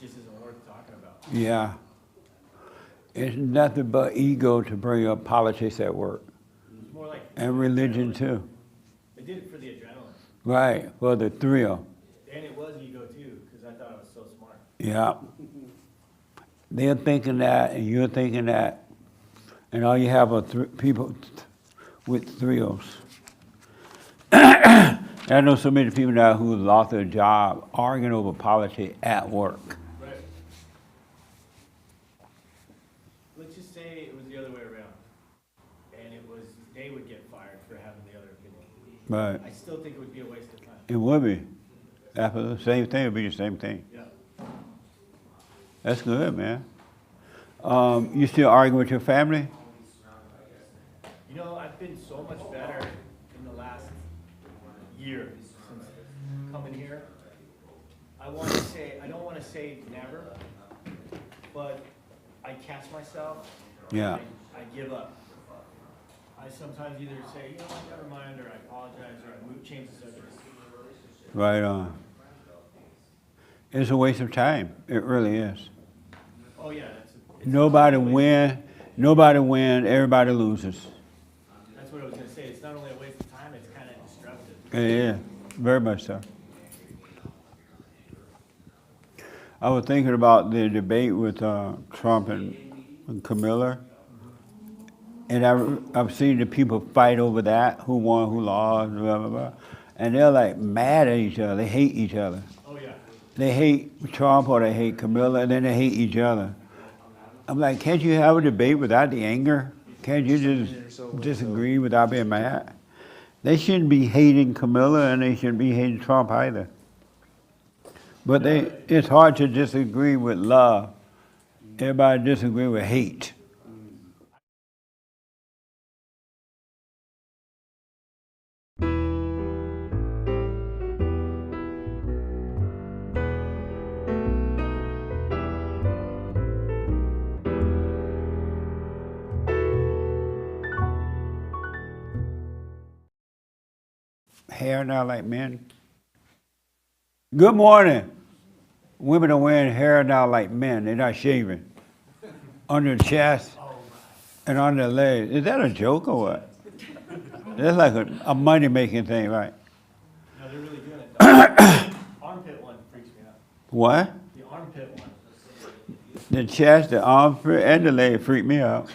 just isn't worth talking about. Yeah. It's nothing but ego to bring up politics at work. It's more like And religion adrenaline. too. They did it for the adrenaline. Right, for the thrill. And it was ego too, because I thought I was so smart. Yeah. They're thinking that, and you're thinking that, and all you have are people with thrills. I know so many people now who lost their job arguing over politics at work. Right. Let's just say it was the other way around. And it was, they would get fired for having the other opinion. Right. I still think it would be a waste of time. It would be. After the same thing, it would be the same thing. Yeah. That's good, man. You still arguing with your family? You know, I've been so much better in the last year since coming here. I want to say, I don't want to say never, but I catch myself. Yeah. I give up. I sometimes either say, you know what, never mind, or I apologize, or I change the subject. Right on. It's a waste of time. It really is. Oh yeah, Nobody win. Nobody win. Everybody loses. That's what I was going to say. It's not only a waste of time, it's kind of destructive. Yeah, very much so. I was thinking about the debate with Trump and Camilla, and I've seen the people fight over that, who won, who lost, blah, blah, blah. And they're like mad at each other. They hate each other. Oh yeah. They hate Trump or they hate Camilla, and then they hate each other. I'm like, can't you have a debate without the anger? Can't you just disagree without being mad? They shouldn't be hating Camilla, and they shouldn't be hating Trump either. But it's hard to disagree with love. Everybody disagree with hate. Hair now like men. Good morning. Women are wearing hair now like men. They're not shaving. Under the chest and on their legs. Is that a joke or what? That's like a money-making thing, right? No, they're really doing it. The armpit one freaks me out. What? The armpit one. The chest, the arm, and the leg freak me out.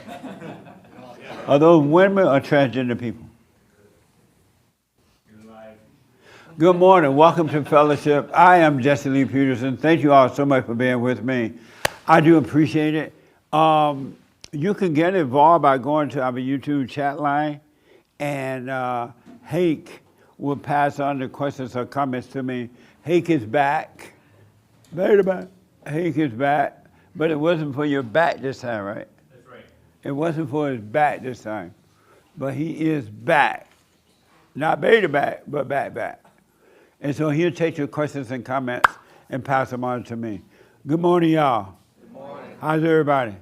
Are those women or transgender people? Good morning. Welcome to Fellowship. I am Jesse Lee Peterson. Thank you all so much for being with me. I do appreciate it. You can get involved by going to our YouTube chat line, and Hake will pass on the questions or comments to me. Hake is back. Wait a minute. Hake is back. But it wasn't for your back this time, right? That's right. It wasn't for his back this time. But he is back. Not beta back, but back. And so he'll take your questions and comments and pass them on to me. Good morning, y'all. Good morning. How's everybody?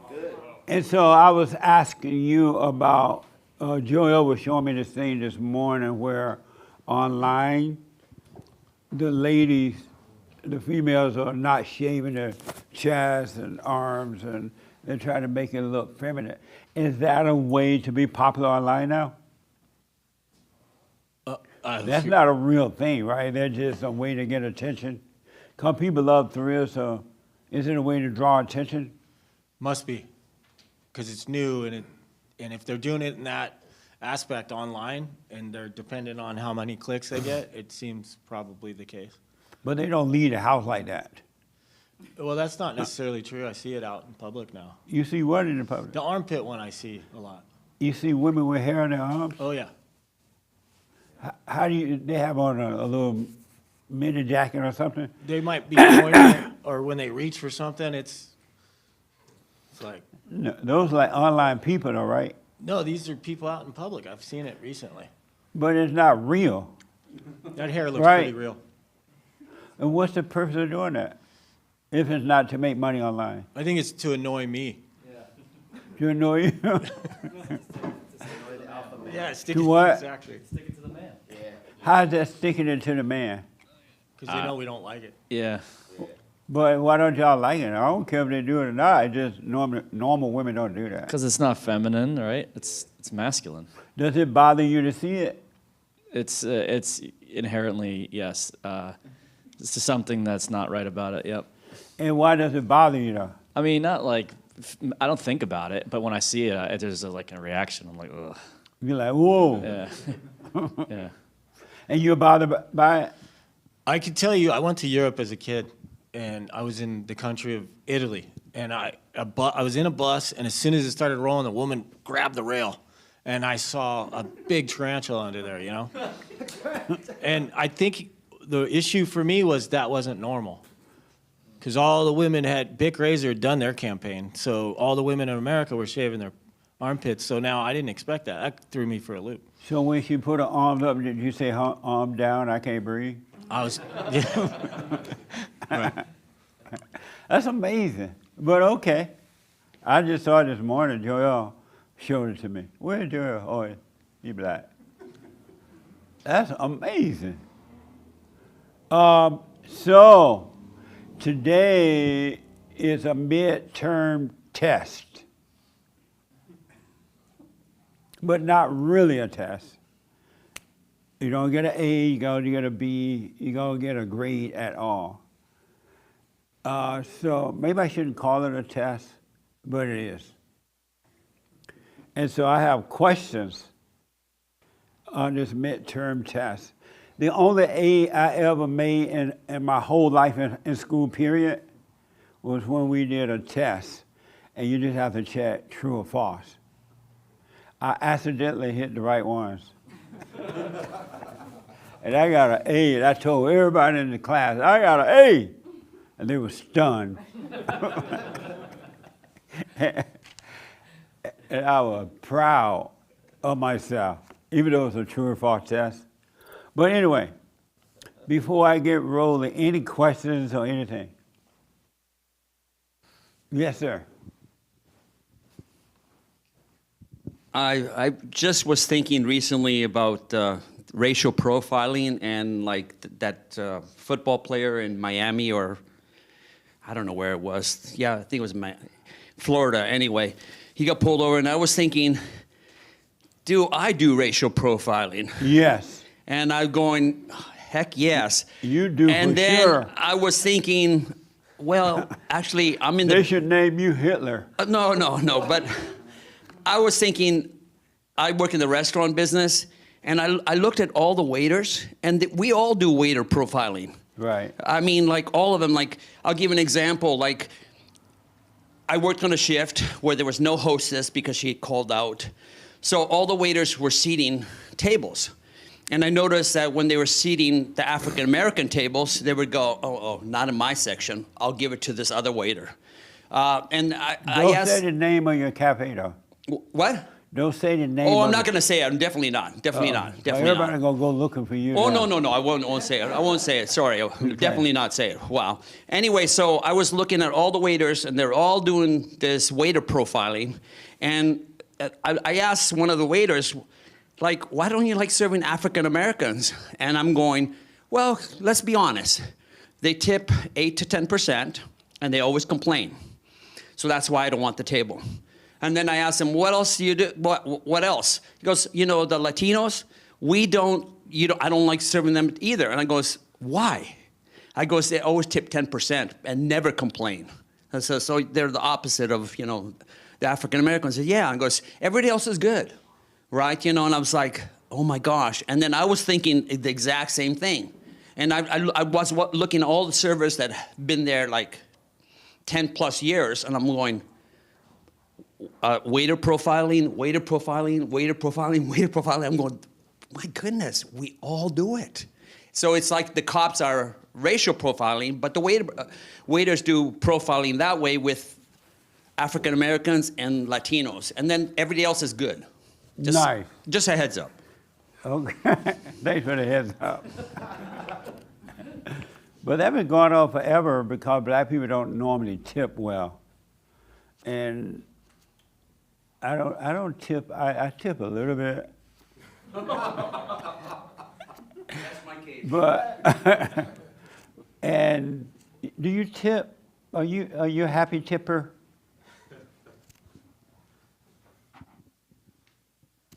Very good. And so I was asking you about, Joel was showing me this thing this morning where online, the ladies, the females are not shaving their chests and arms, and they're trying to make it look feminine. Is that a way to be popular online now? That's not a real thing, right? They're just a way to get attention. Because people love thrills, so is it a way to draw attention? Must be, because it's new, and if they're doing it in that aspect online, and they're dependent on how many clicks they get, it seems probably the case. But they don't leave a house like that. Well, that's not necessarily true. I see it out in public now. You see what in the public? The armpit one I see a lot. You see women with hair on their arms? Oh yeah. How do you, they have on a little mini jacket or something? They might be pointing it, or when they reach for something, it's like. No, those are like online people though, right? No, these are people out in public. I've seen it recently. But it's not real. That hair looks Right. pretty real. And what's the purpose of doing that? If it's not to make money online? I think it's to annoy me. To annoy you? Yeah, stick To it, what? Exactly. Stick it to the man. How's that sticking it to the man? Because they know we don't like it. Yeah. But why don't y'all like it? I don't care if they do it or not. It's just normal women don't do that. Because it's not feminine, right? It's masculine. Does it bother you to see it? It's inherently, yes. It's just something that's not right about it. Yep. And why does it bother you though? I mean, not like I don't think about it, but when I see it, there's like a reaction. I'm like, ugh. You're like, whoa. Yeah. Yeah. And you're bothered by it? I can tell you, I went to Europe as a kid, and I was in the country of Italy, and I was in a bus, and as soon as it started rolling, the woman grabbed the rail, and I saw a big tarantula under there, you know? And I think the issue for me was that wasn't normal, because all the women Bic Razor had done their campaign, so all the women in America were shaving their armpits, so now I didn't expect that. That threw me for a loop. So when she put her arms up, did you say, arm down, I can't breathe? I was, yeah. Right. That's amazing. But okay. I just saw it this morning. Joel showed it to me. Where's Joel? Oh, he black. That's amazing. So today is a midterm test. But not really a test. You don't get an A, you don't get a B, you don't get a grade at all. So maybe I shouldn't call it a test, but it is. And so I have questions on this midterm test. The only A I ever made in my whole life in school period was when we did a test, and you just have to check true or false. I accidentally hit the right ones. And I got an A, and I told everybody in the class, I got an A. And they were stunned. And I was proud of myself, even though it was a true or false test. But anyway, before I get rolling, any questions or anything? Yes, sir. I just was thinking recently about racial profiling and like that football player in Miami, or I don't know where it was. Yeah, I think it was Florida anyway. He got pulled over, and I was thinking, do I do racial profiling? Yes. And I'm going, heck yes. You do, and for then sure. I was thinking, well, actually, I'm in the... They should name you Hitler. No, but I was thinking, I work in the restaurant business, and I looked at all the waiters, and we all do waiter profiling. Right. I mean, like all of them, like, I'll give an example, like, I worked on a shift where there was no hostess because she had called out. So all the waiters were seating tables. And I noticed that when they were seating the African-American tables, they would go, oh, not in my section. I'll give it to this other waiter. And I Don't asked... say the name of your cafe, though. What? Don't say the name. Oh, I'm not going to say it. I'm definitely not. Definitely not. Definitely everybody not. gonna go looking for you. Oh, now. no. I won't say it. I won't say it. Sorry. Definitely not say it. Wow. Anyway, so I was looking at all the waiters, and they're all doing this waiter profiling. And I asked one of the waiters, like, why don't you like serving African Americans? And I'm going, well, let's be honest. They tip 8 to 10%, and they always complain. So that's why I don't want the table. And then I asked him, what else do you do? What else? He goes, the Latinos, I don't like serving them either. And I goes, why? I goes, they always tip 10% and never complain. I said, so they're the opposite of, the African Americans. I said, yeah. And goes, everybody else is good, right? And I was like, oh my gosh. And then I was thinking the exact same thing. And I was looking at all the servers that have been there like 10 plus years, and I'm going, waiter profiling. I'm going, my goodness, we all do it. So it's like the cops are racial profiling, but the waiters do profiling that way with African Americans and Latinos, and then everybody else is good. Nice. Just a heads up. Okay. Thanks for the heads up. But that's been going on forever because black people don't normally tip well, and I don't tip. I tip a little bit. That's my case. But and Do you tip? Are you a happy tipper?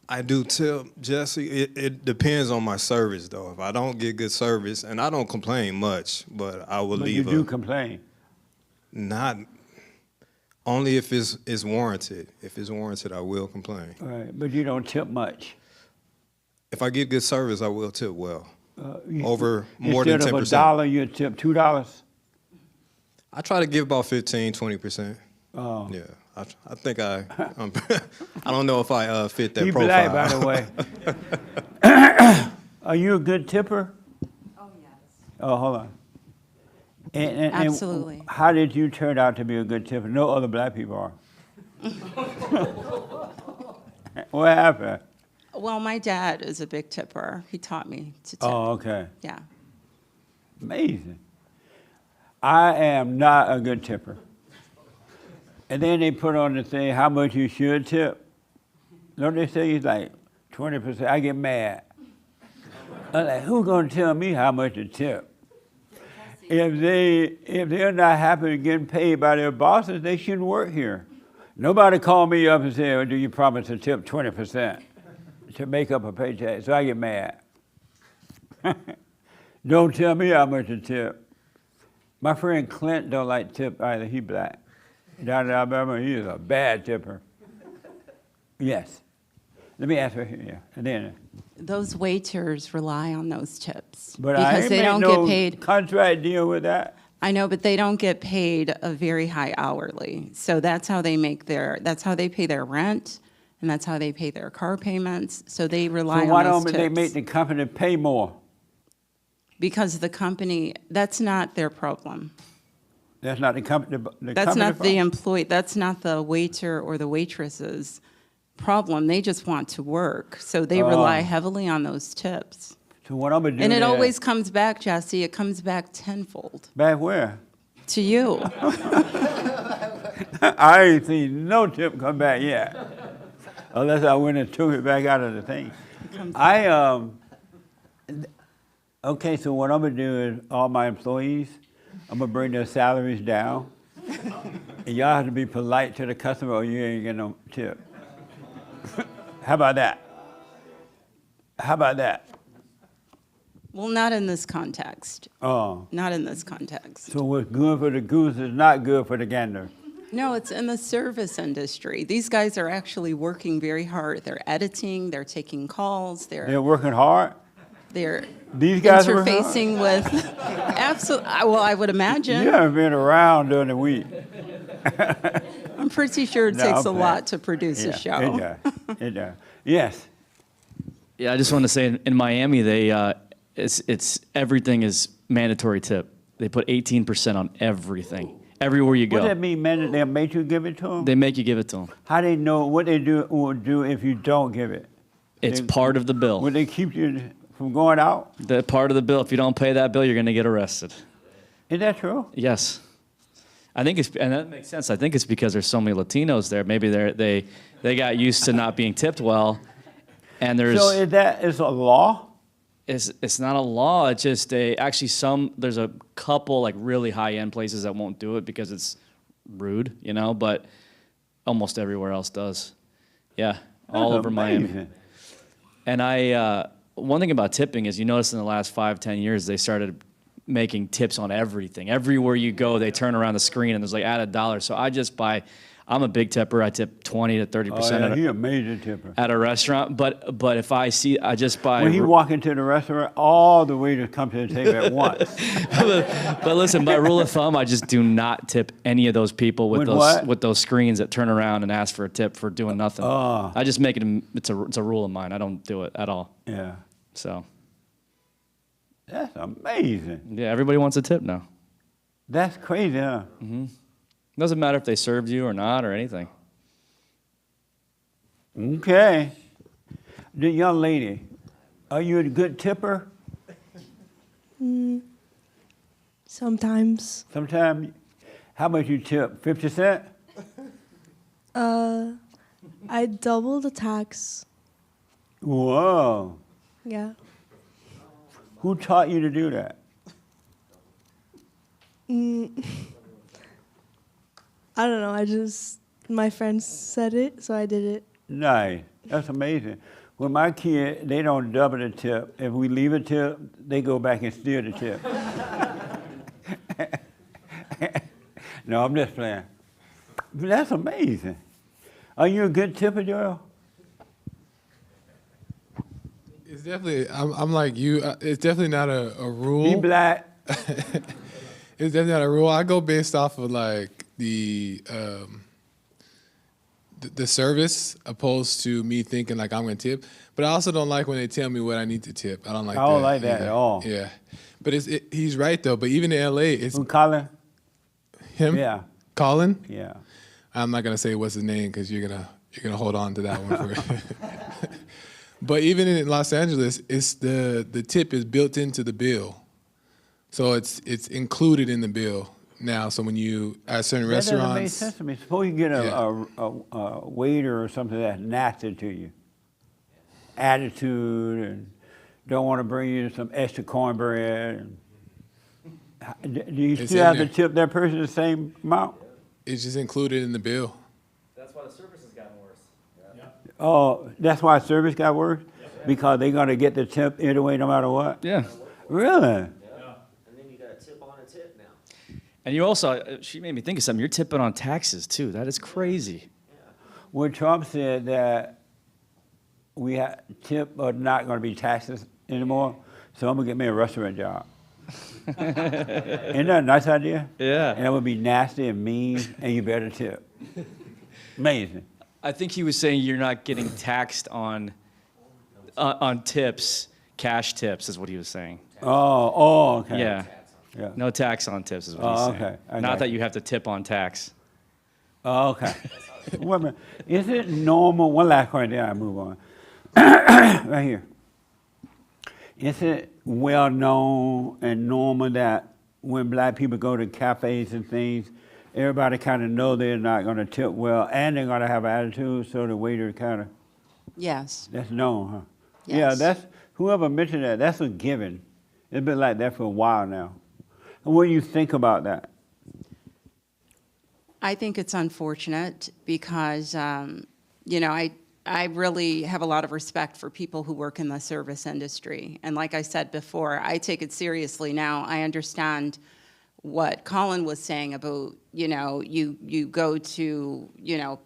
I do tip, Jesse. It depends on my service, though. If I don't get good service, and I don't complain much, but I will But leave you do complain. not only if it's warranted. If it's warranted, I will complain. All right, but you don't tip much. If I get good service, I will tip well. You- Over more than Instead of 10%. $1, you tip $2. I try to give about 15, 20%. Oh. Yeah, I think I don't know if I fit that You profile. black, by the way. Are you a good tipper? Oh, yes. Oh, hold on. And Absolutely. how did you turn out to be a good tipper? No other black people are. What happened? Well, my dad is a big tipper. He taught me to tip. Oh, okay. Yeah. Amazing. I am not a good tipper. And then they put on the thing how much you should tip. Don't they say it's like 20%? I get mad. I'm like, who's gonna tell me how much to tip? If they're not happy to getting paid by their bosses, they shouldn't work here. Nobody called me up and said, well, do you promise to tip 20% to make up a paycheck? So I get mad. Don't tell me how much to tip. My friend Clint don't like tip either. He black. Down in Alabama, he is a bad tipper. Yes. Let me ask her here. Yeah. And then, Those waiters rely on those tips but I because ain't they make don't no get paid. contract deal with that. I know, but they don't get paid a very high hourly. So that's how they pay their rent, and that's how they pay their car payments. So they rely So why on those don't tips. they make the company pay more? Because the company, that's not their problem. That's not the company. That's not the employee, that's not the waiter or the waitress's problem. They just want to work. So they rely Oh. heavily on those tips. So what I'm gonna do? And it then- always comes back, Jesse, it comes back tenfold back where? to you. I ain't seen no tip come back yet, unless I went and took it back out of the thing. Okay, so what I'm gonna do is all my employees, I'm gonna bring their salaries down, and y'all have to be polite to the customer, or you ain't getting no tip. How about that? How about that? Well, not in this context. Oh, Not in this context. so what's good for the goose is not good for the gander. No, it's in the service industry. These guys are actually working very hard. They're editing, they're taking calls, They're working hard. they're These guys are working hard? interfacing with, absolutely, well, I would imagine. You haven't been around during the week. I'm pretty sure it No, takes I'm a playing. lot to produce Yeah, a show. It does. It does. Yes. Yeah, I just want to say in Miami, it's everything is mandatory tip. They put 18% on everything, everywhere you What does go. that mean, man? They make you give it to them? They make you give it to them. How they know what they will do if you don't give it? It's They- part of the bill. Will they keep you from going out? The part of the bill. If you don't pay that bill, you're going to get arrested. Is that true? Yes, I think it's, and that makes sense. I think it's because there's so many Latinos there. Maybe they got used to not being tipped well, and there's. So is a law? It's not a law. It's just there's a couple like really high end places that won't do it because it's rude, but almost everywhere else does. Yeah, all That's over Miami. amazing. And one thing about tipping is you notice in the last 5-10 years they started making tips on everything. Everywhere you go, they turn around the screen and there's like add $1. So I'm a big tipper. I tip 20 to 30% Oh, yeah, at, he a, a major tipper. at a restaurant. But if I just buy. When he walk into the restaurant, all the waiters come to the table at once. But listen, by rule of thumb, I just do not tip any of those people With what? with those screens that turn around and ask for a tip for doing nothing. Oh. I just make it. It's a rule of mine. I don't do it at all. Yeah. So That's amazing. yeah, everybody wants a tip now. That's crazy, huh? Doesn't matter if they served you or not or anything. Okay. The young lady, are you a good tipper? Sometimes. Sometimes. How much you tip? 50 cents? I double the tax. Whoa. Yeah. Who taught you to do that? Mm, I don't know. My friends said it, so I did it. Nice. That's amazing. With my kid, they don't double the tip. If we leave a tip, they go back and steal the tip. No, I'm just playing. But that's amazing. Are you a good tipper, Joel? It's definitely. I'm like you. It's definitely not a rule. Be black. It's definitely not a rule. I go based off of like the service, opposed to me thinking like I'm gonna tip. But I also don't like when they tell me what I need to tip. I don't like. I don't that like that either. at all. Yeah, but he's right though. But even in LA, it's Colin? him. Yeah. Colin. Yeah. I'm not gonna say what's his name because you're gonna hold on to that one for. But even in Los Angeles, it's the tip is built into the bill, so it's included in the bill now. So when you at certain That doesn't make restaurants, sense to me. Suppose you get Yeah. a waiter or something that's nasty to you. Attitude and don't want to bring you some extra cornbread. And, do you It's still in have to there. tip that person the same amount? it's just included in the bill. That's why the service has gotten worse. Oh, that's why service got worse? Because they're going to get the tip either way no matter what? Yeah. Really? And then you got a tip on a tip now. And you also, she made me think of something. You're tipping on taxes too. That is crazy. When Trump said that tip are not going to be taxes anymore, so I'm going to get me a restaurant job. Isn't that a nice idea? Yeah. And that would be nasty and mean, and you better tip. Amazing. I think he was saying you're not getting taxed on tips, cash tips is what he was saying. Oh, okay. Yeah. Yeah. No tax on tips is what he's saying. Okay. I Not got that you. you have to tip on tax. Oh, okay. Wait a minute. Is it normal? One last question, then I move on. Right here. Is it well known and normal that when black people go to cafes and things, everybody kind of know they're not going to tip well and they're going to have an attitude, so the waiter kind of, Yes. that's known, huh? Yes. Yeah, whoever mentioned that, that's a given. It's been like that for a while now. And what do you think about that? I think it's unfortunate because, I really have a lot of respect for people who work in the service industry. And like I said before, I take it seriously now. I understand what Colin was saying about, you go to,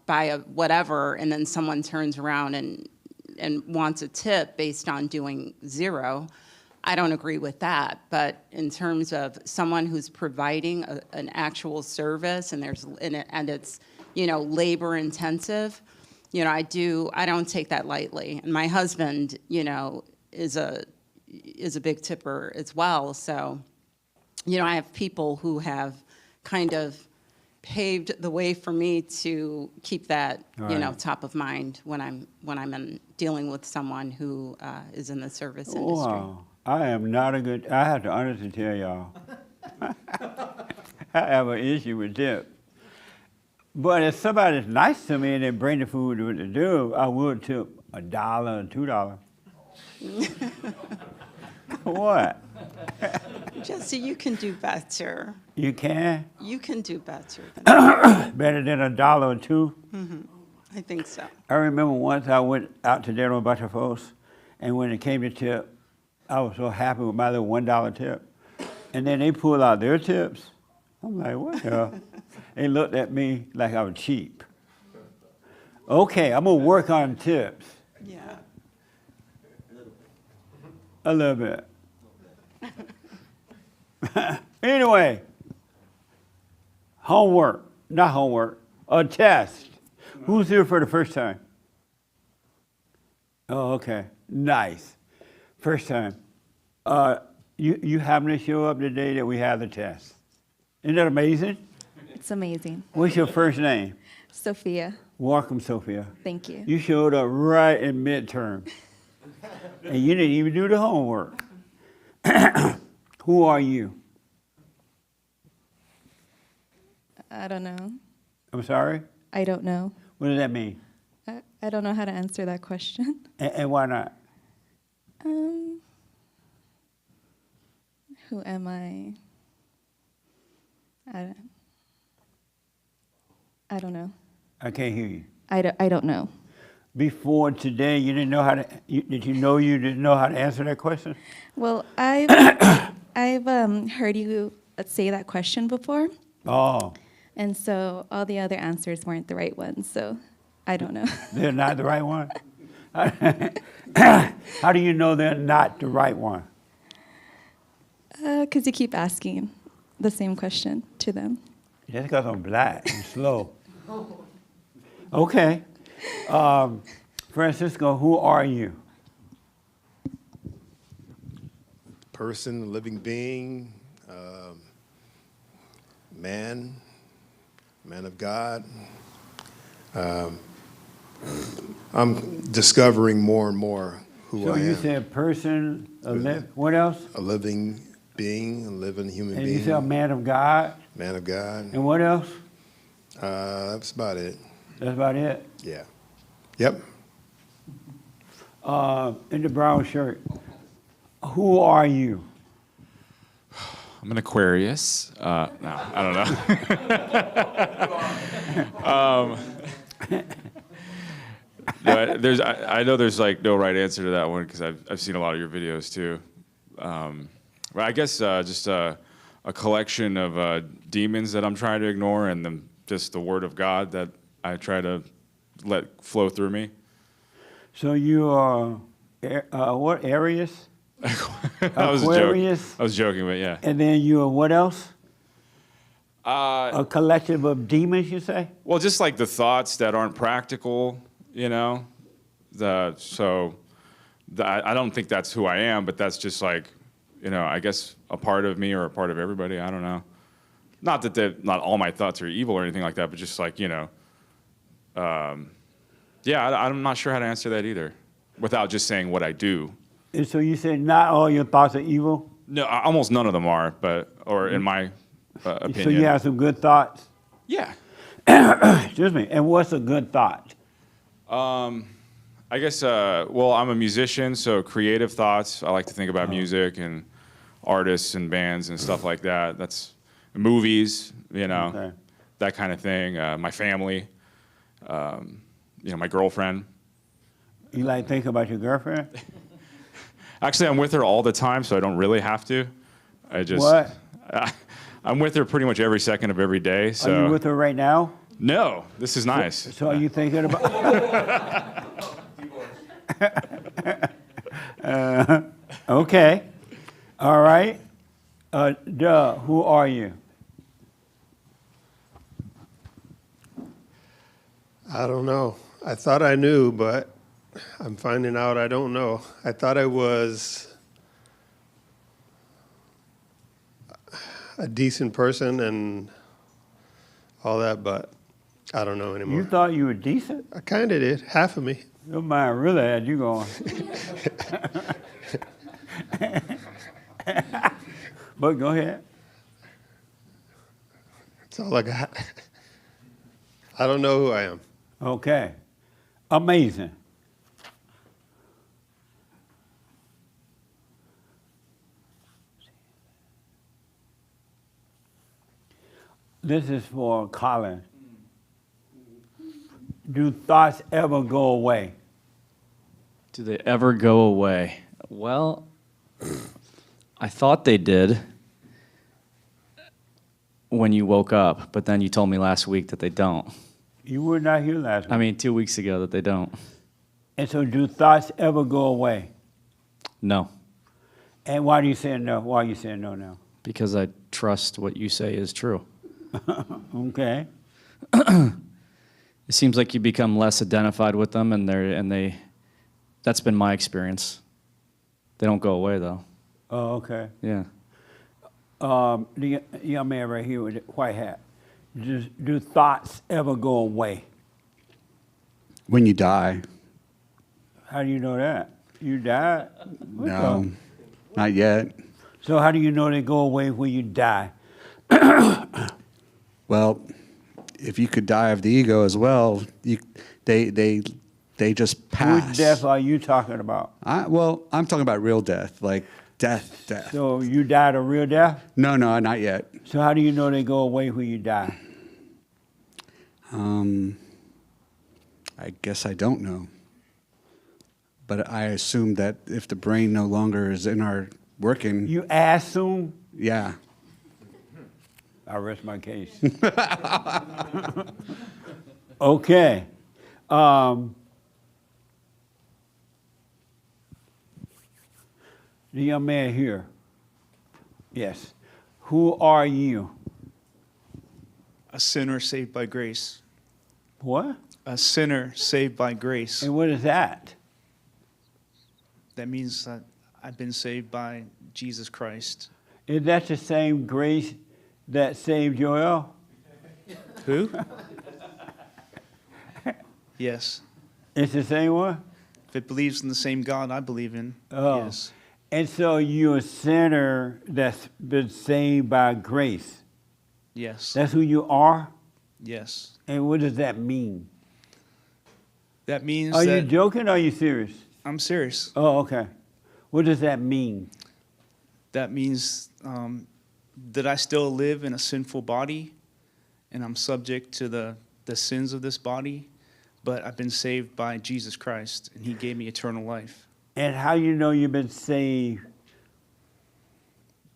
buy a whatever, and then someone turns around and wants a tip based on doing zero. I don't agree with that. But in terms of someone who's providing an actual service and it's, labor intensive, I don't take that lightly. And my husband, is a big tipper as well. So, I have people who have kind of paved the way for me to keep that, Right. top of mind when I'm dealing with someone who is in the service industry. Wow. I am not I have to honestly tell y'all, I have an issue with tips. But if somebody's nice to me and they bring the food to do, I would tip $1 or $2. What? Jesse, you can do better. You can? You can do better than that. Better than $1 or $2? I think so. I remember once I went out to dinner with a bunch of folks, and when it came to tip, I was so happy with my little $1 tip. And then they pulled out their tips. I'm like, what the hell? They looked at me like I was cheap. Okay, I'm gonna work on tips Yeah. a little bit. Anyway, not homework, a test. Who's here for the first time? Oh, okay, nice. First time. You happen to show up the day that we have the test. Isn't that amazing? It's amazing. What's your first name? Sophia, Welcome, Sophia. thank you. You showed up right in midterm. And you didn't even do the homework. Who are you? I don't know. I'm sorry? I don't know. What does that mean? I don't know how to answer that question. And why not? Who am I? I don't know. I can't hear you. I don't know. Before today, you didn't know how to. Did you know you didn't know how to answer that question? Well, I've heard you say that question before, Oh, and so all the other answers weren't the right ones. So I don't know. they're not the right one. How do you know they're not the right one? Because you keep asking the same question to them. Just because I'm black and slow. Okay. Francisco, who are you? Person, living being, man of God. I'm discovering more and more who So I you am. said person, what else? A living being, a living human And being. you said a man of God. Man of God. And what else? That's about it. That's about it. Yeah. Yep. In the brown shirt. Who are you? I'm an Aquarius. No, I don't know. No, I know there's like no right answer to that one because I've seen a lot of your videos too. But I guess just a collection of demons that I'm trying to ignore, and then just the Word of God that I try to let flow through me. So you are what, Aries? I was Aquarius. I was joking, but yeah. And then you are what else? A collective of demons, you say? Well, just like the thoughts that aren't practical, you know. I don't think that's who I am, but that's just like, you know, I guess a part of me or a part of everybody. I don't know. Not that not all my thoughts are evil or anything like that, but just like, you know. Yeah, I'm not sure how to answer that either, without just saying what I do. And so you said not all your thoughts are evil? No, almost none of them are, or in my opinion. So you have some good thoughts? Yeah. Excuse me. And what's a good thought? I guess, well, I'm a musician, so creative thoughts. I like to think about music and artists and bands and stuff like that. That's movies, you know, that kind of thing. My family, you know, my girlfriend. You like think about your girlfriend? Actually, I'm with her all the time, so I don't really have to. What? I'm with her pretty much every second of every day. So. Are you with her right now? No, this is nice. So are you thinking about? Okay. All right. Who are you? I don't know. I thought I knew, but I'm finding out I don't know. I thought I was a decent person and all that, but I don't know anymore. You thought you were decent? I kind of did. Half of me. Your mind really had you going. But go ahead. That's all I got. I don't know who I am. Okay. Amazing. This is for Colin. Do thoughts ever go away? Do they ever go away? Well, I thought they did when you woke up, but then you told me last week that they don't. You were not here last week. I mean, 2 weeks ago that they don't. And so do thoughts ever go away? No. And why do you say no? Why are you saying no now? Because I trust what you say is true. Okay. It seems like you become less identified with them, and that's been my experience. They don't go away though. Oh, okay. Yeah. The young man right here with the white hat. Do thoughts ever go away? When you die. How do you know that? You died? What No, the- not yet. So how do you know they go away when you die? Well, if you could die of the ego as well, they just pass. Which death are you talking about? Well, I'm talking about real death. Like Death. So you died a real death? No, not yet. So how do you know they go away when you die? I guess I don't know. But I assume that if the brain no longer is in our working. You assume? Yeah. I rest my case. Okay. The young man here. Yes. Who are you? A sinner saved by grace. What? A sinner saved by grace. And what is that? That means that I've been saved by Jesus Christ. Is that the same grace that saved Joel? Who? Yes. It's the same one? If it believes in the same God I believe in, Oh. yes. And so you're a sinner that's been saved by grace. Yes. That's who you are? Yes. And what does that mean? That means Are that you joking or are you serious? I'm serious. Oh, okay. What does that mean? That means that I still live in a sinful body and I'm subject to the sins of this body, but I've been saved by Jesus Christ and he gave me eternal life. And how you know you've been saved?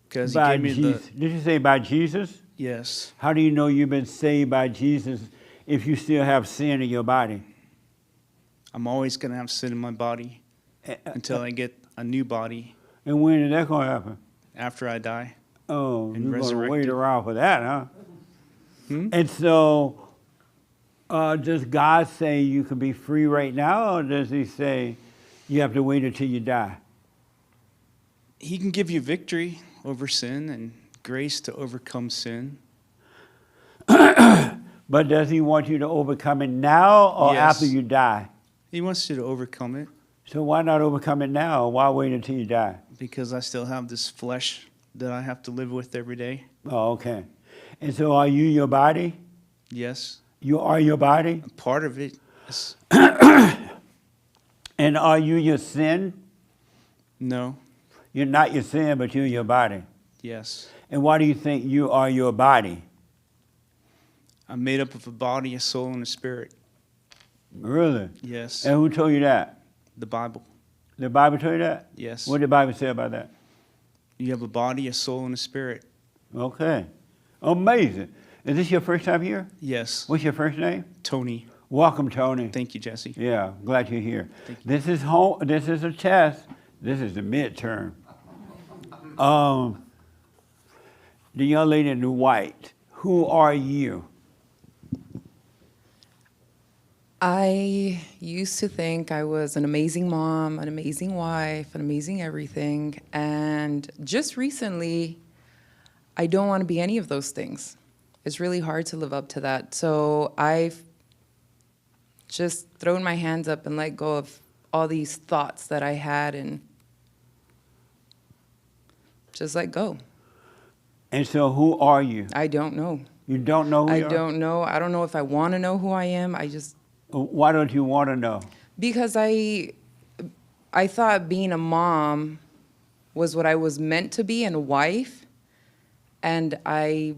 Because he By gave me Jesus. Did you say by Jesus? Yes. How do you know you've been saved by Jesus if you still have sin in your body? I'm always going to have sin in my body until I get a new body. And when is that going to happen? After I die. Oh, and you're going to wait resurrected. around for that, huh? And so, does God say you can be free right now, or does he say you have to wait until you die? He can give you victory over sin and grace to overcome sin. But does he want you to overcome it now or Yes. after you die? He wants you to overcome it So why not overcome it now? Why wait until you die? because I still have this flesh that I have to live with every day. Oh, okay. And so are you your body? Yes. You are your body? Part of it is And are you your sin? no. You're not your sin, but you're your body. Yes. And why do you think you are your body? I'm made up of a body, a soul, and a spirit. Really? Yes. And who told you that? The Bible. The Bible told you that? Yes. What did the Bible say about that? You have a body, a soul, and a spirit. Okay. Amazing. Is this your first time here? Yes. What's your first name? Tony. Welcome, Tony. Thank you, Jesse. Yeah, glad you're here. Thank you. This is home. This is a test. This is the midterm. The young lady in the white. Who are you? I used to think I was an amazing mom, an amazing wife, an amazing everything. And just recently, I don't want to be any of those things. It's really hard to live up to that. So I've just thrown my hands up and let go of all these thoughts that I had and just let go. And so who are you? I don't know. You don't know who you I are? don't know. I don't know if I want to know who I am. I just Why don't you want to know? because I thought being a mom was what I was meant to be and a wife. And I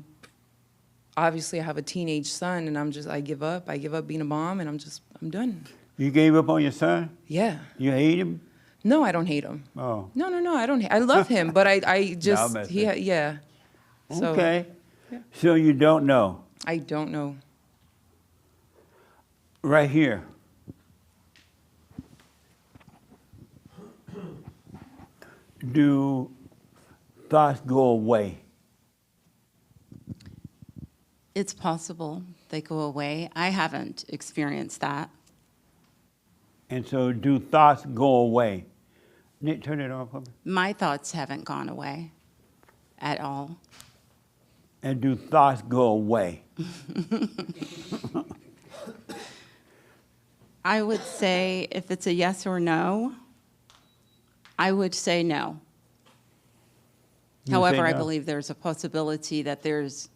obviously have a teenage son and I give up. I give up being a mom and I'm done. You gave up on your son? Yeah. You hate him? No, I don't hate him. Oh. No, I don't. I love him, but I just, messing. yeah. So, Okay. So you don't know. I don't know. Right here. Do thoughts go away? It's possible they go away. I haven't experienced that. And so do thoughts go away? Nick, turn it off for me. My thoughts haven't gone away at all. And do thoughts go away? I would say if it's a yes or no, I would say no. You However, say I no. believe there's a possibility that there's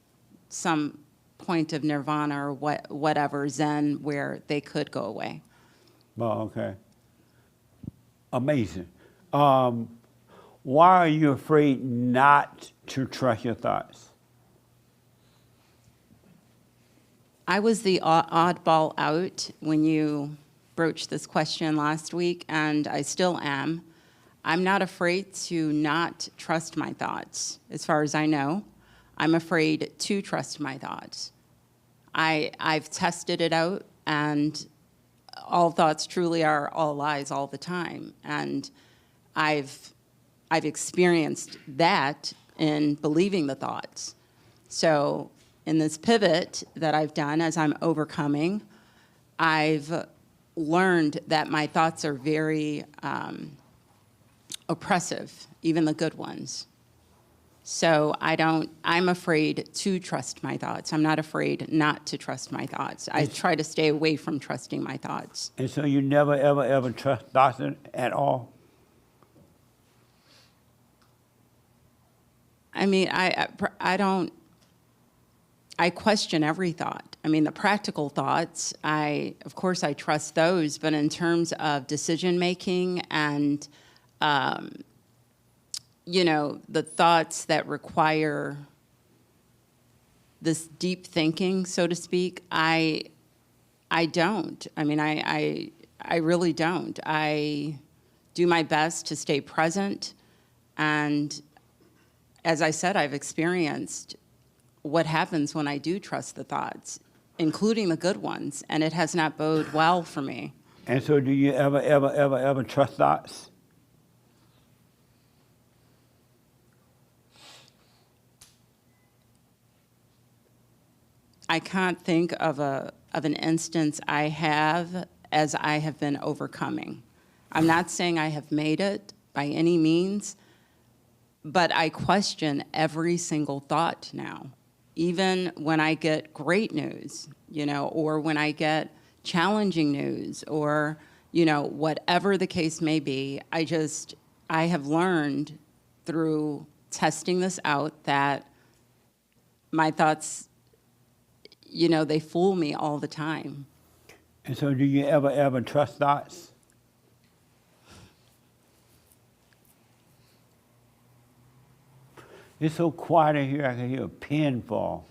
some point of nirvana or whatever, Zen, where they could go away. Oh, okay. Amazing. Why are you afraid not to trust your thoughts? I was the oddball out when you broached this question last week, and I still am. I'm not afraid to not trust my thoughts, as far as I know. I'm afraid to trust my thoughts. I've tested it out, and all thoughts truly are all lies all the time. And I've experienced that in believing the thoughts. So in this pivot that I've done as I'm overcoming, I've learned that my thoughts are very oppressive, even the good ones. So I'm afraid to trust my thoughts. I'm not afraid not to trust my thoughts. I try to stay away from trusting my thoughts. And so you never, ever, ever trust thoughts at all? I mean, I question every thought. I mean, the practical thoughts, of course I trust those, but in terms of decision making and, the thoughts that require this deep thinking, so to speak, I don't. I mean, I really don't. I do my best to stay present, and as I said, I've experienced what happens when I do trust the thoughts, including the good ones, and it has not boded well for me. And so do you ever, ever, ever, ever trust thoughts? I can't think of an instance I have as I have been overcoming. I'm not saying I have made it by any means, but I question every single thought now. Even when I get great news, or when I get challenging news, or, whatever the case may be, I have learned through testing this out that my thoughts, they fool me all the time. And so do you ever, ever trust thoughts? It's so quiet in here, I can hear a pin fall,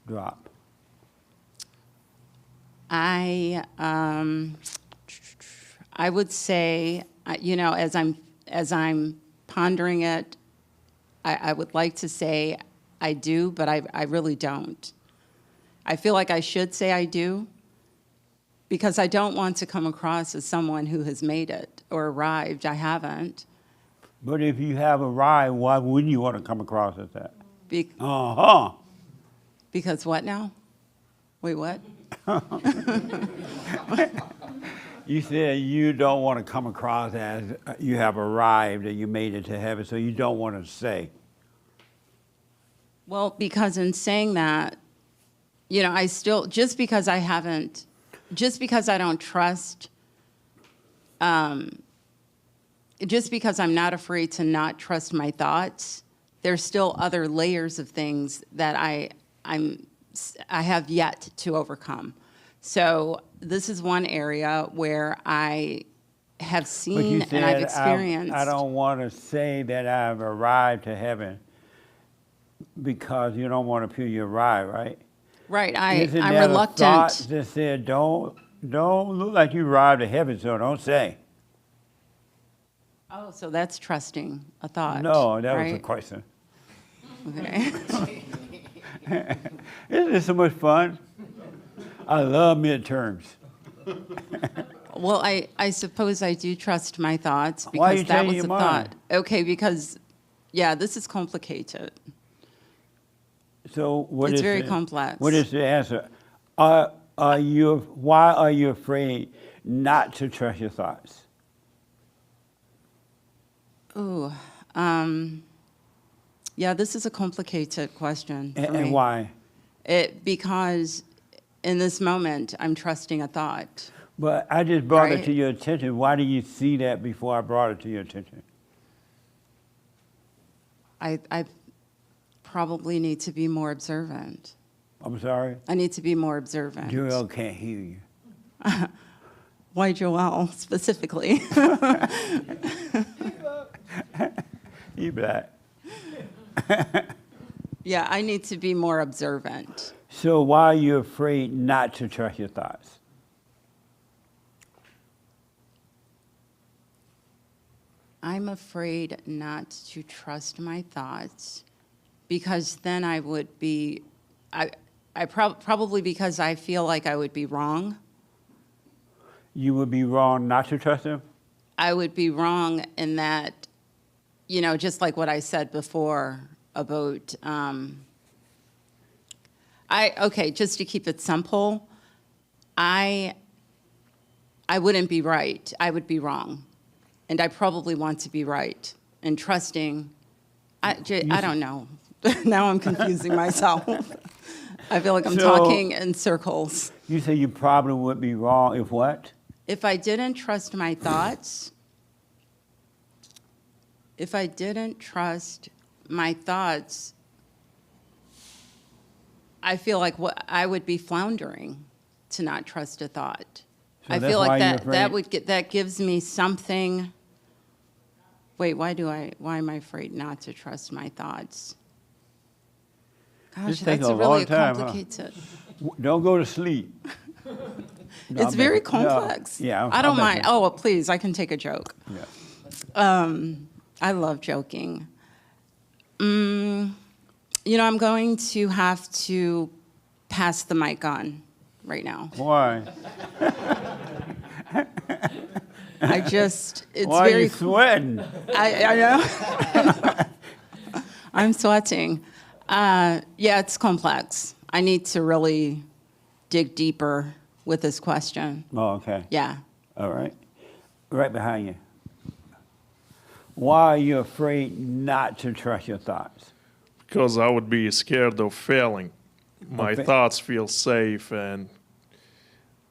drop. I would say, as I'm pondering it, I would like to say I do, but I really don't. I feel like I should say I do, because I don't want to come across as someone who has made it or arrived. I haven't. But if you have arrived, why wouldn't you want to come across as that? Because what now? Wait, what? You said you don't want to come across as you have arrived and you made it to heaven, so you don't want to say. Well, because in saying that, I still, just because I don't trust, just because I'm not afraid to not trust my thoughts, there's still other layers of things that I have yet to overcome. So this is one area where I have seen and I've experienced. I don't want to say that I've arrived to heaven because you don't want to feel you arrived, right? Right, I'm reluctant. Thoughts that said, don't look like you arrived to heaven, so don't say. Oh, so that's trusting a thought. No, that right? was a question. Okay. Isn't it so much fun? I love midterms. Well, I suppose I do trust my thoughts because Why are you that changing was your a mind? thought. Okay, because, this is complicated. So what It's is very the- complex. What is the answer? Why are you afraid not to trust your thoughts? Ooh, this is a complicated question for me. And why? Because in this moment, I'm trusting a thought. But I just brought it Right? to your attention. Why do you see that before I brought it to your attention? I probably need to be more observant. I'm sorry? I need to be more observant. Joel can't hear you. Why Joel specifically? He black. Yeah, I need to be more observant. So why are you afraid not to trust your thoughts? I'm afraid not to trust my thoughts because then I would be, probably because I feel like I would be wrong. You would be wrong not to trust them? I would be wrong in that, you know, just like what I said before about, okay, just to keep it simple, I wouldn't be right. I would be wrong. And I probably want to be right. And trusting, I don't know. Now I'm confusing myself. I feel like I'm talking in circles. You say you probably would be wrong if what? If I didn't trust my thoughts, I feel like I would be floundering to not trust a thought. So I that's feel why like you're that gives me something. Wait, why am I afraid not to trust my thoughts? Gosh, This takes that's a really long time, huh? complicated. Don't go to sleep. No, It's I'm very messing- no. complex. Yeah, I don't I'm mind. messing. Oh, well, please, I can take a joke. Yeah. I love joking. You know, I'm going to have to pass the mic on right now. Why? It's Why very. are you sweating? I know. I'm sweating. Yeah, it's complex. I need to really dig deeper with this question. Oh, okay. Yeah. All right. Right behind you. Why are you afraid not to trust your thoughts? Because I would be scared of failing. My Okay. thoughts feel safe and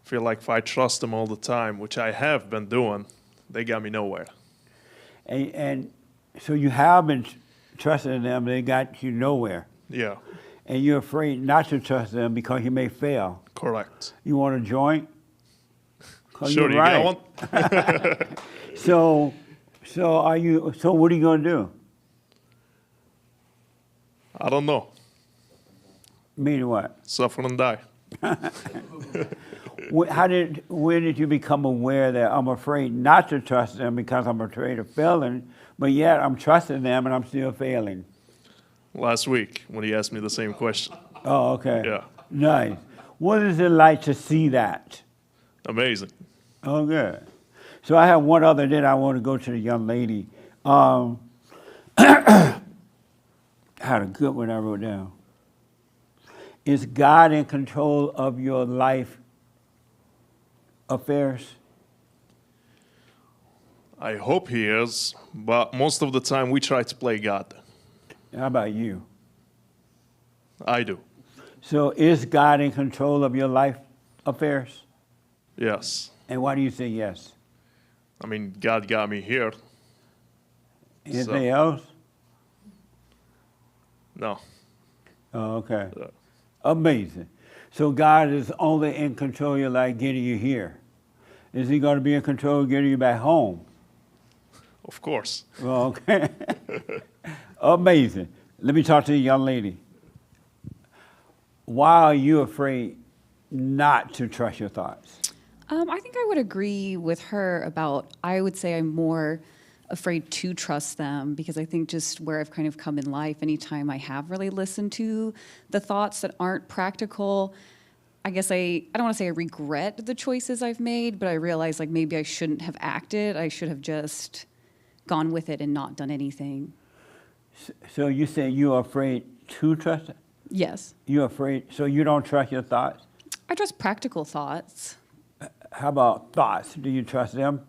feel like if I trust them all the time, which I have been doing, they got me nowhere. And so you have been trusting them, they got you nowhere. Yeah, And you're afraid not to trust them because you may fail. correct. You want a joint? 'Cause Sure, you're you got right. one? So what are you gonna do? I don't know. Meaning what? Suffer and die. When did you become aware that I'm afraid not to trust them because I'm afraid of failing, but yet I'm trusting them and I'm still failing? Last week when he asked me the same question. Oh, okay. Yeah. Nice. What is it like to see that? Amazing. Oh, good. So I have one other, then I want to go to the young lady. I had a good one I wrote down. Is God in control of your life affairs? I hope he is, but most of the time we try to play God. How about you? I do. So is God in control of your life affairs? Yes. And why do you say yes? I mean, God got me here. Anything else? No. Oh, okay. Amazing. So God is only in control of your life getting you here. Is he going to be in control of getting you back home? Of course. Well, okay. Amazing. Let me talk to the young lady. Why are you afraid not to trust your thoughts? I think I would agree with her about, I would say I'm more afraid to trust them because I think just where I've kind of come in life, anytime I have really listened to the thoughts that aren't practical, I guess I don't want to say I regret the choices I've made, but I realize like maybe I shouldn't have acted. I should have just gone with it and not done anything. So you say you're afraid to trust it? Yes. You're afraid, so you don't trust your thoughts? I trust practical thoughts. How about thoughts? Do you trust them?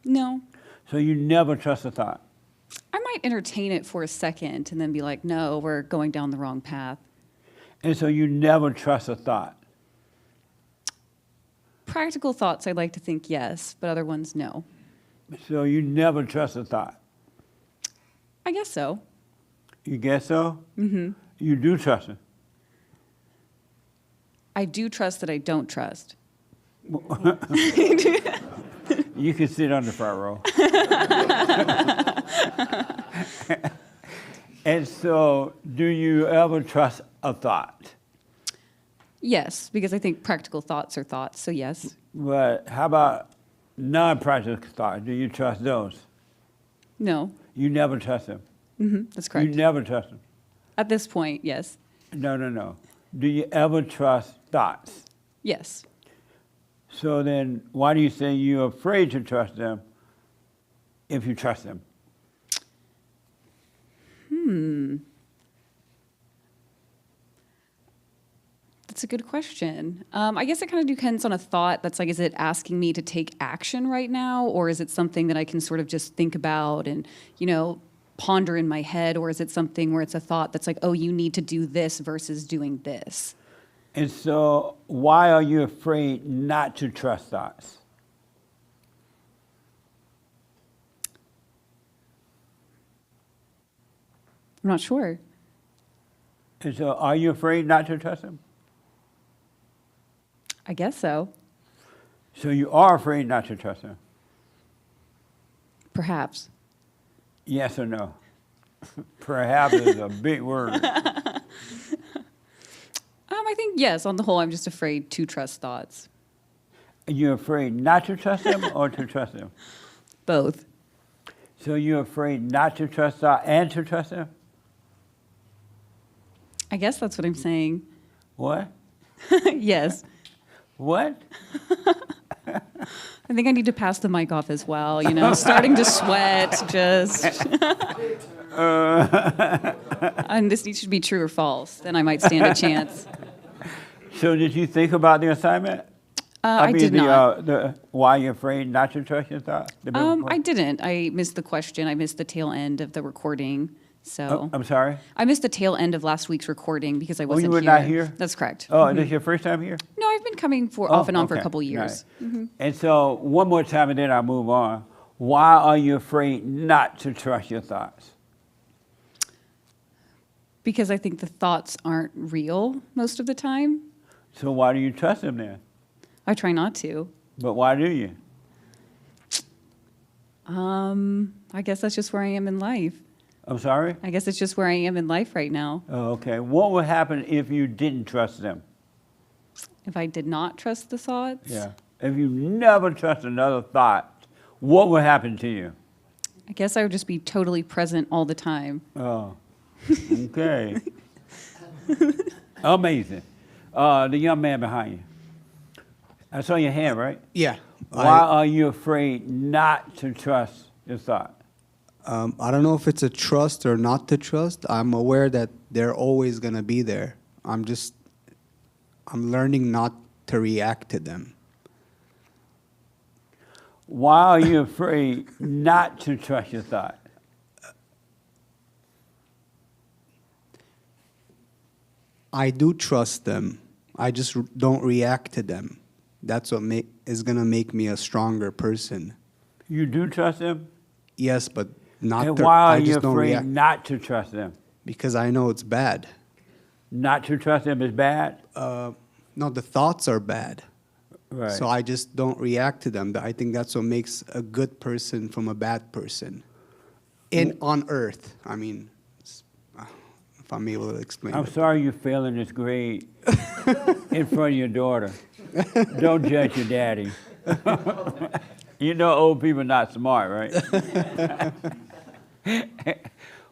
No. So you never trust a thought? I might entertain it for a second and then be like, no, we're going down the wrong path. And so you never trust a thought? Practical thoughts, I'd like to think yes, but other ones, no. So you never trust a thought? I guess so. You guess so? Mm-hmm. You do trust it? I do trust that I don't trust. You can sit on the front row. And so, do you ever trust a thought? Yes, because I think practical thoughts are thoughts, so yes. But how about non-practical thoughts? Do you trust those? No. You never trust them? That's correct. You never trust them? At this point, yes. No. Do you ever trust thoughts? Yes. So then, why do you say you're afraid to trust them if you trust them? That's a good question. I guess it kind of depends on a thought that's like, is it asking me to take action right now? Or is it something that I can sort of just think about and, ponder in my head? Or is it something where it's a thought that's like, oh, you need to do this versus doing this? And so, why are you afraid not to trust thoughts? I'm not sure. And so, are you afraid not to trust them? I guess so. So you are afraid not to trust them? Perhaps. Yes or no? Perhaps is a big word. I think yes. On the whole, I'm just afraid to trust thoughts. Are you afraid not to trust them or to trust them? Both. So you're afraid not to trust thought and to trust them? I guess that's what I'm saying. What? Yes. What? I think I need to pass the mic off as well, starting to sweat, just. And this needs to be true or false, then I might stand a chance. So did you think about the assignment? I did not. Why you're afraid not to trust your thoughts? I didn't. I missed the question. I missed the tail end of the recording. So I'm sorry? I missed the tail end of last week's recording because I wasn't you were here. not here? That's correct. Oh, this is your first time here? No, I've been coming off and on for a couple years. Right. And so one more time and then I'll move on. Why are you afraid not to trust your thoughts? Because I think the thoughts aren't real most of the time. So why do you trust them then? I try not to. But why do you? I guess that's just where I am in life. I'm sorry? I guess it's just where I am in life right now. Oh, okay. What would happen if you didn't trust them? If I did not trust the thoughts? Yeah. If you never trust another thought, what would happen to you? I guess I would just be totally present all the time. Oh, okay. Amazing. The young man behind you. I saw your hand, right? Yeah. Why are you afraid not to trust your thought? I don't know if it's a trust or not to trust. I'm aware that they're always going to be there. I'm learning not to react to them. Why are you afraid not to trust your thought? I do trust them. I just don't react to them. That's what is going to make me a stronger person. You do trust them? Yes, but not. And why are I you just don't afraid react not to trust them? because I know it's bad. Not to trust them is bad? No, the thoughts are bad. Right. So I just don't react to them. I think that's what makes a good person from a bad person. On earth, I mean, if I'm able to explain I'm it. sorry you're failing this grade in front of your daughter. Don't judge your daddy. You know old people are not smart, right?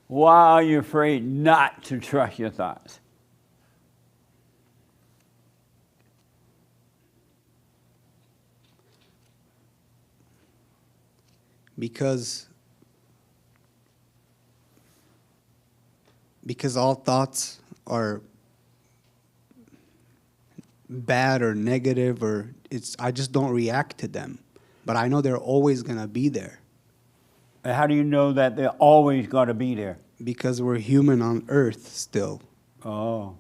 Why are you afraid not to trust your thoughts? Because all thoughts are bad or negative, or I just don't react to them. But I know they're always going to be there. And how do you know that they're always going to be there? Because we're human on earth still. Oh.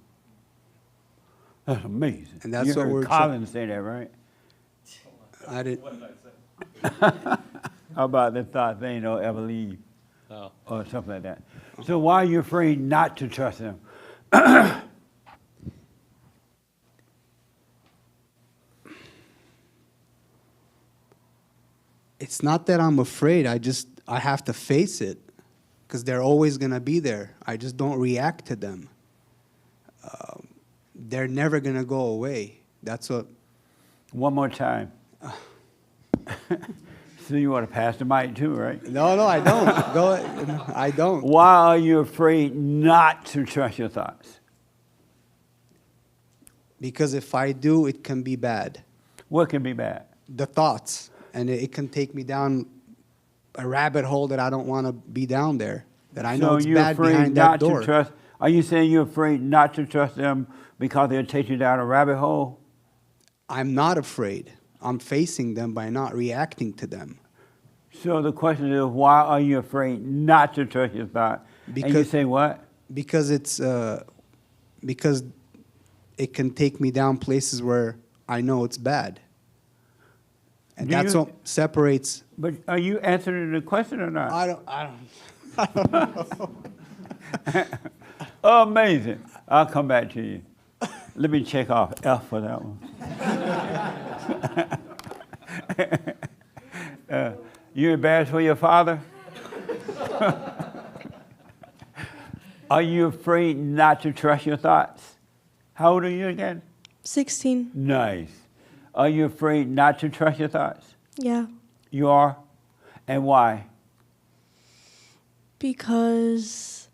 That's amazing. And that's you what heard we're Colin say that, right? I didn't. How about the thought they don't ever leave? Oh. Or something like that. So why are you afraid not to trust them? It's not that I'm afraid. I have to face it. because they're always going to be there. I just don't react to them. They're never going to go away. That's what. One more time. So you want to pass the mic too, right? No, I don't. Go ahead. I don't. Why are you afraid not to trust your thoughts? Because if I do, it can be bad. What can be bad? The thoughts. And it can take me down a rabbit hole that I don't want to be down there. That I know So it's you're bad afraid behind not that door. to trust? Are you saying you're afraid not to trust them because they'll take you down a rabbit hole? I'm not afraid. I'm facing them by not reacting to them. So the question is, why are you afraid not to trust your thought? And you say what? Because because it can take me down places where I know it's bad. And that's what separates. But are you answering the question or not? I don't know. Amazing. I'll come back to you. Let me check off F for that one. You embarrassed for your father? Are you afraid not to trust your thoughts? How old are you again? 16. Nice. Are you afraid not to trust your thoughts? Yeah. You are? And why? Because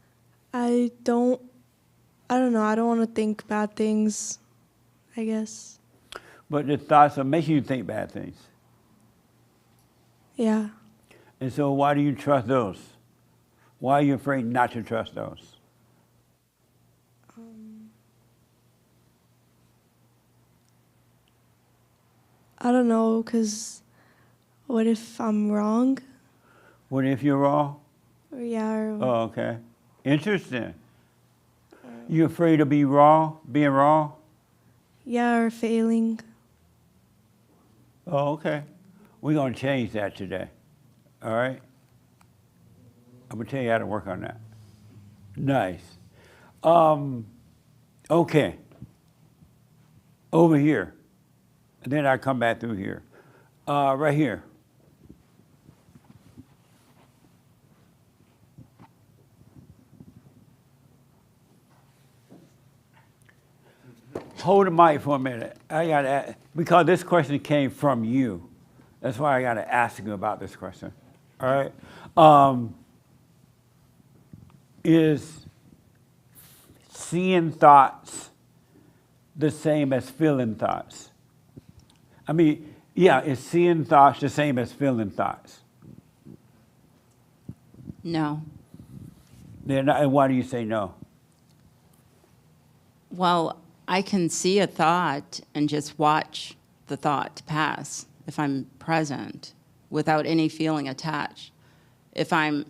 I don't know, I don't want to think bad things, I guess. But the thoughts are making you think bad things. Yeah. And so why do you trust those? Why are you afraid not to trust those? I don't know, because what if I'm wrong? What if you're wrong? Yeah. Oh, okay. Interesting. You afraid of being wrong? Yeah, or failing. Oh, okay. We're going to change that today. All right? I'm going to tell you how to work on that. Nice. Okay. Over here. And then I come back through here. Right here. Hold the mic for a minute. I got to, because this question came from you. That's why I got to ask you about this question. All right? Is seeing thoughts the same as feeling thoughts? I mean, yeah, is seeing thoughts the same as feeling thoughts? No. They're not, and why do you say no? Well, I can see a thought and just watch the thought pass if I'm present without any feeling attached. If I'm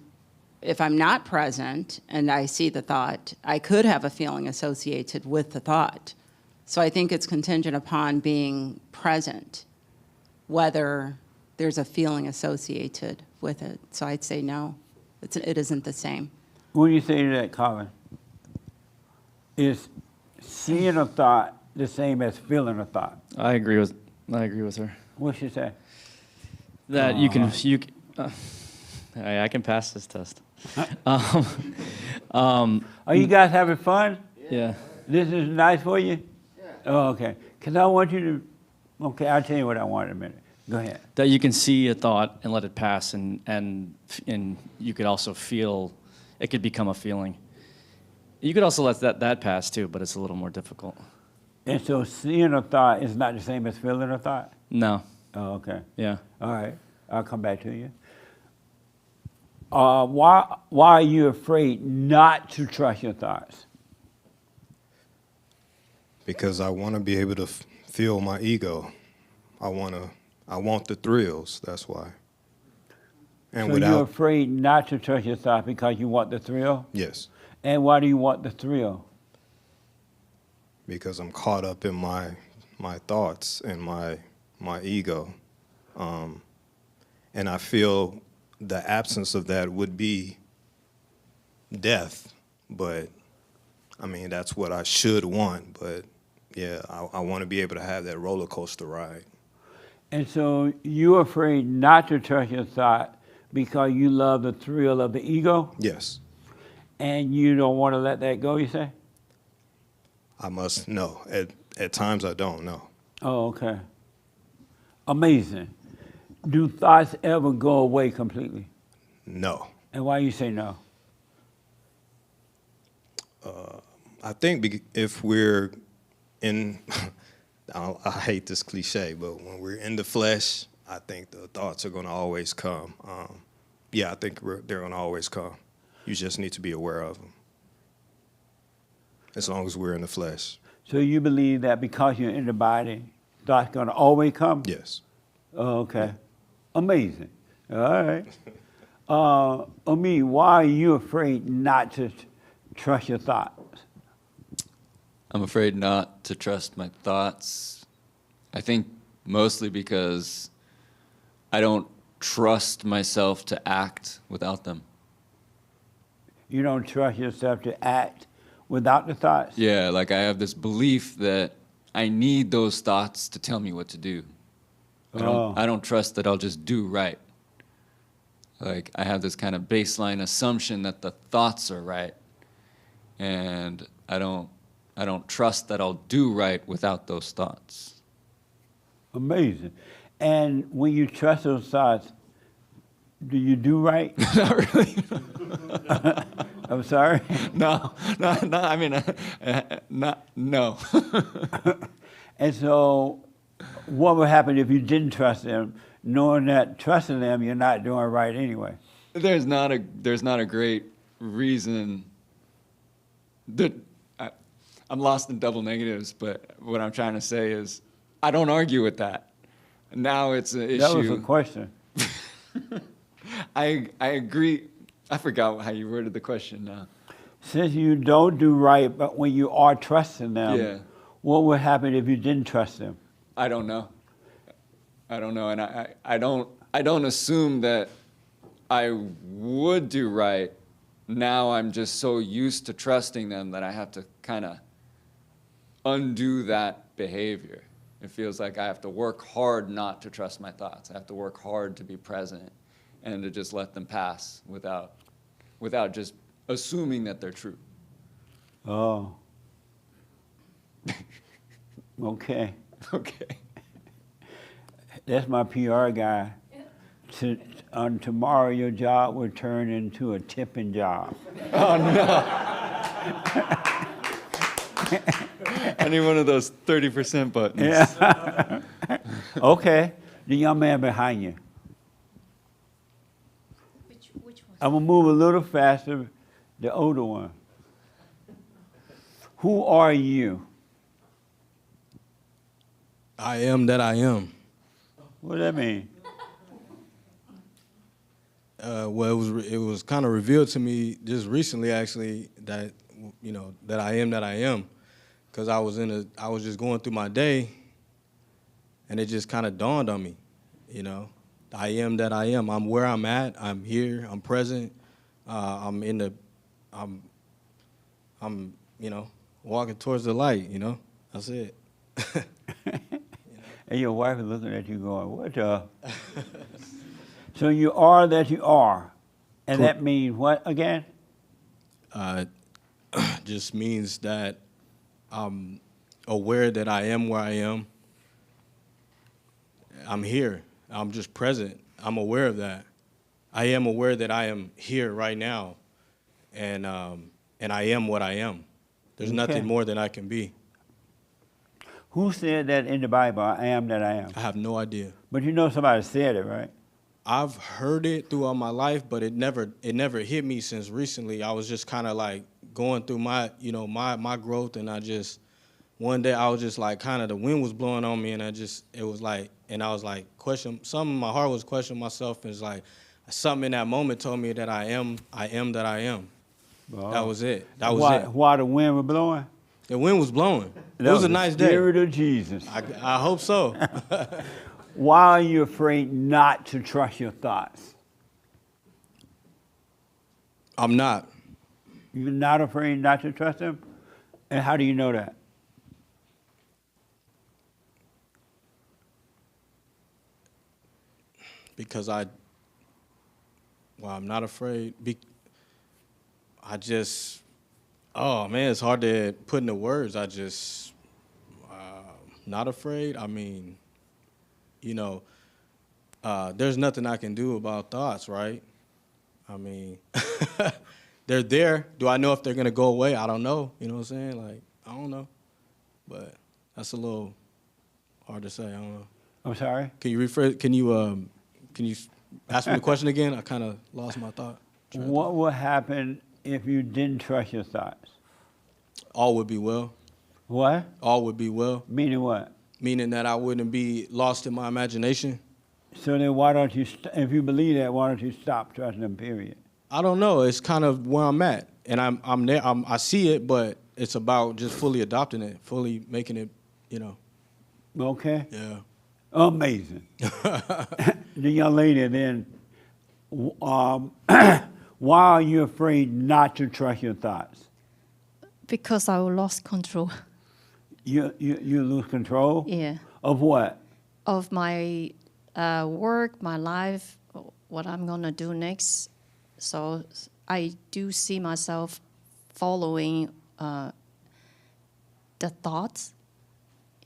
not present and I see the thought, I could have a feeling associated with the thought. So I think it's contingent upon being present, whether there's a feeling associated with it. So I'd say no, it isn't the same. What do you say to that, Colin? Is seeing a thought the same as feeling a thought? I agree with her. What she say? That I can pass this test. Are you guys having fun? Yeah. This is nice for you? Yeah. Oh, okay. Because I want you to, okay, I'll tell you what I want in a minute. Go ahead. That you can see a thought and let it pass, and you could also feel, it could become a feeling. You could also let that pass too, but it's a little more difficult. And so seeing a thought is not the same as feeling a thought? No. Oh, okay. Yeah. All right. I'll come back to you. Why are you afraid not to trust your thoughts? Because I want to be able to feel my ego. I want the thrills, that's why. And so you're afraid not to trust your thoughts because you want the thrill? Yes. And why do you want the thrill? Because I'm caught up in my thoughts and my ego. And I feel the absence of that would be death. But, I mean, that's what I should want. But, yeah, I want to be able to have that roller coaster ride. And so you're afraid not to trust your thought because you love the thrill of the ego? Yes. And you don't want to let that go, you say? I must know. At times I don't know. Oh, okay. Amazing. Do thoughts ever go away completely? No. And why you say no? I think if we're in, I hate this cliche, but when we're in the flesh, I think the thoughts are going to always come. Yeah, I think they're going to always come. You just need to be aware of them. As long as we're in the flesh. So you believe that because you're in the body, thoughts going to always come? Yes. Oh, okay. Amazing. All right. Ami, why are you afraid not to trust your thoughts? I'm afraid not to trust my thoughts. I think mostly because I don't trust myself to act without them. You don't trust yourself to act without the thoughts? Yeah, like I have this belief that I need those thoughts to tell me what to do. I don't trust that I'll just do right. Like I have this kind of baseline assumption that the thoughts are right. And I don't trust that I'll do right without those thoughts. Amazing. And when you trust those thoughts, do you do right? Not really. I'm sorry? No, I mean, no. And so what would happen if you didn't trust them, knowing that trusting them, you're not doing right anyway? There's not a great reason that I'm lost in double negatives, but what I'm trying to say is I don't argue with that. Now it's an issue. That was a question. I agree. I forgot how you worded the question now. Since you don't do right, but when you are trusting them, Yeah. what would happen if you didn't trust them? I don't know. And I don't assume that I would do right. Now I'm just so used to trusting them that I have to kind of undo that behavior. It feels like I have to work hard not to trust my thoughts. I have to work hard to be present and to just let them pass without just assuming that they're true. Oh. Okay. Okay. That's my PR guy. Tomorrow, your job will turn into a tipping job. Oh, no. I need one of those 30% buttons. Yeah. Okay. The young man behind you. Which one? I'm going to move a little faster, the older one. Who are you? I am that I am. What does that mean? Well, it was kind of revealed to me just recently, actually, that that I am, because I was just going through my day, and it just kind of dawned on me, I am that I am. I'm where I'm at. I'm here. I'm present. I'm walking towards the light. That's it. And your wife is looking at you going, what the? So you are that you are. And that means what again? Just means that I'm aware that I am where I am. I'm here. I'm just present. I'm aware of that. I am aware that I am here right now. And I am what I am. There's nothing more than I can be. Who said that in the Bible, I am that I am? I have no idea. But you know somebody said it, right? I've heard it throughout my life, but it never hit me since recently. I was just kind of like going through my growth, and one day I was just like kind of the wind was blowing on me, and I was like some of my heart was questioning myself, and it's like something in that moment told me that I am that I am. Wow. That was it. That was it. Why the wind was blowing? The wind was blowing. It was a nice day. The Spirit of Jesus. I hope so. Why are you afraid not to trust your thoughts? I'm not. You're not afraid not to trust them? And how do you know that? Because why I'm not afraid. I just, oh man, it's hard to put into words. I just, not afraid. I mean, you know, there's nothing I can do about thoughts, right? I mean, they're there. Do I know if they're gonna go away? I don't know. You know what I'm saying? Like, I don't know. But that's a little hard to say. I don't know. I'm sorry? Can you rephrase? Can you ask me the question again? I kind of lost my thought. What would happen if you didn't trust your thoughts? All would be well. What? All would be well. Meaning what? Meaning that I wouldn't be lost in my imagination. So then why don't you, if you believe that, why don't you stop trusting them, period? I don't know. It's kind of where I'm at, and I'm there. I see it, but it's about just fully adopting it, fully making it, you know. Okay. Yeah. Amazing. The young lady then, why are you afraid not to trust your thoughts? Because I lost control. You lose control? Yeah. Of what? Of my work, my life, what I'm gonna do next. So I do see myself following the thoughts.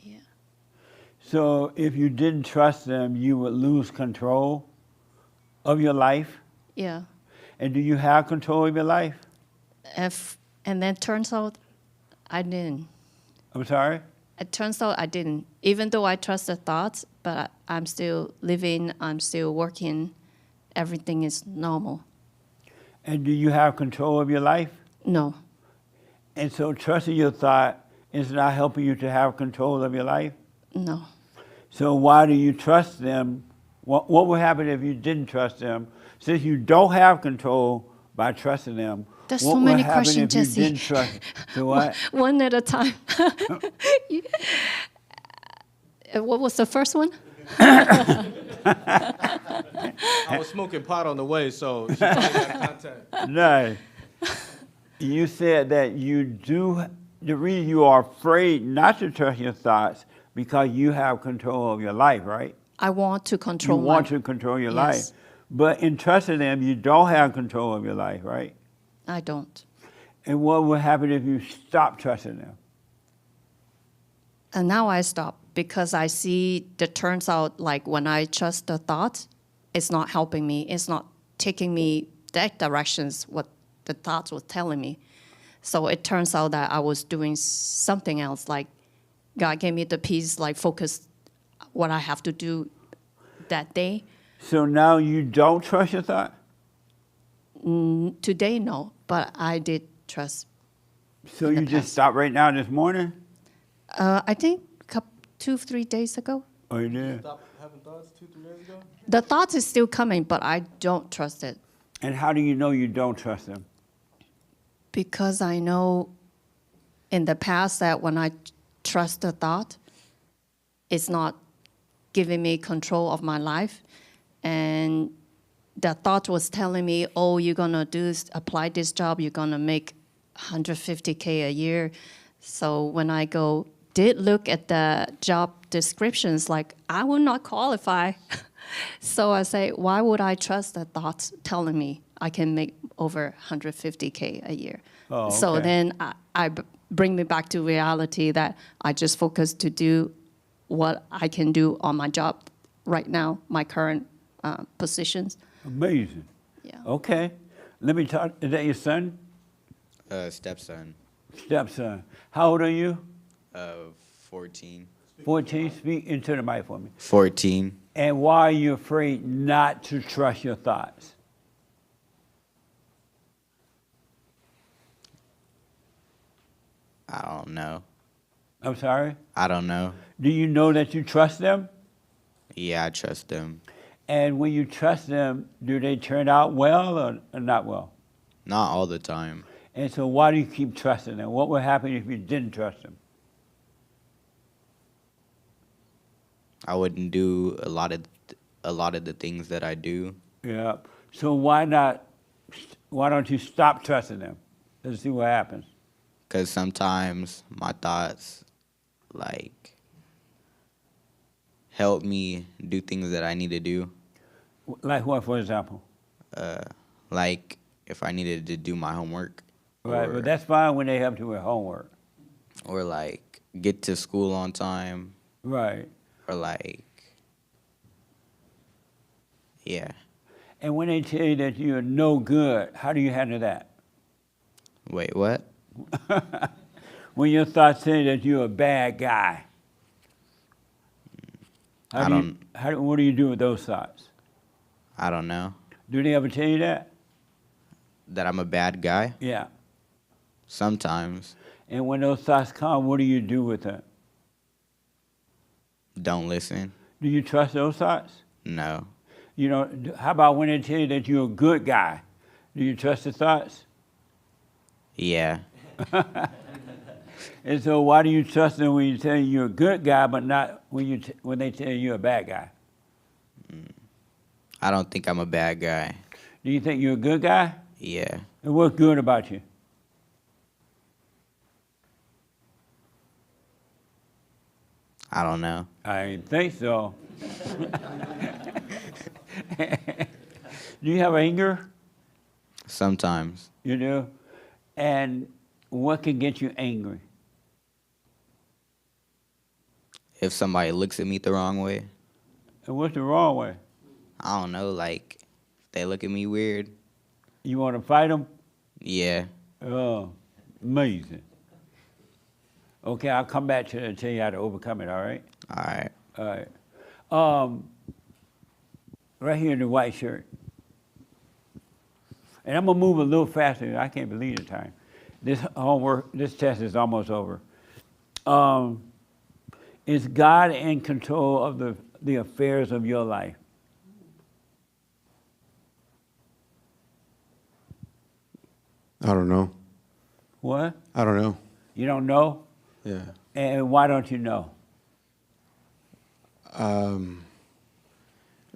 Yeah. So if you didn't trust them, you would lose control of your life? Yeah. And do you have control of your life? And then turns out I didn't. I'm sorry? It turns out I didn't. Even though I trust the thoughts, but I'm still living, I'm still working, everything is normal. And do you have control of your life? No. And so trusting your thought is not helping you to have control of your life? No. So why do you trust them? What would happen if you didn't trust them? Since you don't have control by trusting them, There's what so would many happen questions, if you Jesse. didn't trust? So what? One at a time. What was the first one? I was smoking pot on the way, so she probably got contact. No. You said that you do, the reason you are afraid not to trust your thoughts because you have control of your life, right? I want to control You want to control your life. Yes. But in trusting them, you don't have control of your life, right? I don't. And what would happen if you stop trusting them? And now I stop because I see that turns out like when I trust the thoughts, it's not helping me. It's not taking me that directions what the thoughts were telling me. So it turns out that I was doing something else. Like God gave me the peace, like focus what I have to do that day. So now you don't trust your thought? Today, no, but I did trust. So you just stopped right now this morning? I think 2-3 days ago. Oh, you did? Stop having thoughts 2-3 days ago? The thought is still coming, but I don't trust it. And how do you know you don't trust them? Because I know in the past that when I trust the thought, it's not giving me control of my life. And the thought was telling me, oh, you're going to apply this job, you're going to make $150K a year. So when I did look at the job descriptions, like, I will not qualify. So I say, why would I trust the thoughts telling me I can make over $150K a year? Oh, So okay. then I bring me back to reality that I just focus to do what I can do on my job right now, my current positions. Amazing. Yeah. Okay. Let me talk. Is that your son? Stepson. Stepson. How old are you? 14. 14. Speak into the mic for me. 14. And why are you afraid not to trust your thoughts? I don't know. I'm sorry? I don't know. Do you know that you trust them? Yeah, I trust them. And when you trust them, do they turn out well or not well? Not all the time. And so why do you keep trusting them? What would happen if you didn't trust them? I wouldn't do a lot of the things that I do. Yeah. So why don't you stop trusting them? Let's see what happens. Because sometimes my thoughts, like, help me do things that I need to do. Like what, for example? Like if I needed to do my homework. Right, or, but that's fine when they help you with homework. Or like get to school on time. Right. Or like, yeah. And when they tell you that you're no good, how do you handle that? Wait, what? When your thoughts say that you're a bad guy, what do you do with those thoughts? I don't know. Do they ever tell you that? That I'm a bad guy? Yeah. Sometimes. And when those thoughts come, what do you do with them? Don't listen. Do you trust those thoughts? No. You know, how about when they tell you that you're a good guy? Do you trust the thoughts? Yeah. And so why do you trust them when you tell you you're a good guy, but not when they tell you you're a bad guy? I don't think I'm a bad guy. Do you think you're a good guy? Yeah. And what's good about you? I don't know. I didn't think so. Do you have anger? Sometimes. You do? And what can get you angry? If somebody looks at me the wrong way. And what's the wrong way? I don't know, like, if they look at me weird. You want to fight them? Yeah. Oh, amazing. Okay, I'll come back to it and tell you how to overcome it, all right? All right. All right. Right here in the white shirt. And I'm going to move a little faster. I can't believe the time. This homework, this test is almost over. Is God in control of the affairs of your life? I don't know. What? I don't know. You don't know? Yeah. And why don't you know? I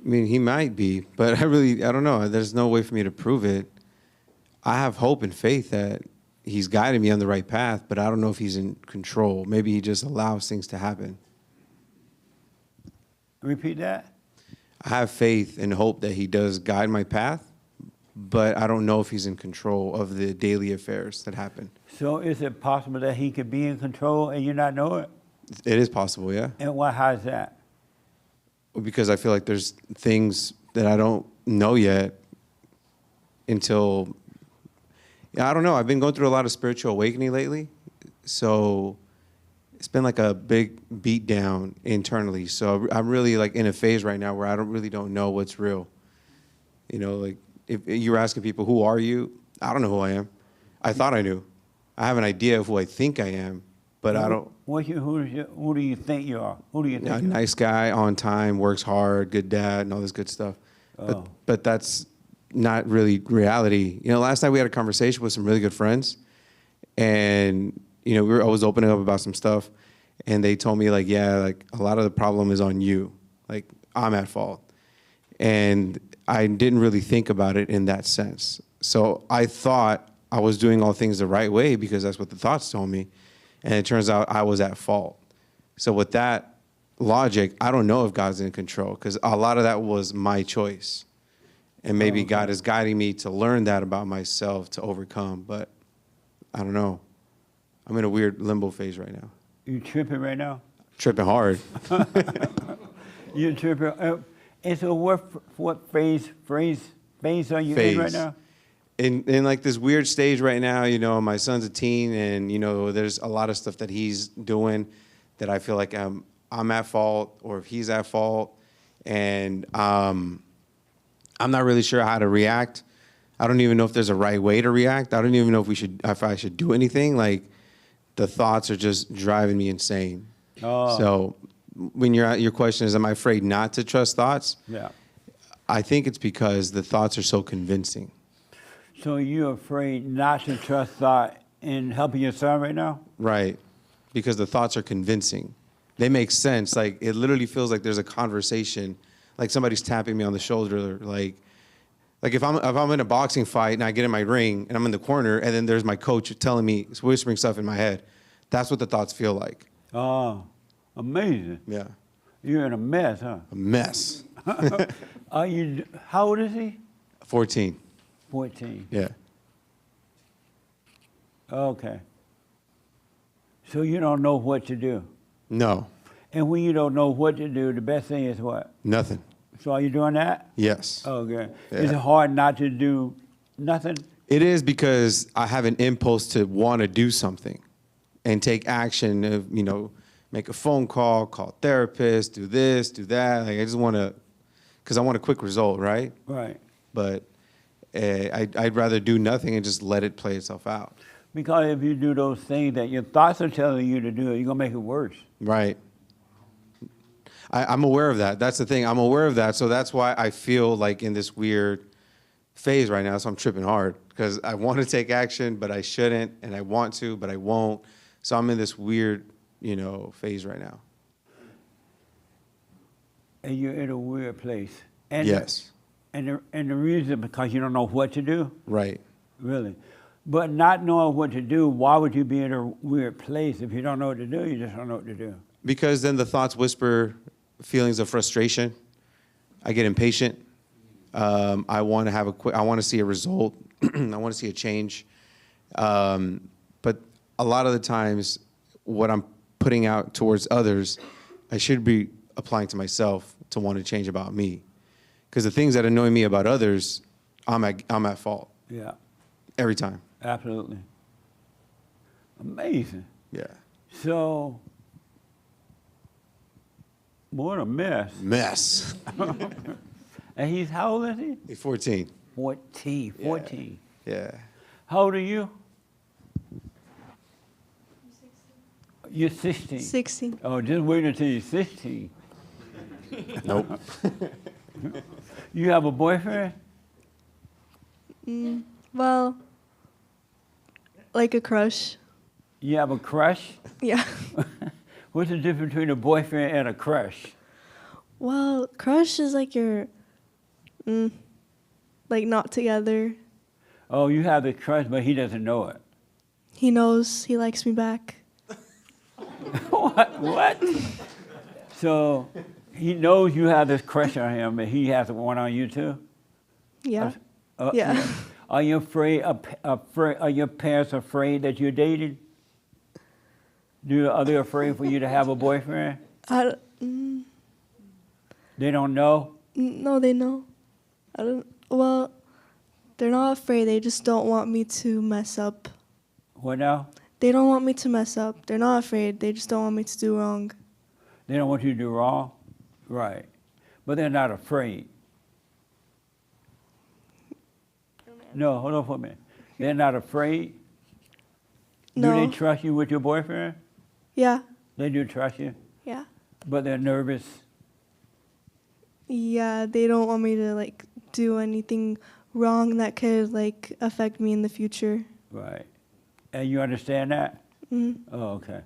mean, he might be, but I don't know. There's no way for me to prove it. I have hope and faith that he's guiding me on the right path, but I don't know if he's in control. Maybe he just allows things to happen. Repeat that? I have faith and hope that he does guide my path, but I don't know if he's in control of the daily affairs that happen. So is it possible that he could be in control and you not know it? It is possible, yeah. And how is that? Because I feel like there's things that I don't know yet until, I don't know. I've been going through a lot of spiritual awakening lately. So it's been like a big beat down internally. So I'm really like in a phase right now where I don't know what's real. You know, like if you were asking people, who are you? I don't know who I am. I thought I knew. I have an idea of who I think I am, but I don't. Who do you think you are? Who do you think? A nice guy, on time, works hard, good dad, and all this good stuff. Oh. But that's not really reality. You know, last night we had a conversation with some really good friends, and you know, I was opening up about some stuff, and they told me like, yeah, like a lot of the problem is on you. Like I'm at fault, and I didn't really think about it in that sense. So I thought I was doing all things the right way because that's what the thoughts told me. And it turns out I was at fault. So with that logic, I don't know if God's in control because a lot of that was my choice. And maybe God is guiding me to learn that about myself to overcome. But I don't know. I'm in a weird limbo phase right now. You tripping right now? Tripping hard. You're tripping. And so what phase are you in right now? In like this weird stage right now, you know, my son's a teen and, you know, there's a lot of stuff that he's doing that I feel like I'm at fault or if he's at fault. And I'm not really sure how to react. I don't even know if there's a right way to react. I don't even know if I should do anything. Like the thoughts are just driving me insane. Oh. So when your question is, am I afraid not to trust thoughts? Yeah. I think it's because the thoughts are so convincing. So you're afraid not to trust thought in helping your son right now? Right, because the thoughts are convincing. They make sense. Like it literally feels like there's a conversation, like somebody's tapping me on the shoulder. Like if I'm in a boxing fight and I get in my ring and I'm in the corner and then there's my coach telling me, whispering stuff in my head. That's what the thoughts feel like. Oh, amazing. Yeah. You're in a mess, huh? A mess. How old is he? 14. 14. Yeah. Okay. So you don't know what to do. No. And when you don't know what to do, the best thing is what? Nothing. So are you doing that? Yes. Okay. Yeah. Is it hard not to do nothing? It is because I have an impulse to want to do something and take action of, make a phone call, call a therapist, do this, do that. Like I just want to, because I want a quick result, right? Right. But I'd rather do nothing and just let it play itself out. Because if you do those things that your thoughts are telling you to do, you're going to make it worse. Right. I'm aware of that. That's the thing. I'm aware of that. So that's why I feel like in this weird phase right now. So I'm tripping hard because I want to take action, but I shouldn't. And I want to, but I won't. So I'm in this weird, phase right now. And you're in a weird place. And Yes. And the reason, because you don't know what to do? Right. Really. But not knowing what to do, why would you be in a weird place? If you don't know what to do, you just don't know what to do. Because then the thoughts whisper feelings of frustration. I get impatient. I want to have I want to see a result. I want to see a change. But a lot of the times, what I'm putting out towards others, I should be applying to myself to want to change about me. Because the things that annoy me about others, I'm at fault. Yeah. Every time. Absolutely. Amazing. Yeah. So, what a mess. Mess. And he's, how old is he? He's 14. 14. Yeah. How old are you? You're 16. 16. Oh, just wait until you're 16. Nope. You have a boyfriend? Well, like a crush. You have a crush? Yeah. What's the difference between a boyfriend and a crush? Well, crush is like your, like not together. Oh, you have the crush, but he doesn't know it. He knows he likes me back. What? So he knows you have this crush on him, but he has one on you too? Yeah. Yeah. Are you afraid? Are your parents afraid that you're dating? Are they afraid for you to have a boyfriend? They don't know? No, they know. Well, they're not afraid. They just don't want me to mess up. What now? They don't want me to mess up. They're not afraid. They just don't want me to do wrong. They don't want you to do wrong? Right. But they're not afraid. No, hold on for a minute. They're not afraid? No. Do they trust you with your boyfriend? Yeah. They do trust you? Yeah. But they're nervous? Yeah, they don't want me to like do anything wrong that could like affect me in the future. Right. And you understand that? Mhm. Oh, okay.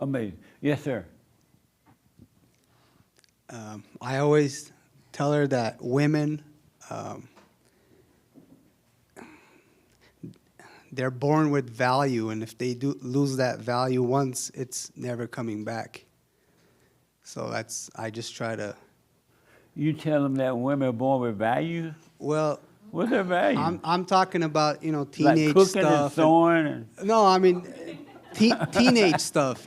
Amazing. Yes, sir. I always tell her that women, they're born with value, and if they do lose that value once, it's never coming back. So I just try to. You tell them that women are born with value? Well, what's their value? I'm talking about teenage like cooking stuff. and sewing. No, I mean teenage stuff.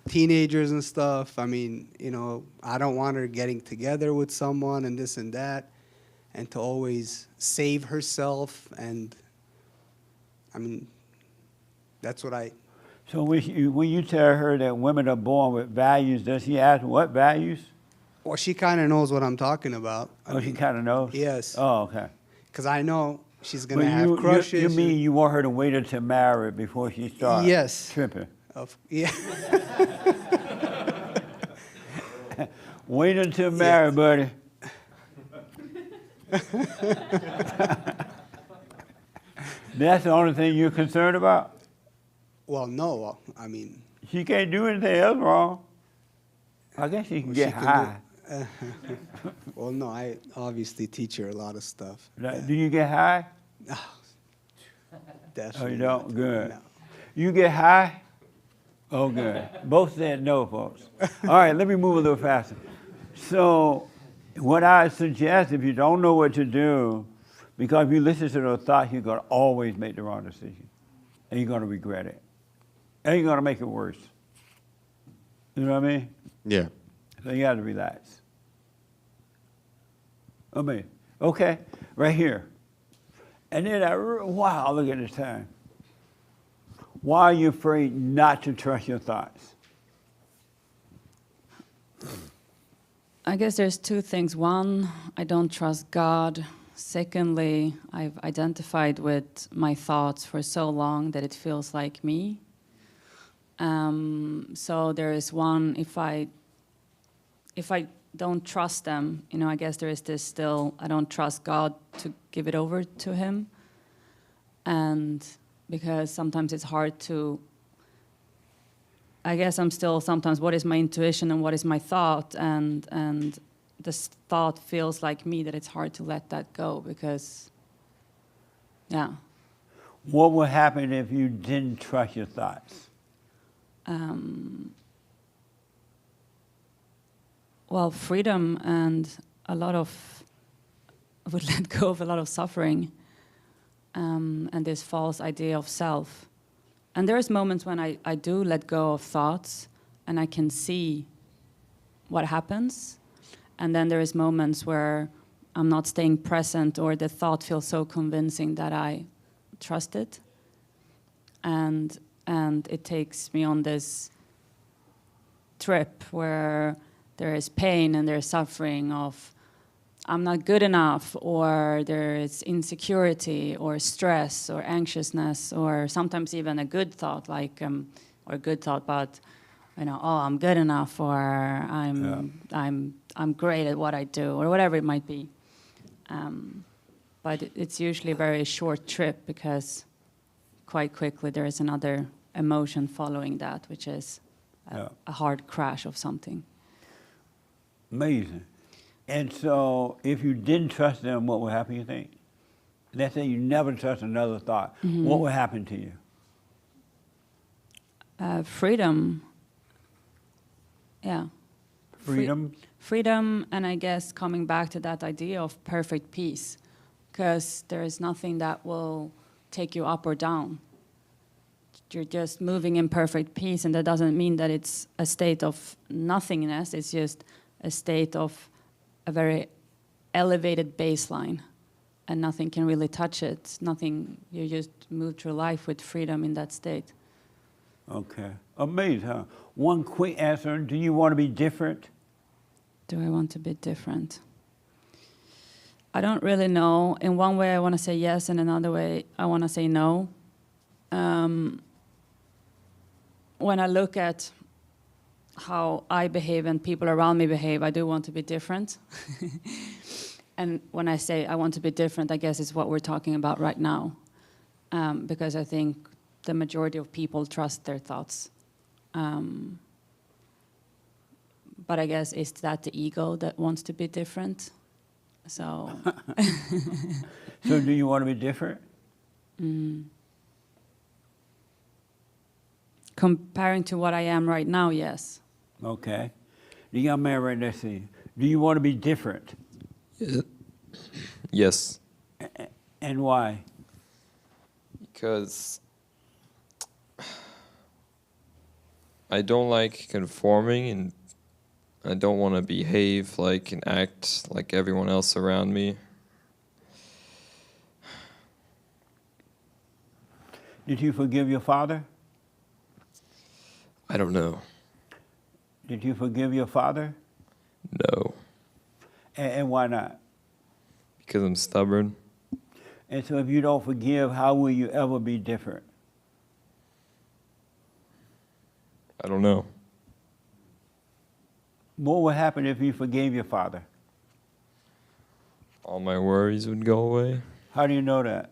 Teenagers and stuff. I mean, I don't want her getting together with someone and this and that, and to always save herself. And I mean, that's what I. So when you tell her that women are born with values, does she ask what values? Well, she kind of knows what I'm talking about. She kind of knows? Yes. Oh, okay. Because I know she's going to But have crushes. You mean you want her to wait until married before she starts Yes. tripping? Yeah. Wait until married, buddy. That's the only thing you're concerned about? Well, no. I mean. She can't do anything else wrong. I guess she can get high. Well, no, I obviously teach her a lot of stuff. Do you get high? No. Definitely. Oh, you don't? not. Good. No. You get high? Oh, good. Both said no, folks. All right, let me move a little faster. So what I suggest, if you don't know what to do, Because if you listen to those thoughts, you're going to always make the wrong decision. And you're going to regret it. And you're going to make it worse. You know what I mean? Yeah. So you got to relax. I mean, okay, right here. And then wow, look at this time. Why are you afraid not to trust your thoughts? I guess there's two things. One, I don't trust God. Secondly, I've identified with my thoughts for so long that it feels like me. So there is one, if I don't trust them, you know, I guess there is this still, I don't trust God to give it over to him. And because sometimes it's hard to, I guess I'm still sometimes, what is my intuition and what is my thought? And this thought feels like me, that it's hard to let that go because, yeah. What would happen if you didn't trust your thoughts? Well, freedom and a lot of, I would let go of a lot of suffering and this false idea of self. And there's moments when I do let go of thoughts and I can see what happens. And then there is moments where I'm not staying present or the thought feels so convincing that I trust it. And it takes me on this trip where there is pain and there's suffering of I'm not good enough, or there is insecurity or stress or anxiousness, or sometimes even a good thought like or good thought but you know, oh, I'm good enough, or I'm great at what I do, or whatever it might be. But it's usually a very short trip because quite quickly there is another emotion following that, which is a hard crash of something. Amazing. And so if you didn't trust them, what would happen, you think? Let's say you never trust another thought. Mm-hmm. What would happen to you? Freedom. Yeah. Freedom? Freedom, and I guess coming back to that idea of perfect peace, because there is nothing that will take you up or down. You're just moving in perfect peace, and that doesn't mean that it's a state of nothingness. It's just a state of a very elevated baseline, and nothing can really touch it. Nothing, you just move through life with freedom in that state. Okay. Amazing, huh? One quick answer, do you want to be different? Do I want to be different? I don't really know. In one way I want to say yes, and another way I want to say no. When I look at how I behave and people around me behave, I do want to be different. And when I say I want to be different, I guess it's what we're talking about right now. Because I think the majority of people trust their thoughts. But I guess it's that the ego that wants to be different. So. So do you want to be different? Comparing to what I am right now, yes. Okay. The young man right next to you, do you want to be different? Yes. And why? Because I don't like conforming, and I don't want to behave like and act like everyone else around me. Did you forgive your father? I don't know. Did you forgive your father? No. And why not? Because I'm stubborn. And so if you don't forgive, how will you ever be different? I don't know. What would happen if you forgave your father? All my worries would go away. How do you know that?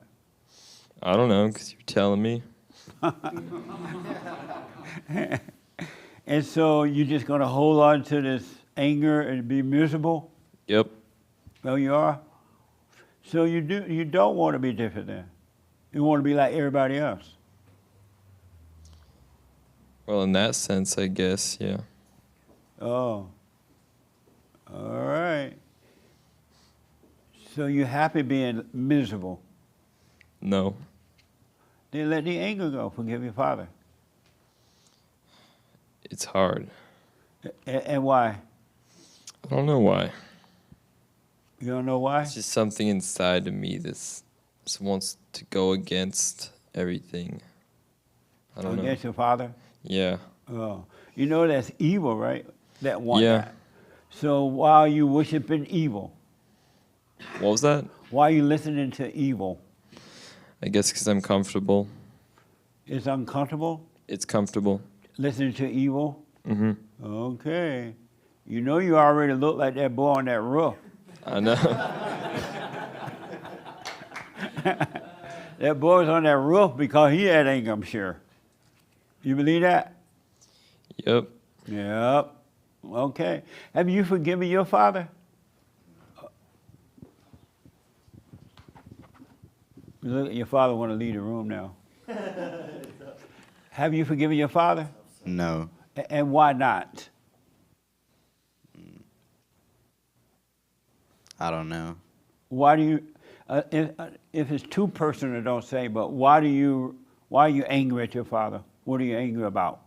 I don't know, because you're telling me. And so you're just going to hold on to this anger and be miserable? Yep. Oh, you are? So you don't want to be different then? You want to be like everybody else? Well, in that sense, I guess, yeah. Oh. All right. So you're happy being miserable. No. Then let the anger go. Forgive your father. It's hard. And why? I don't know why. You don't know why? It's just something inside of me that wants to go against everything. I don't know. Against your father? Yeah. Oh, you know that's evil, right? That one. Yeah. That. So why are you worshiping evil? What was that? Why are you listening to evil? I guess because I'm comfortable. It's uncomfortable? It's comfortable. Listening to evil? Mm-hmm. Okay. You know you already look like that boy on that roof. I know. That boy's on that roof because he had anger, I'm sure. You believe that? Yep. Yep. Okay. Have you forgiven your father? Look, your father want to leave the room now. Have you forgiven your father? No. And why not? I don't know. Why do you? If it's too personal, don't say. But why are you angry at your father? What are you angry about?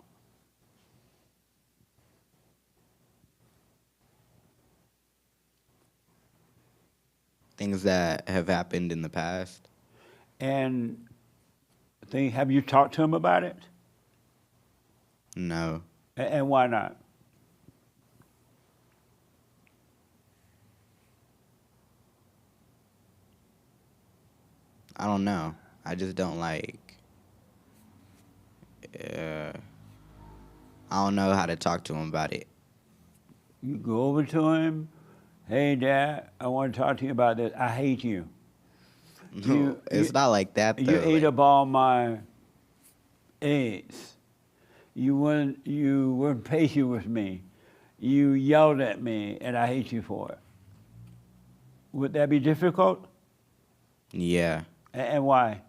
Things that have happened in the past. And have you talked to him about it? No. And why not? I don't know. I just don't like. I don't know how to talk to him about it. You go over to him. Hey, Dad, I want to talk to you about this. I hate you. No, it's not like that, though. You ate up all my eggs. You weren't patient with me. You yelled at me, and I hate you for it. Would that be difficult? Yeah. And why?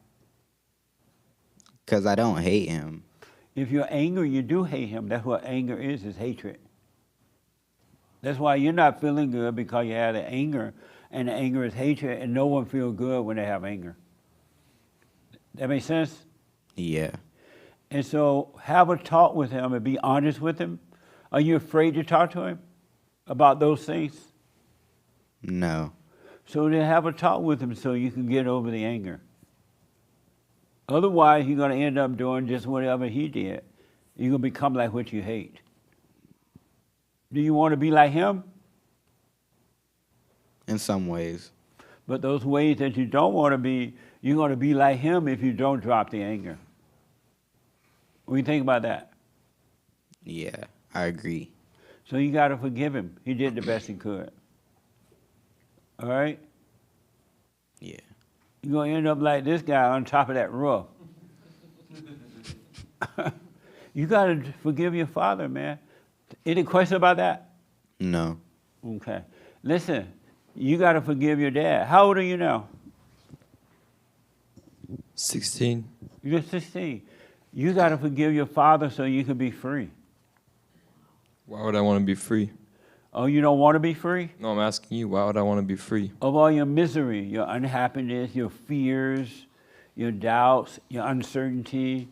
Because I don't hate him. If you're angry, you do hate him. That's what anger is hatred. That's why you're not feeling good, because you have the anger, and the anger is hatred, and no one feels good when they have anger. That makes sense? Yeah. And so have a talk with him and be honest with him. Are you afraid to talk to him about those things? No. So then have a talk with him so you can get over the anger. Otherwise, you're going to end up doing just whatever he did. You're going to become like what you hate. Do you want to be like him? In some ways. But those ways that you don't want to be, you're going to be like him if you don't drop the anger. What do you think about that? Yeah, I agree. So you got to forgive him. He did the best he could. All right? Yeah. You're going to end up like this guy on top of that roof. You got to forgive your father, man. Any question about that? No. Okay. Listen, you got to forgive your dad. How old are you now? 16. You're 16. You got to forgive your father so you can be free. Why would I want to be free? Oh, you don't want to be free? No, I'm asking you, why would I want to be free? Of all your misery, your unhappiness, your fears, your doubts, your uncertainty,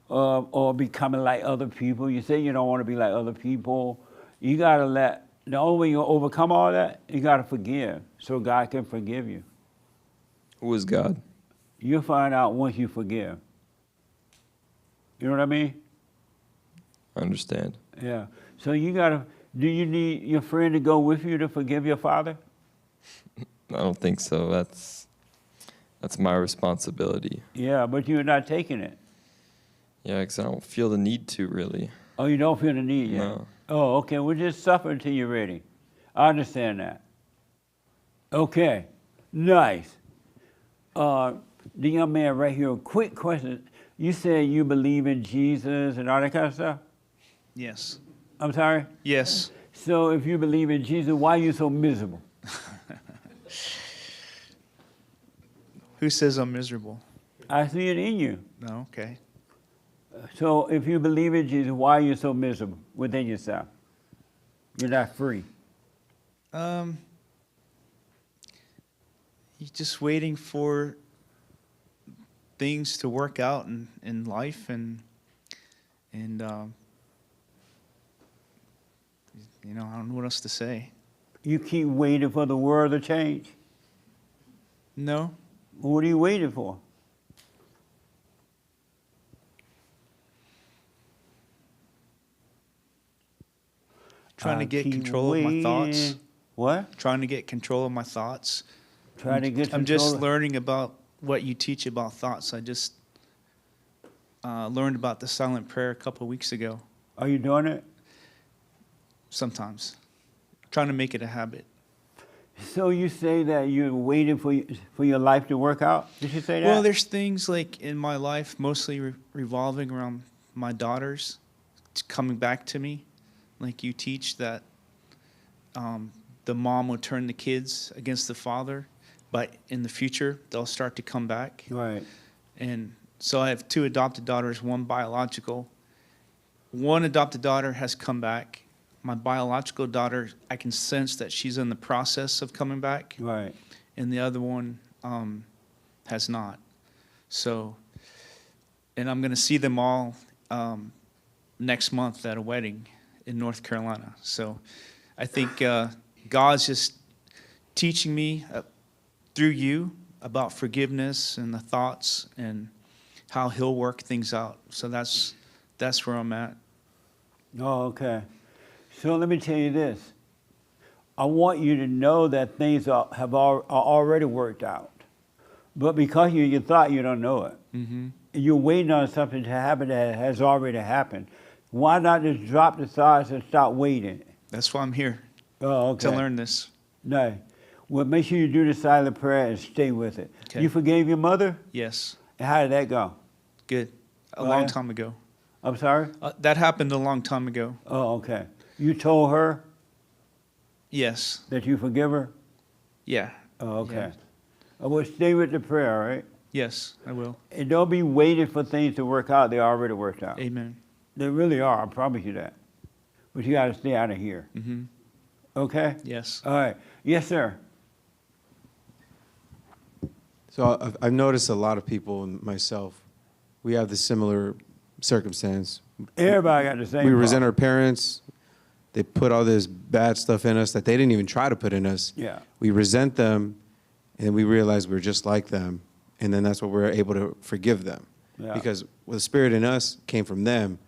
or becoming like other people. You say you don't want to be like other people. You got to the only way you overcome all that, you got to forgive so God can forgive you. Who is God? You'll find out once you forgive. You know what I mean? I understand. Yeah. So you got to, do you need your friend to go with you to forgive your father? I don't think so. That's my responsibility. Yeah, but you're not taking it. Yeah, because I don't feel the need to, really. Oh, you don't feel the need yet? No. Oh, okay. We'll just suffer until you're ready. I understand that. Okay. Nice. The young man right here, quick question. You said you believe in Jesus and all that kind of stuff? Yes. I'm sorry? Yes. So if you believe in Jesus, why are you so miserable? Who says I'm miserable? I see it in you. No, okay. So if you believe in Jesus, why are you so miserable within yourself? You're not free. You're just waiting for things to work out in life, and you know, I don't know what else to say. You keep waiting for the world to change? No. What are you waiting for? Trying to get keep control of my thoughts. waiting. What? Trying to get control of my thoughts. Trying to get I'm just control of- learning about what you teach about thoughts. I just learned about the silent prayer a couple of weeks ago. Are you doing it? Sometimes. Trying to make it a habit. So you say that you're waiting for your life to work out? Did you say that? Well, there's things like in my life mostly revolving around my daughters coming back to me. Like you teach that the mom will turn the kids against the father, but in the future they'll start to come back. Right. And so I have 2 adopted daughters, 1 biological. 1 adopted daughter has come back. My biological daughter, I can sense that she's in the process of coming back. Right. And the other one has not. So, and I'm going to see them all next month at a wedding in North Carolina. So I think God's just teaching me through you about forgiveness and the thoughts and how he'll work things out. So that's where I'm at. Oh, okay. So let me tell you this. I want you to know that things are already worked out. But because you thought you don't know it. Mm-hmm. You're waiting on something to happen that has already happened. Why not just drop the thoughts and start waiting? That's why I'm here. Oh, okay. To learn this. No. Well, make sure you do the silent prayer and stay with it. Okay. You forgave your mother? Yes. And how did that go? Good. A Oh, long yeah? time ago. I'm sorry? That happened a long time ago. Oh, okay. You told her Yes. that you forgive her? Yeah. Oh, okay. Yeah. Well, stay with the prayer, all right? Yes, I will. And don't be waiting for things to work out. They already worked out. Amen. They really are. I promise you that. But you got to stay out of here. Mm-hmm. Okay? Yes. All right. Yes, sir. So I've noticed a lot of people and myself, we have the similar circumstance. Everybody got the same We resent problem. our parents. They put all this bad stuff in us that they didn't even try to put in us. Yeah. We resent them, and we realize we're just like them, and then that's what we're able to forgive them. Yeah. Because the spirit in us came from them,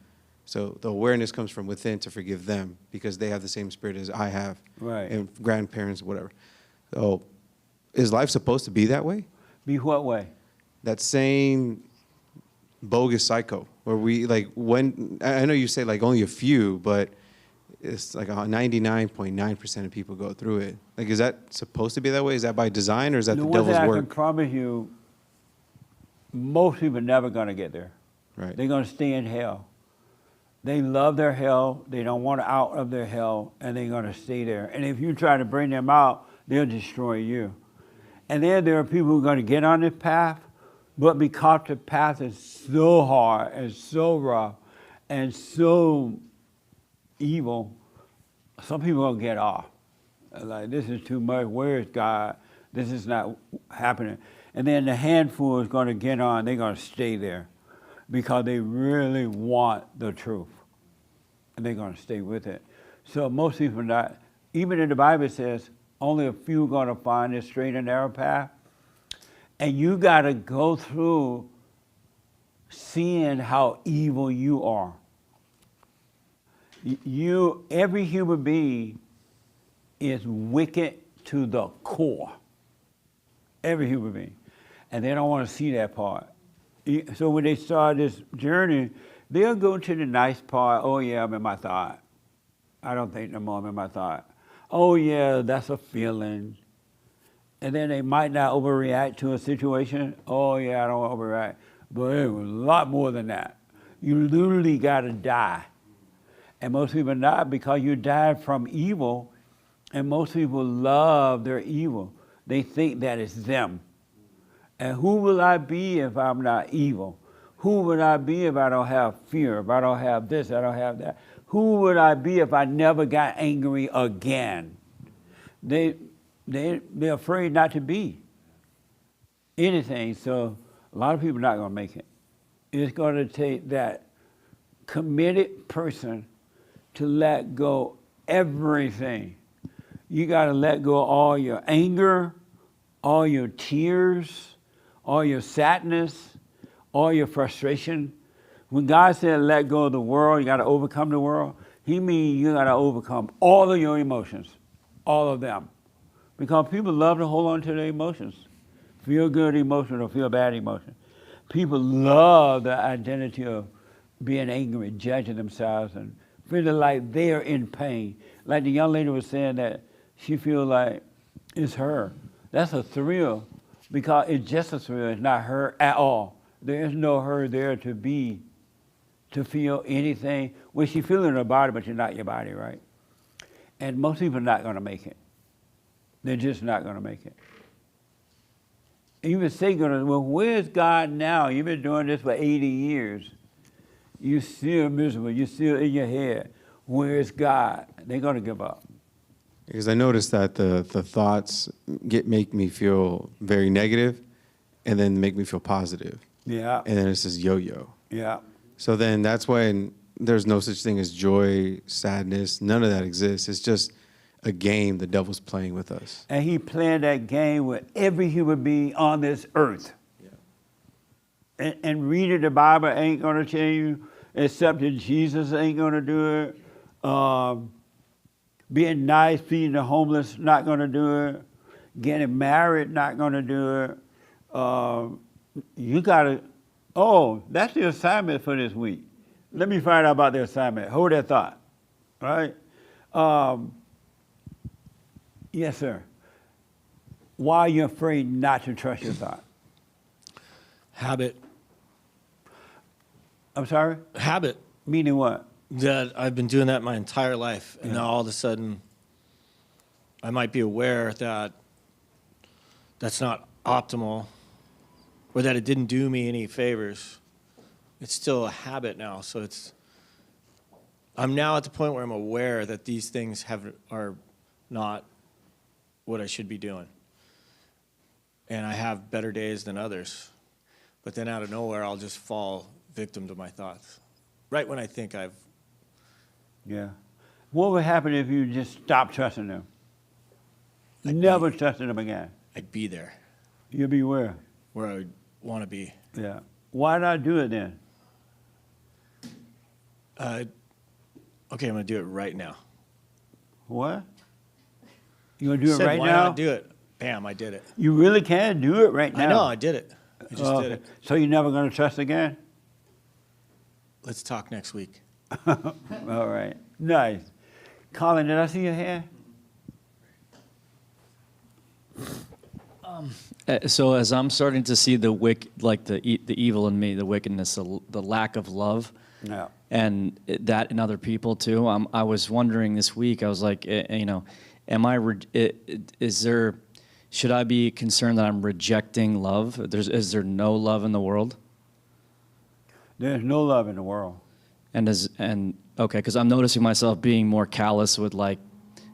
so the awareness comes from within to forgive them because they have the same spirit as I have, Right. and grandparents, whatever. So, is life supposed to be that way? Be what way? That same bogus cycle where we like when I know you say like only a few, but it's like 99.9% of people go through it. Like, is that supposed to be that way? Is that by design, or is that the one thing devil's I can work? promise you, most people are never going to get there. Right. They're going to stay in hell. They love their hell. They don't want out of their hell, and they're going to stay there. And if you try to bring them out, they'll destroy you. And then there are people who are going to get on this path, but because the path is so hard and so rough and so evil, some people are going to get off. Like, this is too much. Where is God? This is not happening. And then the handful is going to get on. They're going to stay there because they really want the truth. And they're going to stay with it. So most people not, even in the Bible it says, only a few are going to find this straight and narrow path. And you got to go through seeing how evil you are. Every human being is wicked to the core. Every human being. And they don't want to see that part. So when they start this journey, they'll go to the nice part. Oh, yeah, I'm in my thought. I don't think no more, I'm in my thought. Oh, yeah, that's a feeling. And then they might not overreact to a situation. Oh, yeah, I don't overreact. But it was a lot more than that. You literally got to die. And most people die because you died from evil, and most people love their evil. They think that it's them. And who will I be if I'm not evil? Who would I be if I don't have fear, if I don't have this, I don't have that? Who would I be if I never got angry again? They're afraid not to be. anything. So a lot of people are not going to make it. It's going to take that committed person to let go everything. You got to let go all your anger, all your tears, all your sadness, all your frustration. When God said let go of the world, you got to overcome the world, he means you got to overcome all of your emotions, all of them. Because people love to hold on to their emotions. Feel good emotion or feel bad emotion. People love the identity of being angry, judging themselves, and feeling like they're in pain. Like the young lady was saying that she feels like it's her. That's a thrill because it's just a thrill. It's not her at all. There is no her there to be, to feel anything. Well, she feels in her body, but you're not your body, right? And most people are not going to make it. They're just not going to make it. Even say, well, where's God now? You've been doing this for 80 years. You're still miserable. You're still in your head. Where's God? They're going to give up. Because I noticed that the thoughts make me feel very negative and then make me feel positive. Yeah. And then it's this yo-yo. Yeah. So then that's when there's no such thing as joy, sadness. None of that exists. It's just a game the devil's playing with us. And he playing that game with every human being on this earth. Yeah. And reading the Bible ain't going to change you. Accepting Jesus ain't going to do it. Being nice, feeding the homeless, not going to do it. Getting married, not going to do it. You got to, that's the assignment for this week. Let me find out about the assignment. Hold that thought, right? Yes, sir. Why are you afraid not to trust your thought? Habit. I'm sorry? Habit. Meaning what? That I've been doing that my entire life, and now all of a sudden, I might be aware that that's not optimal, or that it didn't do me any favors. It's still a habit now, so I'm now at the point where I'm aware that these things are not what I should be doing. And I have better days than others. But then out of nowhere, I'll just fall victim to my thoughts. Right when I think I've... Yeah. What would happen if you just stopped trusting them? Never trusted them again? I'd be there. You'd be where? Where I would want to be. Yeah. Why not do it then? Okay, I'm going to do it right now. What? You going to do it right why now? Why not do it? Bam, I did it. You really can do it right now. I know, I did it. I just did it. So you're never going to trust again? Let's talk next week. All right. Nice. Colin, did I see your hair? So as I'm starting to see the the evil in me, the wickedness, the lack of love, yeah, and that in other people too. I was wondering this week. I was like, should I be concerned that I'm rejecting love? Is there no love in the world? There's no love in the world. Okay, because I'm noticing myself being more callous with like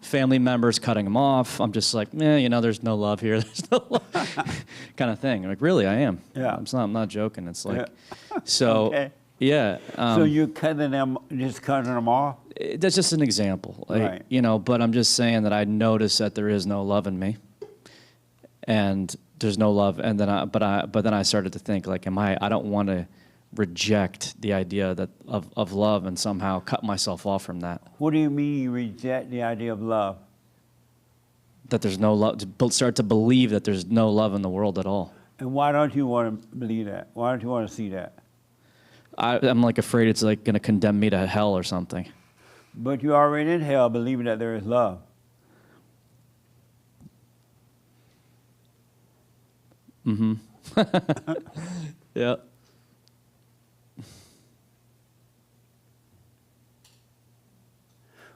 family members, cutting them off. I'm just like, there's no love here. There's no love, kind of thing. Like, really, I am. Yeah. I'm not joking. It's like, so, okay. Yeah. So you're cutting them off? That's just an example, right? But I'm just saying that I notice that there is no love in me, and there's no love, and then I started to think like, I don't want to reject the idea of love and somehow cut myself off from that. What do you mean you reject the idea of love? That there's no love, to start to believe that there's no love in the world at all. And why don't you want to believe that? Why don't you want to see that? I'm like afraid it's like going to condemn me to hell or something. But you're already in hell believing that there is love. Mm-hmm. Yeah.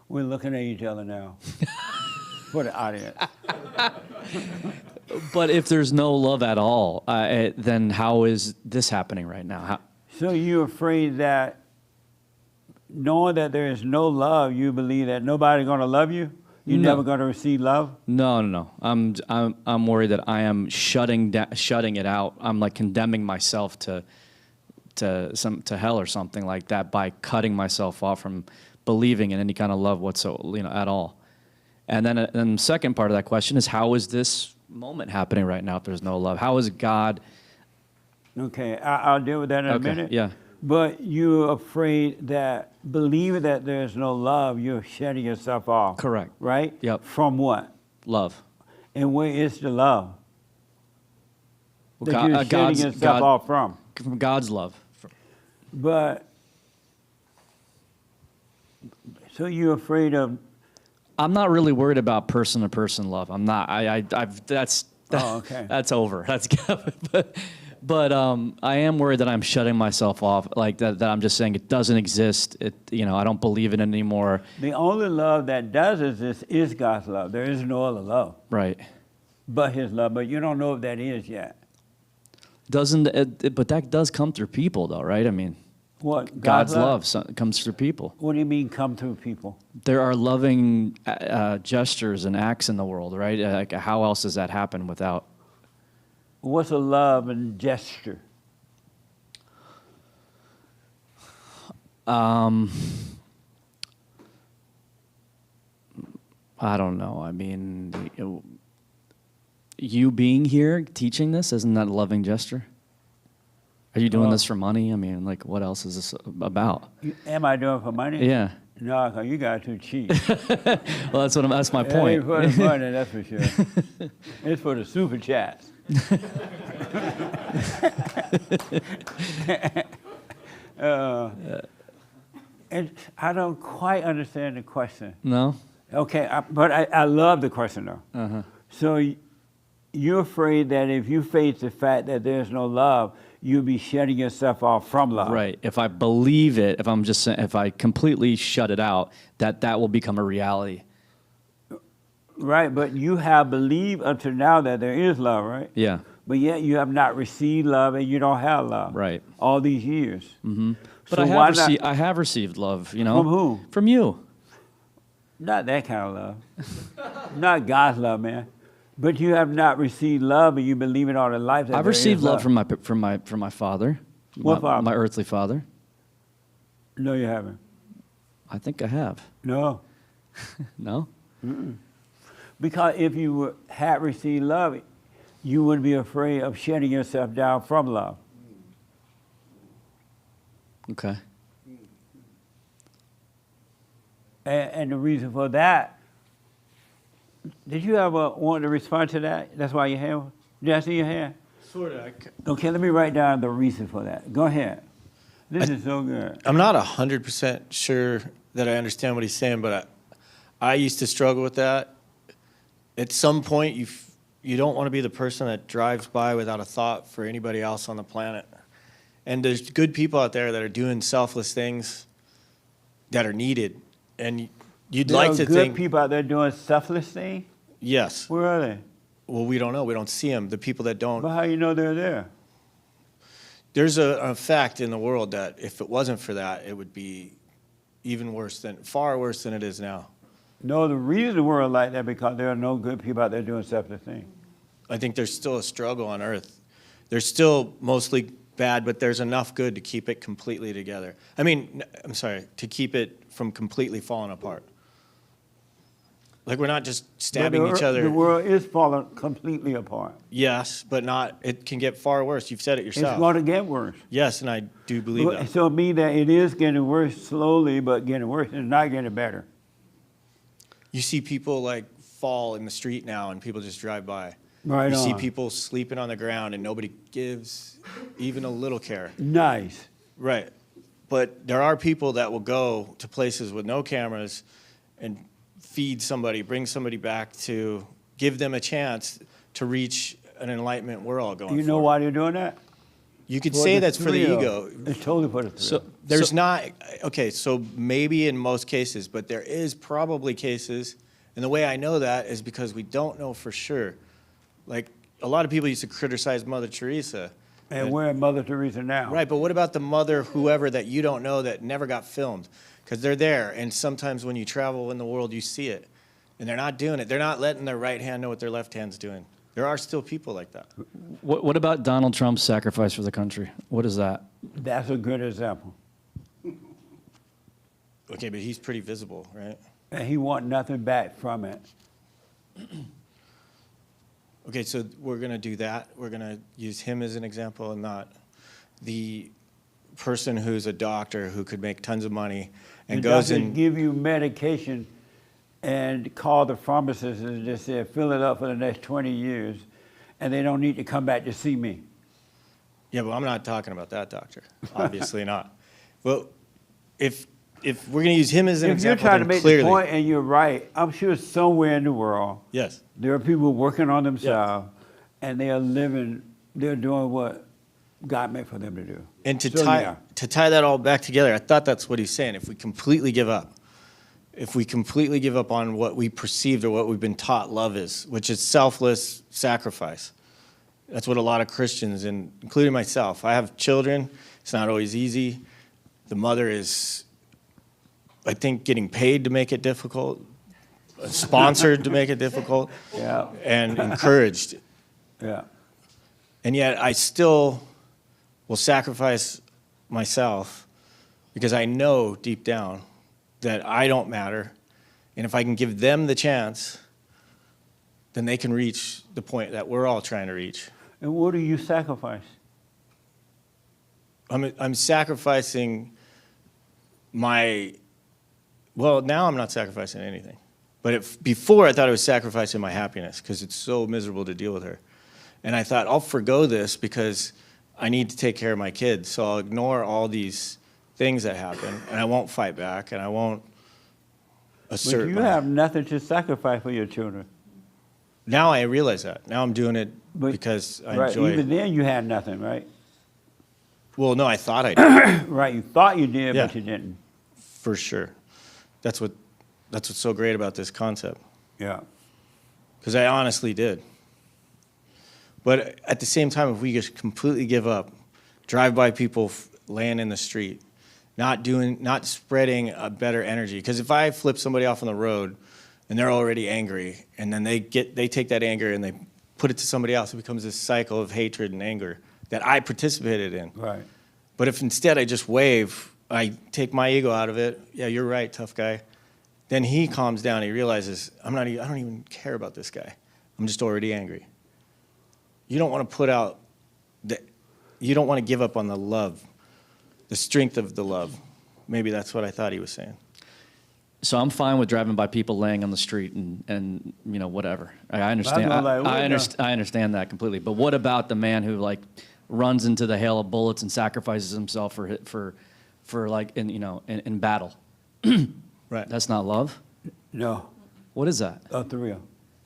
We're looking at each other now. For the audience. But if there's no love at all, then how is this happening right now? So you're afraid that knowing that there is no love, you believe that nobody's going to love you? You're No. never going to receive love? No. I'm worried that I am shutting it out. I'm like condemning myself to hell or something like that by cutting myself off from believing in any kind of love at all. And then the second part of that question is, how is this moment happening right now if there's no love? How is God? Okay, I'll deal with that in a minute. Yeah. But you're afraid that believing that there's no love, you're shutting yourself off. Correct. Right? Yep. From what? Love. And where is the love? Well, That you're shutting yourself off from. From God's love. But, so you're afraid of... I'm not really worried about person-to-person love. I'm not. That's that's over. That's but I am worried that I'm shutting myself off, like that I'm just saying it doesn't exist. I don't believe in it anymore. The only love that does exist is God's love. There is no other love. Right. But His love. But you don't know if that is yet. But that does come through people, though, right? I mean, what? God's love comes through people. What do you mean come through people? There are loving gestures and acts in the world, right? Like, how else does that happen without? What's a love and gesture? I don't know. I mean, you being here, teaching this, isn't that a loving gesture? Are you doing this for money? I mean, like, what else is this about? Am I doing it for money? Yeah. No, 'cause you guys too cheap. Well, that's my It point. ain't for the money, that's for sure. It's for the super chats. And I don't quite understand the question. No? Okay, but I love the question though. Uh-huh. So you're afraid that if you face the fact that there's no love, you'll be shutting yourself off from love. Right. If I believe it, if I completely shut it out, that will become a reality. Right, but you have believed up to now that there is love, right? Yeah. But yet you have not received love and you don't have love. Right. All these years. Mm-hmm. But So I have received love, From who? From you. Not that kind of love. Not God's love, man. But you have not received love, and you believe in all the life that I've there received is love from my father. What father? My earthly father. No, you haven't. I think I have. No. No? Mm-mm. Because if you had received love, you wouldn't be afraid of shutting yourself down from love. Okay. And the reason for that, did you ever want to respond to that? That's why you have, did I see your hand? Sort of. Okay, let me write down the reason for that. Go ahead. This is so good. I'm not 100% sure that I understand what he's saying, but I used to struggle with that. At some point, you don't want to be the person that drives by without a thought for anybody else on the planet. And there's good people out there that are doing selfless things that are needed. And you'd There like are to good think, people out there doing selfless things? yes. Where are they? Well, we don't know. We don't see them. The people that don't. But how you know they're there? There's a fact in the world that if it wasn't for that, it would be far worse than it is now. No, the reason the world like that because there are no good people out there doing selfless things. I think there's still a struggle on earth. There's still mostly bad, but there's enough good to keep it completely together. I mean, I'm sorry, to keep it from completely falling apart. Like we're not just stabbing each other. The world is falling completely apart. Yes, but not, it can get far worse. You've said it yourself. It's going to get worse. Yes, and I do believe that. So it means that it is getting worse slowly, but getting worse. It's not getting better. You see people like fall in the street now and people just drive by. Right You see on. people sleeping on the ground and nobody gives even a little care. Nice. Right. But there are people that will go to places with no cameras and feed somebody, bring somebody back to give them a chance to reach an enlightenment we're all going You for. know why they're doing that? You could For say the that's for the thrill. ego. It's totally for the thrill. There's not, okay, so maybe in most cases, but there is probably cases, and the way I know that is because we don't know for sure. Like, a lot of people used to criticize Mother Teresa. And we're in Mother Teresa now. Right, but what about the mother, whoever that you don't know that never got filmed? Because they're there, and sometimes when you travel in the world, you see it. and they're not doing it. They're not letting their right hand know what their left hand's doing. There are still people like that. What about Donald Trump's sacrifice for the country? What is that? That's a good example. Okay, but he's pretty visible, right? And he want nothing back from it. Okay, so we're going to do that. We're going to use him as an example and not the person who's a doctor who could make tons of money and The goes doctor in. give you medication and call the pharmacist and just say, fill it up for the next 20 years, and they don't need to come back to see me. Yeah, but I'm not talking about that doctor. Obviously not. Well, if we're going to use him as an If you're example, trying to then make clearly, the point and you're right, I'm sure somewhere in the world, yes, there are people working on themselves, and they are living, they're doing what God meant for them to do. And to So, tie yeah. to tie that all back together, I thought that's what he's saying. If we completely give up, on what we perceived or what we've been taught love is, which is selfless sacrifice. That's what a lot of Christians, and including myself, I have children. It's not always easy. The mother is, I think, getting paid to make it difficult, sponsored to make it difficult, Yeah. and encouraged. Yeah. And yet I still will sacrifice myself because I know deep down that I don't matter. And if I can give them the chance, then they can reach the point that we're all trying to reach. And what do you sacrifice? I'm sacrificing well, now I'm not sacrificing anything. But before I thought I was sacrificing my happiness because it's so miserable to deal with her. And I thought, I'll forgo this because I need to take care of my kids. So I'll ignore all these things that happen, and I won't fight back, and I won't assert. But you my- have nothing to sacrifice for your children. Now I realize that. Now I'm doing it because I Right, enjoy even it. then you had nothing, right? Well, no, I thought I did. Right, you thought you did, Yeah. but you didn't. For sure. That's what's so great about this concept. Yeah. Because I honestly did. But at the same time, if we just completely give up, drive by people laying in the street, not spreading a better energy. Because if I flip somebody off on the road and they're already angry, and then they take that anger and they put it to somebody else, it becomes this cycle of hatred and anger that I participated in. Right. But if instead I just wave, I take my ego out of it. Yeah, you're right, tough guy. Then he calms down. He realizes I don't even care about this guy. I'm just already angry. You don't want to put out you don't want to give up on the love, the strength of the love. Maybe that's what I thought he was saying. So I'm fine with driving by people laying on the street and whatever. I understand. I understand that completely. But what about the man who runs into the hail of bullets and sacrifices himself for in battle? Right. That's not love. No. What is that? A thrill.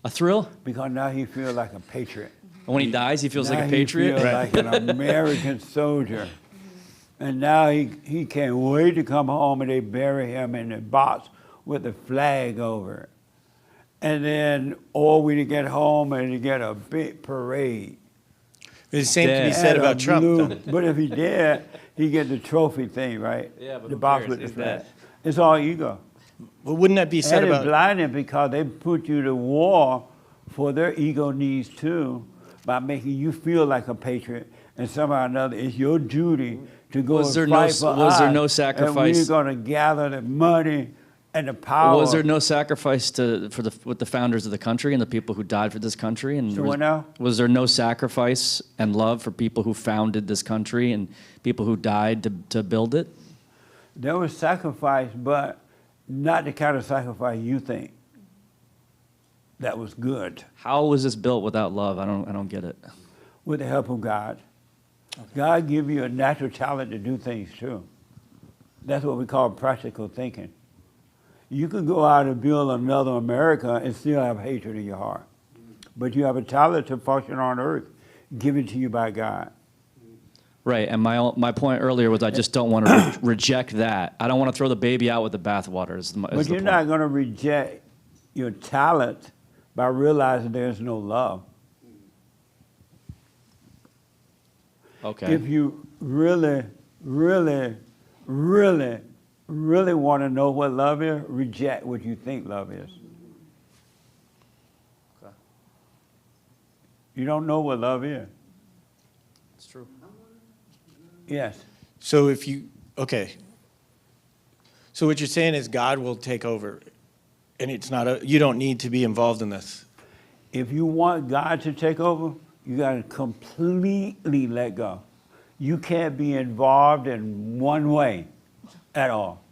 A thrill? Because now he feels like a patriot. And when he dies, he feels Now like a patriot. He feels like an American soldier. And now he can't wait to come home and they bury him in a box with a flag over it. And then, we to get home and to get a big parade. The same can be said about Trump. Though. But if he did, he get the trophy thing, right? Yeah, but the who box cares? with the He's flag. dead. It's all ego. But wouldn't that be said and about? it's blinding because they put you to war for their ego needs too, by making you feel like a patriot, and somehow or another it's your duty to go Was there and no- fight for was us, there no and sacrifice? we're going to gather the money and the power. Was there no sacrifice with the founders of the country and the people who died for this country? And So what now? Was there no sacrifice and love for people who founded this country and people who died to build it? There was sacrifice, but not the kind of sacrifice you think. That was good. How was this built without love? I don't get it. With the help of God. Okay. God give you a natural talent to do things too. That's what we call practical thinking. You can go out and build another America and still have hatred in your heart. But you have a talent to function on earth given to you by God. Right, and my point earlier was I just don't want to reject that. I don't want to throw the baby out with the bathwater. But you're not going to reject your talent by realizing there's no love. Okay. If you really, really, really, really want to know what love is, reject what you think love is. You don't know what love is. It's true. Yes. So if you, okay. So what you're saying is God will take over, and it's not you don't need to be involved in this. If you want God to take over, you got to completely let go. You can't be involved in one way at all.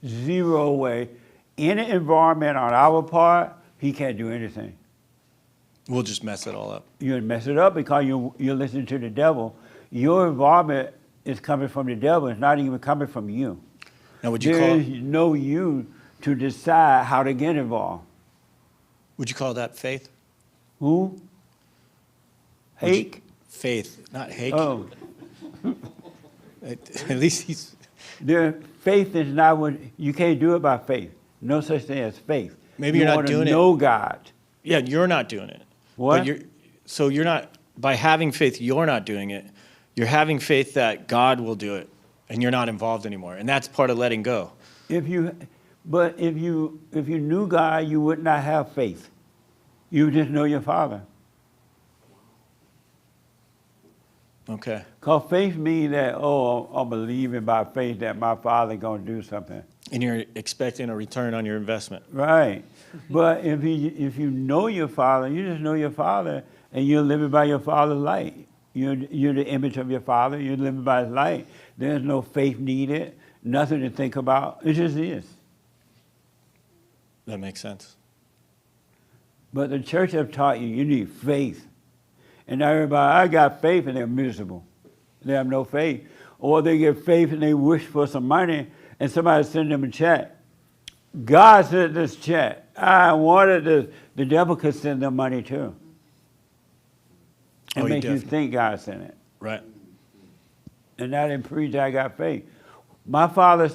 Zero way. Any involvement on our part, he can't do anything. We'll just mess it all up. You'll mess it up because you're listening to the devil. Your involvement is coming from the devil. It's not even coming from you. Now, would you there call is no you to decide how to get involved. Would you call that faith? Who? Hake? Faith, not hake. Oh. At least he's. Faith is not what you can't do it by faith. No such thing as faith. Maybe you're not doing it. Know God. Yeah, you're not doing it. What? But so you're not, by having faith, you're not doing it. You're having faith that God will do it, and you're not involved anymore. And that's part of letting go. If you knew God, you would not have faith. You would just know your Father. Okay. Because faith means that, I'm believing by faith that my Father's going to do something. And you're expecting a return on your investment. Right. But if you know your Father, you just know your Father, and you're living by your Father's light. You're the image of your Father. You're living by His light. There's no faith needed, nothing to think about. It just is. That makes sense. But the church have taught you need faith. And everybody, I got faith, and they're miserable. They have no faith. Or they get faith and they wish for some money, and somebody send them a check. God sent this check. I wanted this. The devil could send them money too. It makes you think God sent it. Right. And that didn't preach I got faith. My father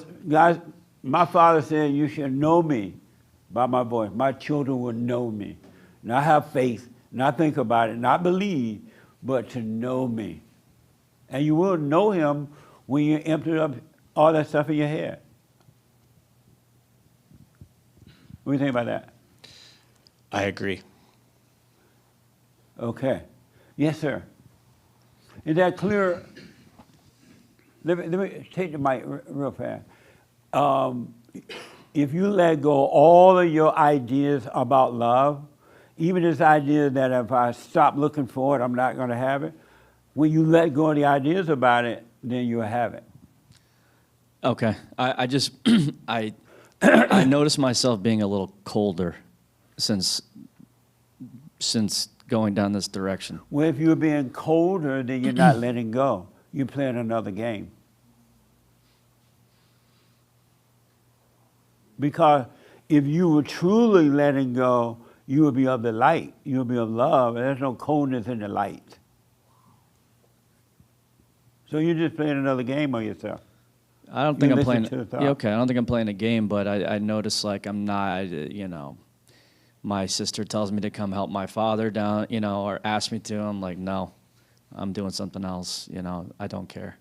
said, you shall know me by my voice. My children will know me. Not have faith, not think about it, not believe, but to know me. And you will know him when you empty up all that stuff in your head. What do you think about that? I agree. Okay. Yes, sir. Is that clear? Let me take the mic real fast. If you let go all of your ideas about love, even this idea that if I stop looking for it, I'm not going to have it, when you let go of the ideas about it, then you'll have it. Okay. I just, I noticed myself being a little colder since going down this direction. Well, if you're being colder, then you're not letting go. You're playing another game. Because if you were truly letting go, you would be of the light. You would be of love. And there's no coldness in the light. So you're just playing another game on yourself. I don't think I'm playing. Yeah, okay, I don't think I'm playing a game, but I notice like I'm not. My sister tells me to come help my father down, or ask me to. I'm like, no, I'm doing something else. I don't care.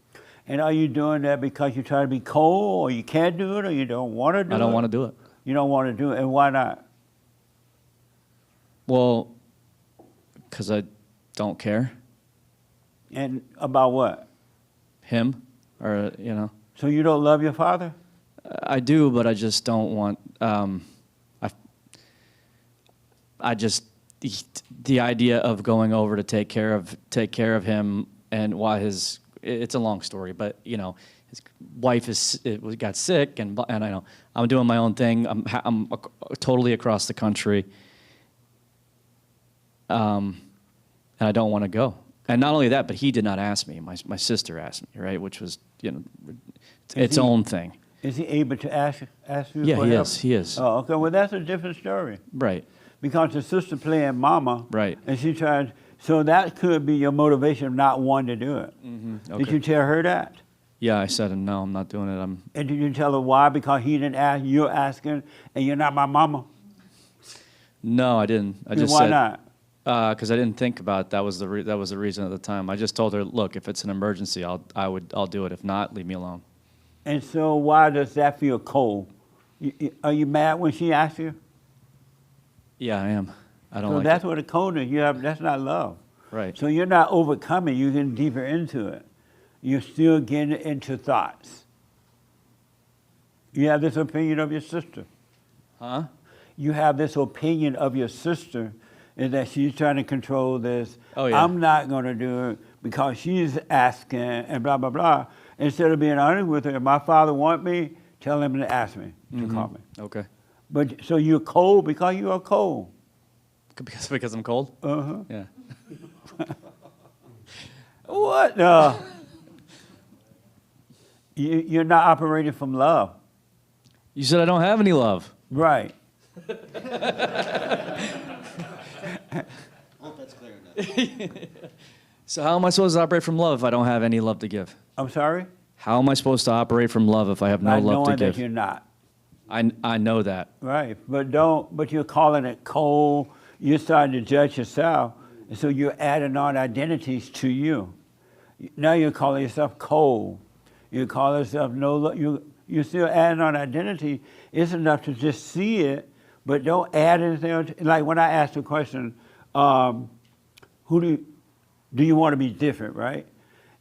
And are you doing that because you try to be cold, or you can't do it, or you don't want to do it? I don't want to do it. You don't want to do it, and why not? Well, because I don't care. And about what? Him, or So you don't love your father? I do, but I just don't want. I just the idea of going over to take care of him, and why it's a long story, but his wife got sick, and I know I'm doing my own thing. I'm totally across the country, and I don't want to go. And not only that, but he did not ask me. My sister asked me, right, which was its own thing. Is he able to ask you? Yeah, for he help? is. He is. Oh, okay. Well, that's a different story. Right. Because the sister playing mama. Right. And she tried. So that could be your motivation of not wanting to do it. Mm-hmm. Okay. Did you tell her that? Yeah, I said, no, I'm not doing it. And did you tell her why? Because he didn't ask, you're asking, and you're not my mama? No, I didn't. I just why said, not? Because I didn't think about it. That was the reason at the time. I just told her, look, if it's an emergency, I'll do it. If not, leave me alone. And so why does that feel cold? Are you mad when she asks you? Yeah, I am. I don't so like that's it. what the coldness you have. That's not love. Right. So you're not overcoming, you're getting deeper into it. You're still getting into thoughts. You have this opinion of your sister. Huh? You have this opinion of your sister is that she's trying to control this. Oh, yeah. I'm not going to do it because she's asking and blah, blah, blah. Instead of being honest with her, if my father want me, tell him to ask me, to call me. Okay. But so you're cold because you are cold. Because I'm cold? Uh-huh. Yeah. What? You're not operating from love. You said I don't have any love. Right. So how am I supposed to operate from love if I don't have any love to give? I'm sorry? How am I supposed to operate from love if I have no Not love to knowing give? that you're not. I know that. Right, but you're calling it cold. You're starting to judge yourself, and so you're adding on identities to you. Now you're calling yourself cold. You call yourself you're still adding on identity. It's enough to just see it, but don't add anything. Like when I asked the question, who do you want to be different, right?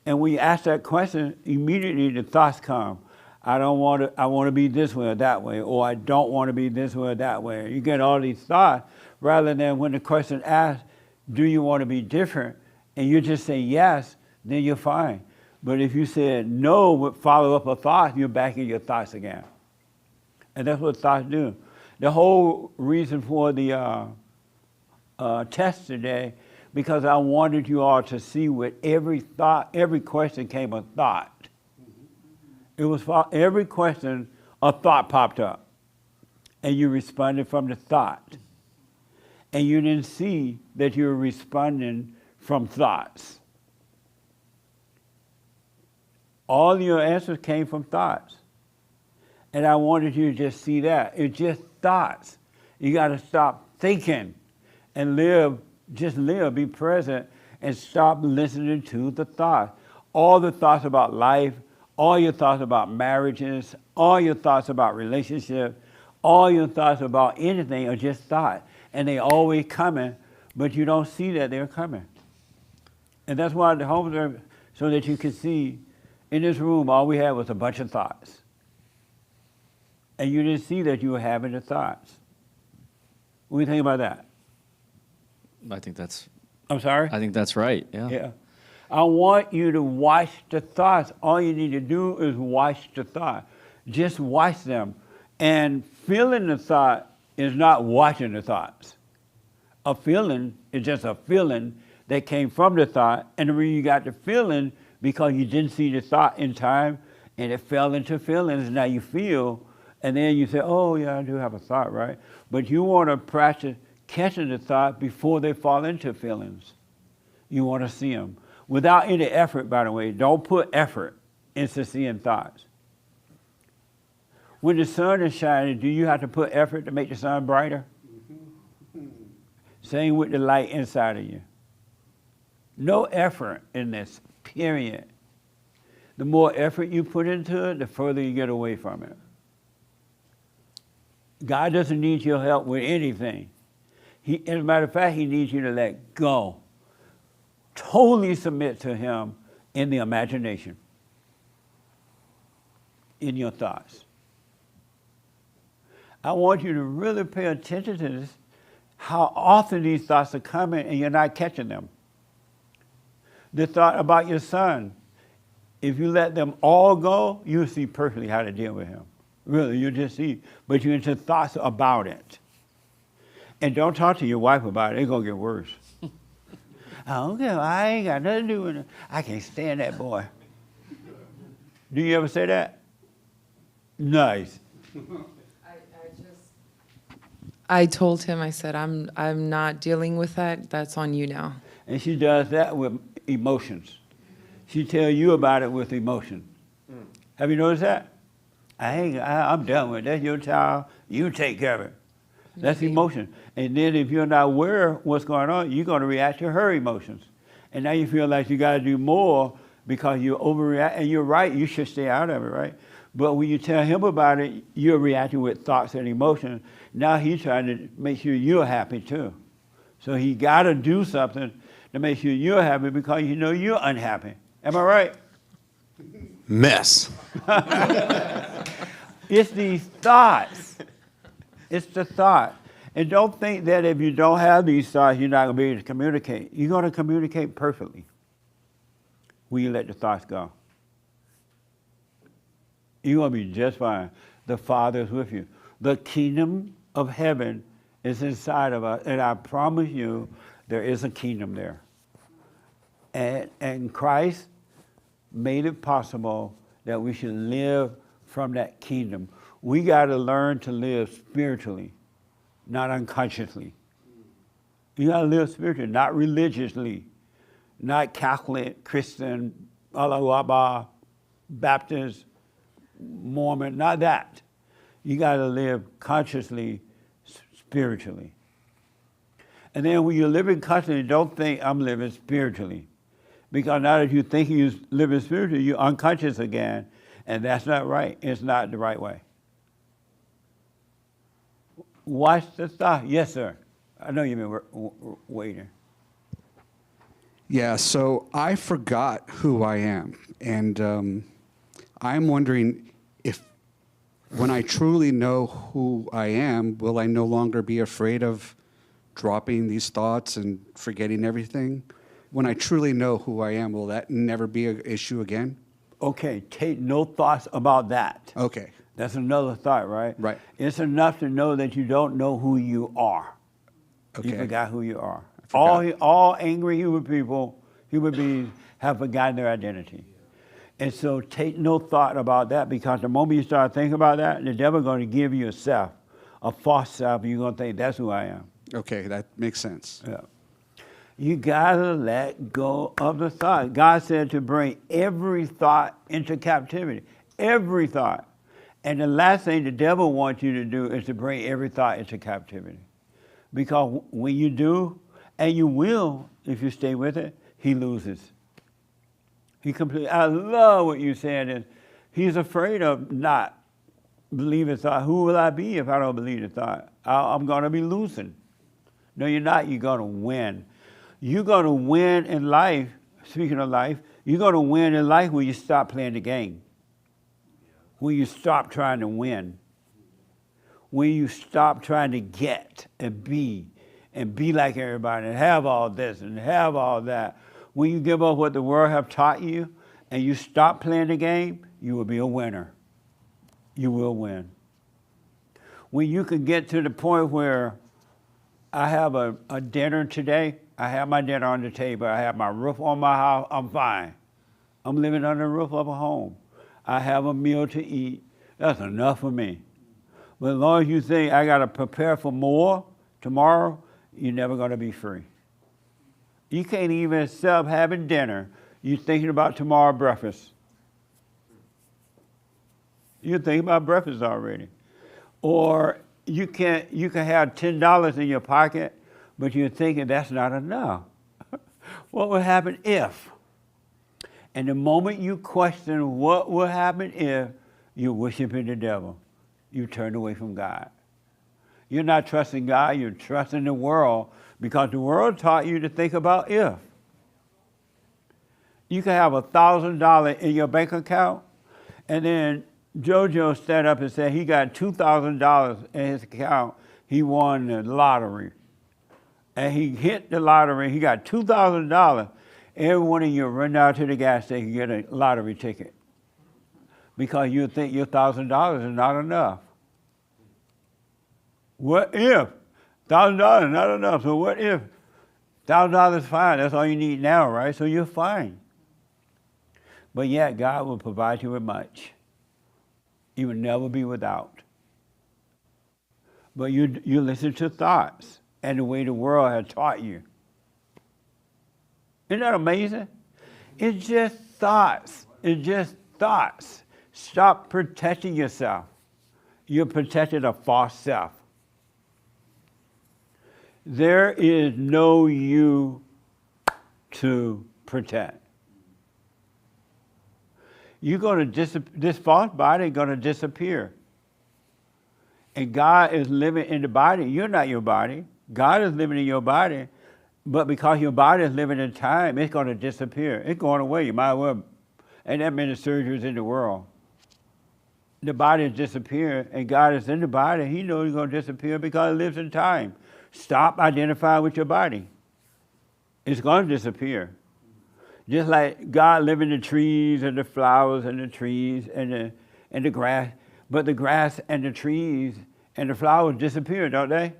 And when you ask that question, immediately the thoughts come. I want to be this way or that way, or I don't want to be this way or that way. You get all these thoughts rather than when the question asks, do you want to be different? And you just say yes, then you're fine. But if you said no with follow up a thought, you're back in your thoughts again. And that's what thoughts do. The whole reason for the test today, because I wanted you all to see with every thought, every question came a thought. It was for every question, a thought popped up, and you responded from the thought. And you didn't see that you were responding from thoughts. All your answers came from thoughts. And I wanted you to just see that. It's just thoughts. You got to stop thinking and live, just live, be present, and stop listening to the thoughts. All the thoughts about life, all your thoughts about marriages, all your thoughts about relationships, all your thoughts about anything are just thoughts. And they always coming, but you don't see that they're coming. And that's why the homes are, so that you can see, in this room, all we had was a bunch of thoughts. And you didn't see that you were having the thoughts. What do you think about that? I think that's... I'm sorry? I think that's right, yeah. Yeah. I want you to watch the thoughts. All you need to do is watch the thought. Just watch them. And feeling the thought is not watching the thoughts. A feeling is just a feeling that came from the thought, and the reason you got the feeling because you didn't see the thought in time, and it fell into feelings, and now you feel, and then you say, oh yeah, I do have a thought, right? But you want to practice catching the thought before they fall into feelings. You want to see them. Without any effort, by the way. Don't put effort into seeing thoughts. When the sun is shining, do you have to put effort to make the sun brighter? Same with the light inside of you. No effort in this, period. The more effort you put into it, the further you get away from it. God doesn't need your help with anything. As a matter of fact, he needs you to let go. Totally submit to him in the imagination, in your thoughts. I want you to really pay attention to this, how often these thoughts are coming and you're not catching them. The thought about your son, if you let them all go, you'll see perfectly how to deal with him. Really, you'll just see, but you're into thoughts about it. And don't talk to your wife about it, it's gonna get worse. I don't care, I ain't got nothing to do with it. I can't stand that boy. Do you ever say that? Nice. I told him, I said, I'm not dealing with that. That's on you now. And she does that with emotions. She tells you about it with emotion. Have you noticed that? I'm done with it. That's your child. You take care of it. That's emotion. And then if you're not aware of what's going on, you're going to react to her emotions. And now you feel like you got to do more because you overreact. And you're right, you should stay out of it, right? But when you tell him about it, you're reacting with thoughts and emotions. Now he's trying to make sure you're happy too. So he got to do something to make sure you're happy because you know you're unhappy. Am I right? Mess. It's these thoughts. It's the thought. And don't think that if you don't have these thoughts, you're not going to be able to communicate. You're going to communicate perfectly when you let the thoughts go. You're going to be just fine. The Father is with you. The kingdom of heaven is inside of us. And I promise you, there is a kingdom there. And Christ made it possible that we should live from that kingdom. We got to learn to live spiritually, not unconsciously. You got to live spiritually, not religiously, not Catholic, Christian, Allahu Akbar, Baptist, Mormon, not that. You got to live consciously, spiritually. And then when you're living consciously, don't think I'm living spiritually. Because now that you think you're living spiritually, you're unconscious again, and that's not right. It's not the right way. Watch the thought. Yes, sir. I know you've been waiting. Yeah, so I forgot who I am. And I'm wondering if when I truly know who I am, will I no longer be afraid of dropping these thoughts and forgetting everything? When I truly know who I am, will that never be an issue again? Okay, take no thoughts about that. Okay. That's another thought, right? Right. It's enough to know that you don't know who you are. Okay. You forgot who you are. All angry human beings have forgotten their identity. And so take no thought about that, because the moment you start thinking about that, the devil's going to give you a self, a false self, and you're going to think, that's who I am. Okay, that makes sense. Yeah. You got to let go of the thought. God said to bring every thought into captivity. Every thought. And the last thing the devil wants you to do is to bring every thought into captivity. Because when you do, and you will if you stay with it, he loses. I love what you said. Is he's afraid of not believing thought. Who will I be if I don't believe the thought? I'm going to be losing. No, you're not. You're going to win. You're going to win in life. Speaking of life, you're going to win in life when you stop playing the game. When you stop trying to win. When you stop trying to get and be like everybody and have all this and have all that. When you give up what the world have taught you and you stop playing the game, you will be a winner. You will win. When you can get to the point where I have a dinner today, I have my dinner on the table, I have my roof on my house, I'm fine. I'm living under the roof of a home. I have a meal to eat. That's enough for me. But as long as you think I got to prepare for more tomorrow, you're never going to be free. You can't even stop having dinner. You're thinking about tomorrow's breakfast. You're thinking about breakfast already. Or you can have $10 in your pocket, but you're thinking that's not enough. What would happen if? And the moment you question what will happen if, you're worshiping the devil. You turn away from God. You're not trusting God, you're trusting the world, because the world taught you to think about if. You can have $1,000 in your bank account, and then JoJo stand up and said he got $2,000 in his account. He won the lottery. And he hit the lottery, he got $2,000. Every one of you run out to the gas station and get a lottery ticket. Because you think your $1,000 is not enough. What if? $1,000 is not enough, so what if? $1,000 is fine, that's all you need now, right? So you're fine. But yet God will provide you with much. You will never be without. But you listen to thoughts and the way the world has taught you. Isn't that amazing? It's just thoughts. It's just thoughts. Stop protecting yourself. You're protecting a false self. There is no you to protect. You're going to this false body is going to disappear. And God is living in the body. You're not your body. God is living in your body. But because your body is living in time, it's going to disappear. It's going away. You might as well. Ain't that many surgeries in the world. The body is disappearing, and God is in the body. He knows it's going to disappear because it lives in time. Stop identifying with your body. It's going to disappear. Just like God lives in the trees and the flowers and the trees and the grass. But the grass and the trees and the flowers disappear, don't they?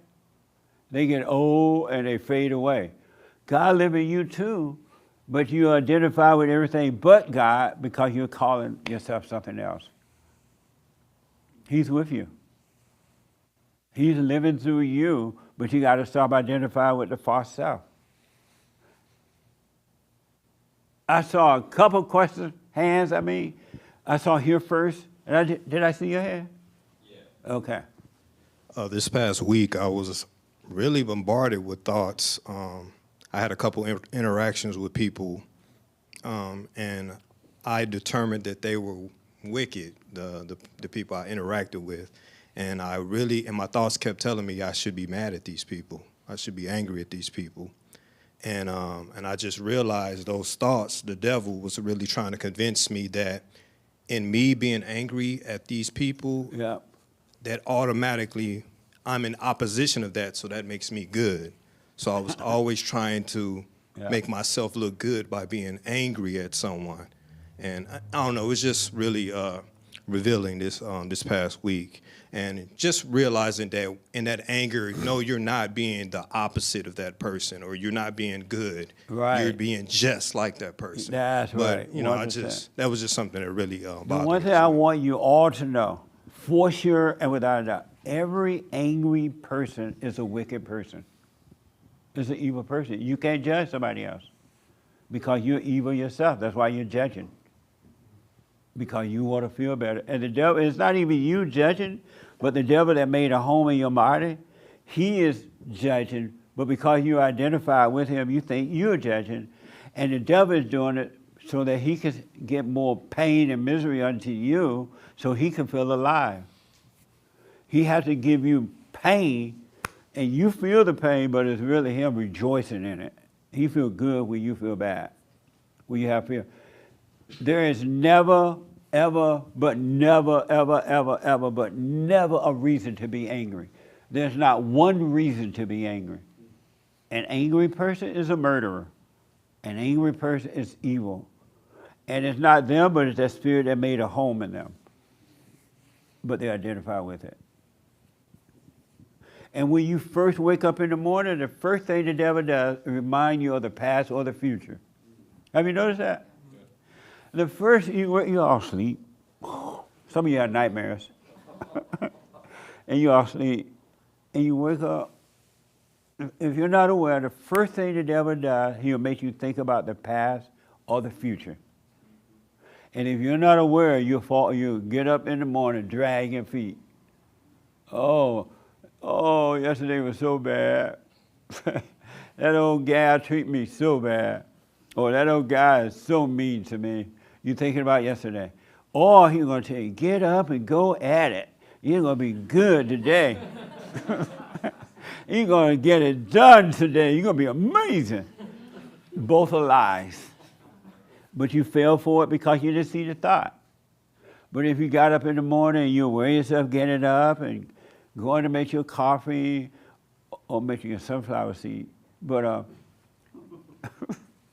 They get old and they fade away. God lives in you too, but you identify with everything but God because you're calling yourself something else. He's with you. He's living through you, but you got to stop identifying with the false self. I saw a couple questions, hands, I saw here first. And did I see your hand? Yeah. Okay. This past week, I was really bombarded with thoughts. I had a couple interactions with people, and I determined that they were wicked, the people I interacted with. And my thoughts kept telling me I should be mad at these people. I should be angry at these people. And I just realized those thoughts, the devil was really trying to convince me that in me being angry at these people, that automatically I'm in opposition of that, so that makes me good. So I was always trying to make myself look good by being angry at someone. And I don't know, it was just really revealing this past week. And just realizing that in that anger, no, you're not being the opposite of that person, or you're not being good. Right. You're being just like that person. That's right. But, that was just something that really bothered me. The one thing I want you all to know, for sure and without a doubt, every angry person is a wicked person. Is an evil person. You can't judge somebody else because you're evil yourself. That's why you're judging. Because you want to feel better. And the devil, it's not even you judging, but the devil that made a home in your body, he is judging, but because you identify with him, you think you're judging. And the devil is doing it so that he can get more pain and misery unto you so he can feel alive. He has to give you pain, and you feel the pain, but it's really him rejoicing in it. He feels good when you feel bad, when you have fear. There is never, ever, but never, ever, ever, ever, but never a reason to be angry. There's not one reason to be angry. An angry person is a murderer. An angry person is evil. And it's not them, but it's that spirit that made a home in them. But they identify with it. And when you first wake up in the morning, the first thing the devil does is remind you of the past or the future. Have you noticed that? The first, you all sleep. Some of you have nightmares. And you all sleep. And you wake up. If you're not aware, the first thing the devil does, he'll make you think about the past or the future. And if you're not aware, you'll get up in the morning, drag your feet. Oh, yesterday was so bad. That old gal treated me so bad. Or that old guy is so mean to me. You're thinking about yesterday. Or he's going to tell you, get up and go at it. You're going to be good today. You're going to get it done today. You're going to be amazing. Both are lies. But you fell for it because you didn't see the thought. But if you got up in the morning and you wear yourself getting up and going to make your coffee or making a sunflower seed, but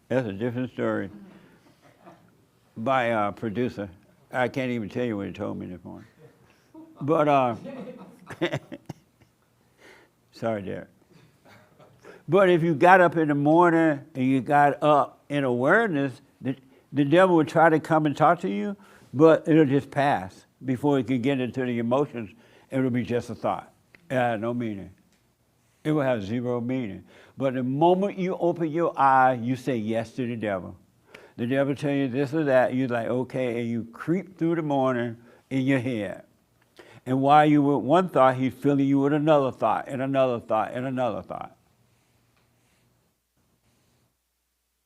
that's a different story. By a producer. I can't even tell you what he told me this morning. But, sorry, Derek. But if you got up in the morning and you got up in awareness, the devil would try to come and talk to you, but it'll just pass before it can get into the emotions. It'll be just a thought. It has no meaning. It will have zero meaning. But the moment you open your eye, you say yes to the devil. The devil tell you this or that, you're like, okay, and you creep through the morning in your head. And while you with one thought, he's filling you with another thought, and another thought, and another thought.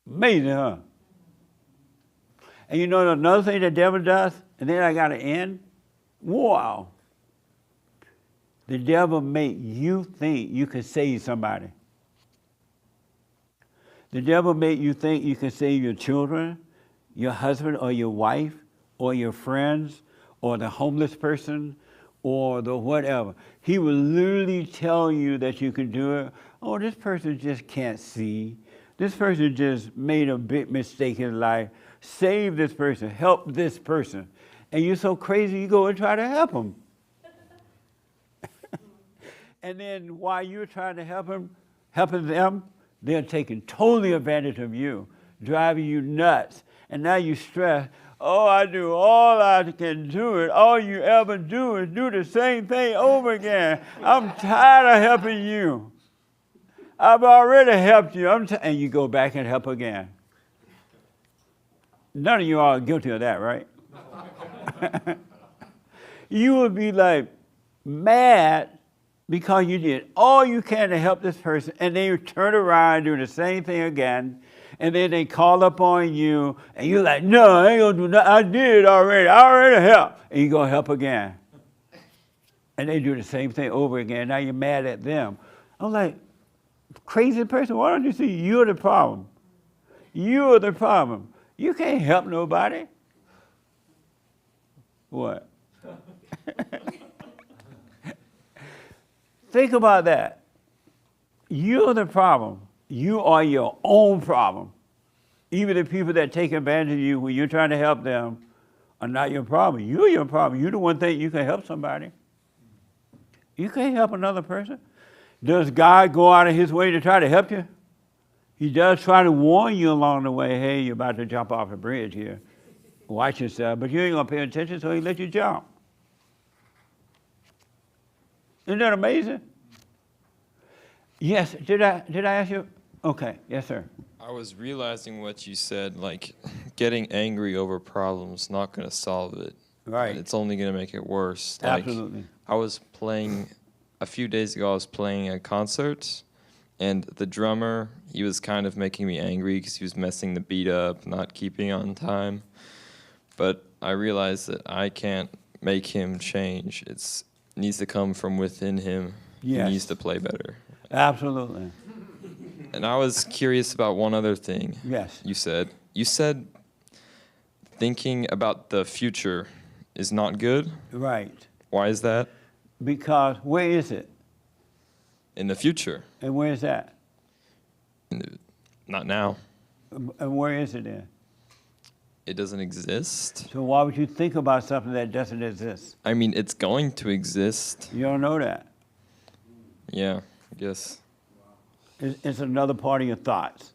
Amazing, huh? And you know another thing the devil does, and then I got to end? Wow. The devil make you think you could save somebody. The devil make you think you can save your children, your husband or your wife, or your friends, or the homeless person, or the whatever. He will literally tell you that you can do it. Oh, this person just can't see. This person just made a big mistake in life. Save this person, help this person. And you're so crazy, you go and try to help them. And then while you're trying to helping them, they're taking totally advantage of you, driving you nuts. And now you stress, oh, I do all I can do it. All you ever do is do the same thing over again. I'm tired of helping you. I've already helped you. And you go back and help again. None of you are guilty of that, right? You would be like mad because you did all you can to help this person, and then you turn around and do the same thing again, and then they call up on you, and you're like, no, I ain't gonna do nothing. I did already. I already helped. And you go help again. And they do the same thing over again. Now you're mad at them. I'm like, crazy person, why don't you see you're the problem? You're the problem. You can't help nobody. What? Think about that. You're the problem. You are your own problem. Even the people that take advantage of you when you're trying to help them are not your problem. You're your problem. You're the one thing you can help somebody. You can't help another person. Does God go out of his way to try to help you? He does try to warn you along the way, hey, you're about to jump off a bridge here. Watch yourself, but you ain't gonna pay attention, so he let you jump. Isn't that amazing? Yes, did I ask you? Okay, yes, sir. I was realizing what you said, like getting angry over problems not going to solve it. Right. It's only going to make it worse. Absolutely. Like, I was playing, a few days ago, I was playing a concert, and the drummer, he was kind of making me angry because he was messing the beat up, not keeping on time. But I realized that I can't make him change. It needs to come from within him. Yes. He needs to play better. Absolutely. And I was curious about one other thing. Yes. You said thinking about the future is not good. Right. Why is that? Because where is it? In the future. And where is that? Not now. And where is it then? It doesn't exist. So why would you think about something that doesn't exist? I mean, it's going to exist. You don't know that. Yeah, I guess. It's another part of your thoughts.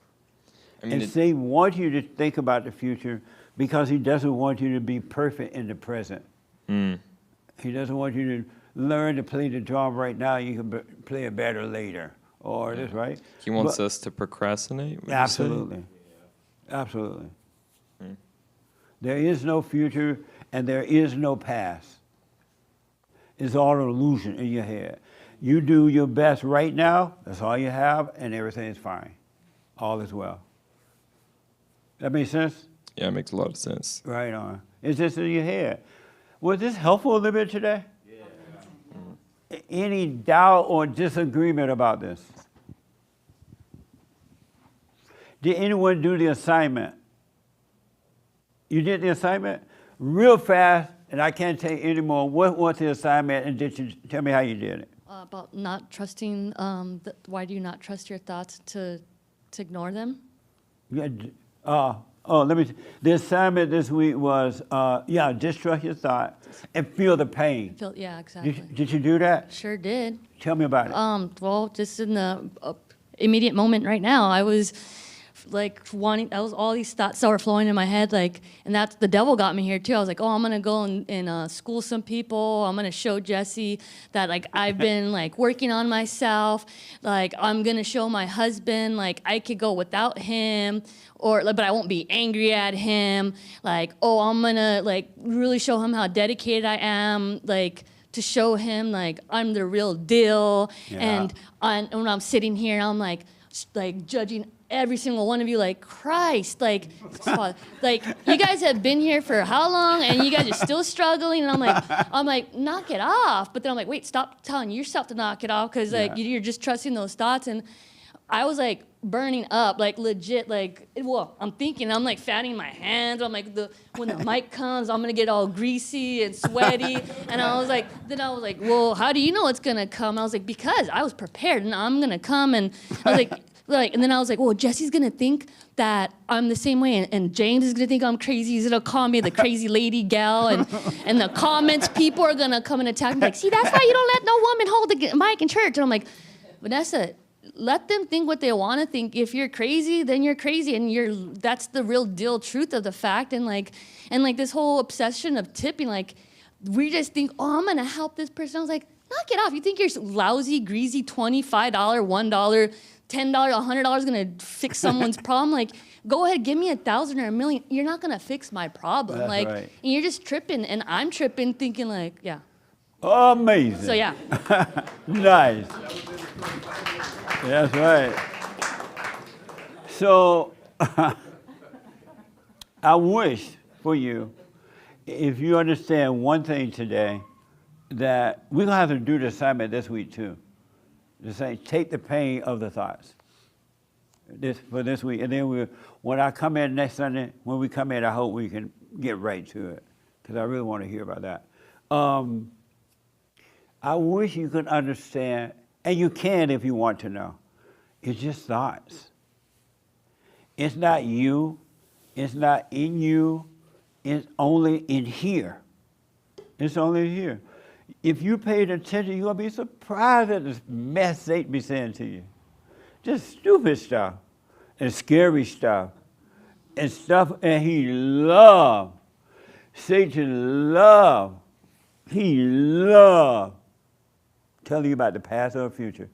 I mean, and Satan wants you to think about the future because he doesn't want you to be perfect in the present. He doesn't want you to learn to play the drum right now. You can play it better later. Or this, right? He wants us to procrastinate? Absolutely. Absolutely. There is no future and there is no past. It's all an illusion in your head. You do your best right now, that's all you have, and everything is fine. All is well. That makes sense? Yeah, it makes a lot of sense. Right on. It's just in your head. Was this helpful a little bit today? Yeah. Any doubt or disagreement about this? Did anyone do the assignment? You did the assignment? Real fast, and I can't tell you anymore. What was the assignment, and did you tell me how you did it? About not trusting, why do you not trust your thoughts to ignore them? Yeah, the assignment this week was, distrust your thought and feel the pain. Yeah, exactly. Did you do that? Sure did. Tell me about it. Well, just in the immediate moment right now, I was like all these thoughts that were flowing in my head, and that's the devil got me here too. I was like, oh, I'm gonna go and school some people. I'm gonna show Jesse that I've been working on myself. I'm gonna show my husband I could go without him, but I won't be angry at him. I'm gonna really show him how dedicated I am. To show him I'm the real deal. Yeah. And when I'm sitting here, I'm judging every single one of you Christ, you guys have been here for how long and you guys are still struggling, and I'm like, knock it off. But then I'm like, wait, stop telling yourself to knock it off, because you're just trusting those thoughts. And I was burning up, like legit, like, well, I'm thinking, I'm like fatting my hands. I'm like, when the mic comes, I'm gonna get all greasy and sweaty. And I was like, well, how do you know it's gonna come? I was like, because I was prepared and I'm gonna come. And I was like, and then I was like, well, Jesse's gonna think that I'm the same way, and James is gonna think I'm crazy. He's gonna call me the crazy lady gal, and the comments, people are gonna come and attack me, like, see, that's why you don't let no woman hold the mic in church. And I'm like, Vanessa, let them think what they want to think. If you're crazy, then you're crazy, and that's the real deal truth of the fact. And like this whole obsession of tipping, like, we just think, oh, I'm gonna help this person. I was like, knock it off. You think your lousy, greasy $25, $1, $10, $100 is gonna fix someone's problem? Like, go ahead, give me $1,000 or $1 million. You're not gonna fix my problem. That's like, right. and you're just tripping, and I'm tripping, thinking like, yeah. Amazing. So yeah. Nice. That's right. So I wish for you, if you understand one thing today, that we're gonna have to do the assignment this week too. To say, take the pain of the thoughts. For this week, and then when I come in next Sunday, when we come in, I hope we can get right to it, because I really want to hear about that. I wish you could understand, and you can if you want to know. It's just thoughts. It's not you. It's not in you. It's only in here. It's only here. If you paid attention, you're going to be surprised at the mess Satan be saying to you. Just stupid stuff and scary stuff and stuff, and he loved. Satan loved. He loved telling you about the past or the future.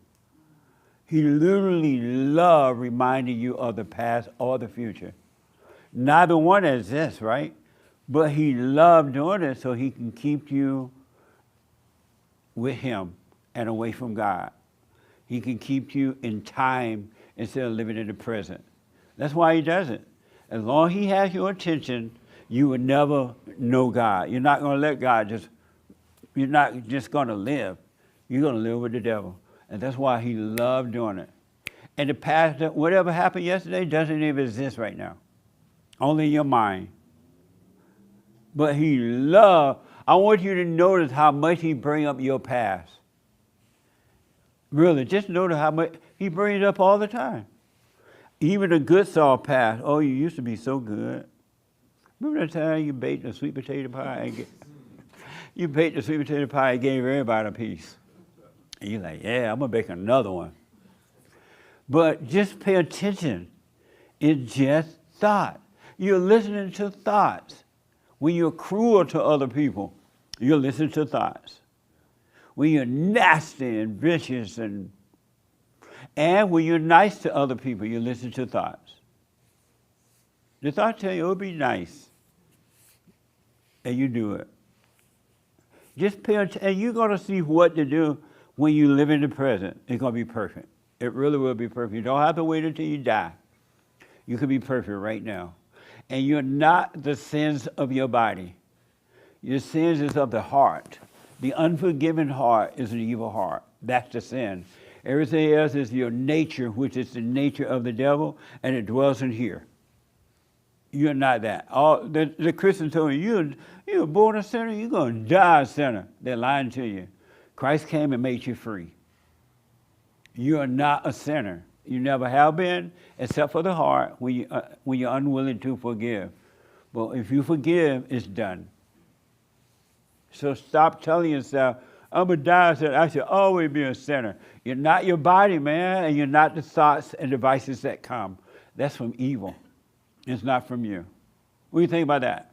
He literally loved reminding you of the past or the future. Neither one exists, right? But he loved doing it so he can keep you with him and away from God. He can keep you in time instead of living in the present. That's why he does it. As long as he has your attention, you will never know God. You're not going to let God you're not just going to live. You're going to live with the devil. And that's why he loved doing it. And the past, whatever happened yesterday doesn't even exist right now. Only in your mind. But he loved, I want you to notice how much he brings up your past. Really, just notice how much he brings it up all the time. Even the good Saul past. Oh, you used to be so good. Remember that time you baked a sweet potato pie? You baked the sweet potato pie and gave everybody a piece. And you're like, yeah, I'm going to bake another one. But just pay attention. It's just thought. You're listening to thoughts. When you're cruel to other people, you're listening to thoughts. When you're nasty and vicious and when you're nice to other people, you listen to thoughts. The thought tell you, oh, be nice. And you do it. Just pay attention, and you're going to see what to do when you live in the present. It's going to be perfect. It really will be perfect. You don't have to wait until you die. You can be perfect right now. And you're not the sins of your body. Your sins is of the heart. The unforgiven heart is an evil heart. That's the sin. Everything else is your nature, which is the nature of the devil, and it dwells in here. You're not that. The Christians told you, you were born a sinner, you're going to die a sinner. They're lying to you. Christ came and made you free. You are not a sinner. You never have been, except for the heart, when you're unwilling to forgive. But if you forgive, it's done. So stop telling yourself, I'm going to die a sinner. I should always be a sinner. You're not your body, man, and you're not the thoughts and devices that come. That's from evil. It's not from you. What do you think about that?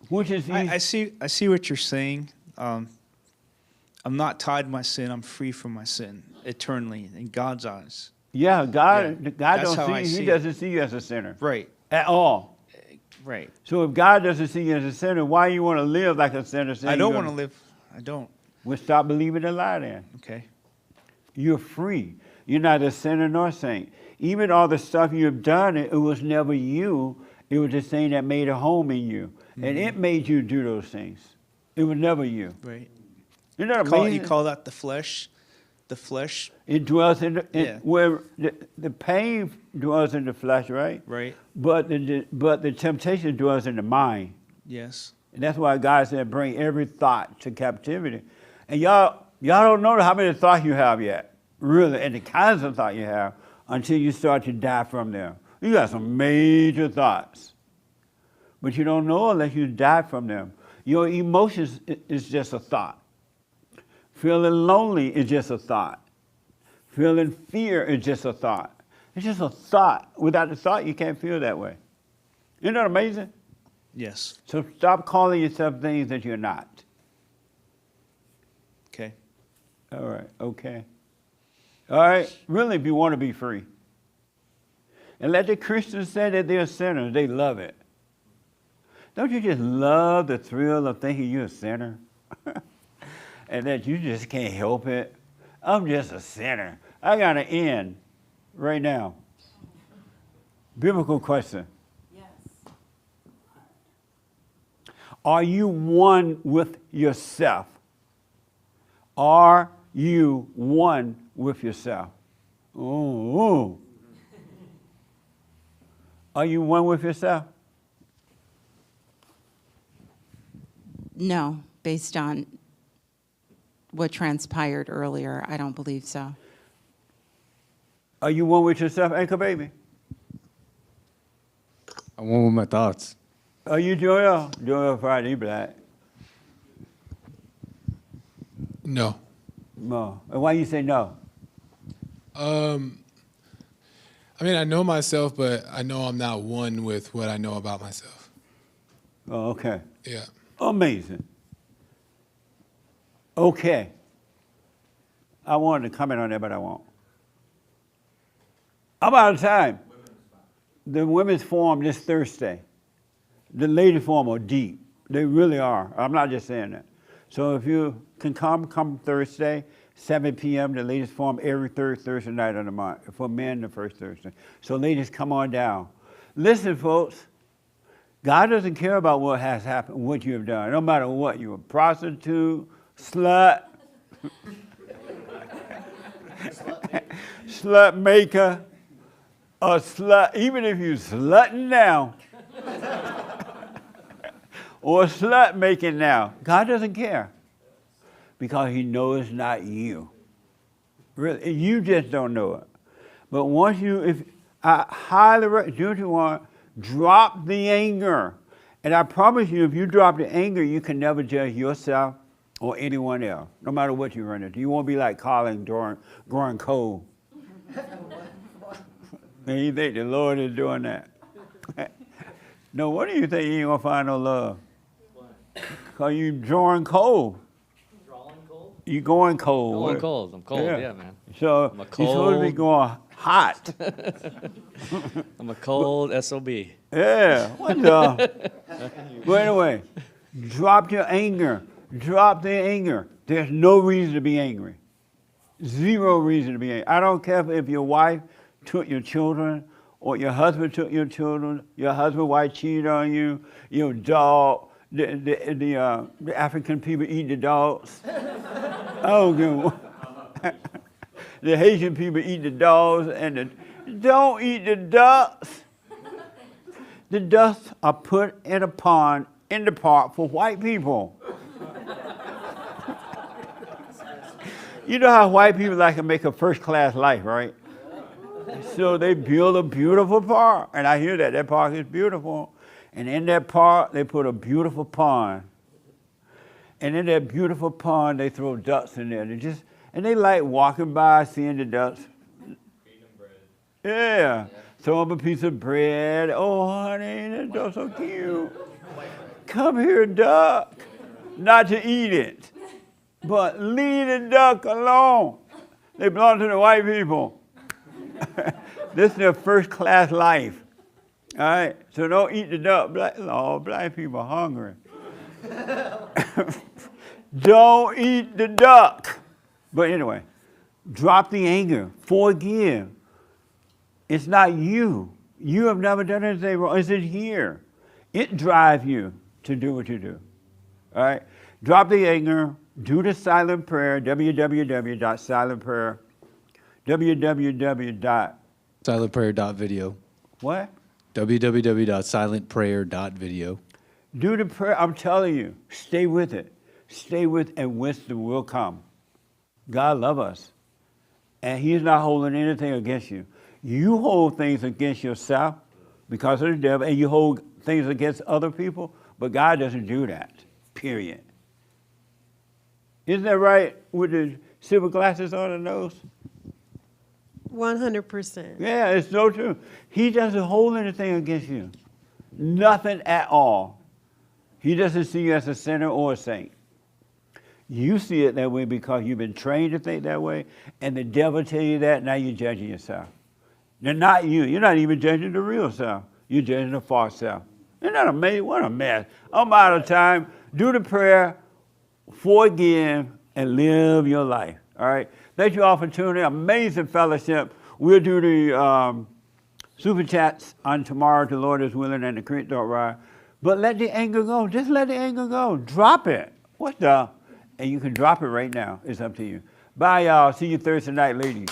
Which is I see what you're saying. I'm not tied to my sin. I'm free from my sin eternally in God's eyes. Yeah, God That's don't how see I you. see He it. doesn't see you as a sinner. Right. At all. Right. So if God doesn't see you as a sinner, why you want to live like a sinner? I don't want to live. I don't. Well, stop believing the lie then. Okay. You're free. You're not a sinner nor saint. Even all the stuff you've done, it was never you. It was the thing that made a home in you. Mm-hmm. And it made you do those things. It was never you. Right. Isn't that amazing? You call that the flesh? the flesh. It dwells in Yeah. where the pain dwells in the flesh, right? Right. But the temptation dwells in the mind. Yes. And that's why God said, bring every thought to captivity. And y'all don't know how many thoughts you have yet, really, and the kinds of thoughts you have until you start to die from them. You got some major thoughts, but you don't know unless you die from them. Your emotions is just a thought. Feeling lonely is just a thought. Feeling fear is just a thought. It's just a thought. Without the thought, you can't feel that way. Isn't that amazing? Yes. So stop calling yourself things that you're not. Okay. All right, okay. All right, really, if you want to be free. And let the Christians say that they're sinners. They love it. Don't you just love the thrill of thinking you're a sinner? And that you just can't help it? I'm just a sinner. I got to end right now. Biblical question. Are you one with yourself? Are you one with yourself? Ooh. Are you one with yourself? No, based on what transpired earlier, I don't believe so. Are you one with yourself, Anchor Baby? I'm one with my thoughts. Are you Joel? Joel Friday Black. No. No. And why you say no? I mean, I know myself, but I know I'm not one with what I know about myself. Oh, okay. Yeah. Amazing. Okay. I wanted to comment on that, but I won't. I'm out of time. The women's forum this Thursday. The ladies forum are deep. They really are. I'm not just saying that. So if you can come Thursday, 7 p.m., the ladies forum every third Thursday night of the month. For men, the first Thursday. So ladies, come on down. Listen, folks. God doesn't care about what has happened, what you have done. No matter what, you're a prostitute, slut, slut maker, a slut, even if you're slutting now, or slut making now, God doesn't care because he knows it's not you. Really, you just don't know it. But once I highly recommend, do what you want, drop the anger. And I promise you, if you drop the anger, you can never judge yourself or anyone else, no matter what you run into. You won't be like Colin growing cold. And you think the Lord is doing that. No, what do you think you ain't gonna find no love? Because you drawing cold. You going cold. Going cold. I'm cold, yeah, man. So I'm a you're supposed to be going hot. I'm a cold SOB. Yeah, what the? But anyway, drop your anger. Drop the anger. There's no reason to be angry. Zero reason to be angry. I don't care if your wife took your children or your husband took your children, your husband, wife cheated on you, your dog, the African people eat the dogs. I don't give a The Haitian people eat the dogs and don't eat the ducks. The ducks are put in a pond in the park for white people. You know how white people like to make a first-class life, right? So they build a beautiful park, and I hear that park is beautiful. And in that park, they put a beautiful pond. And in that beautiful pond, they throw ducks in there. And they like walking by, seeing the ducks. Yeah. Throw them a piece of bread. Oh, honey, that duck's so cute. Come here, duck. Not to eat it, but leave the duck alone. They belong to the white people. This is their first-class life. All right? So don't eat the duck. Black people are hungry. Don't eat the duck. But anyway, drop the anger. Forgive. It's not you. You have never done anything wrong. It's in here. It drives you to do what you do. All right? Drop the anger. Do the silent prayer, www.silentprayer, www. Silentprayer.video. What? www.silentprayer.video. Do the prayer. I'm telling you, stay with it. Stay with, and wisdom will come. God loves us, and He's not holding anything against you. You hold things against yourself because of the devil, and you hold things against other people, but God doesn't do that, period. Isn't that right with the silver glasses on the nose? 100%. Yeah, it's so true. He doesn't hold anything against you. Nothing at all. He doesn't see you as a sinner or a saint. You see it that way because you've been trained to think that way, and the devil tell you that, now you're judging yourself. They're not you. You're not even judging the real self. You're judging the false self. Isn't that amazing? What a mess. I'm out of time. Do the prayer, forgive, and live your life. All right? Thank you all for tuning in. Amazing fellowship. We'll do the super chats on tomorrow, if the Lord is willing, and the creek don't rise. But let the anger go. Just let the anger go. Drop it. What the? And you can drop it right now. It's up to you. Bye, y'all. See you Thursday night, ladies.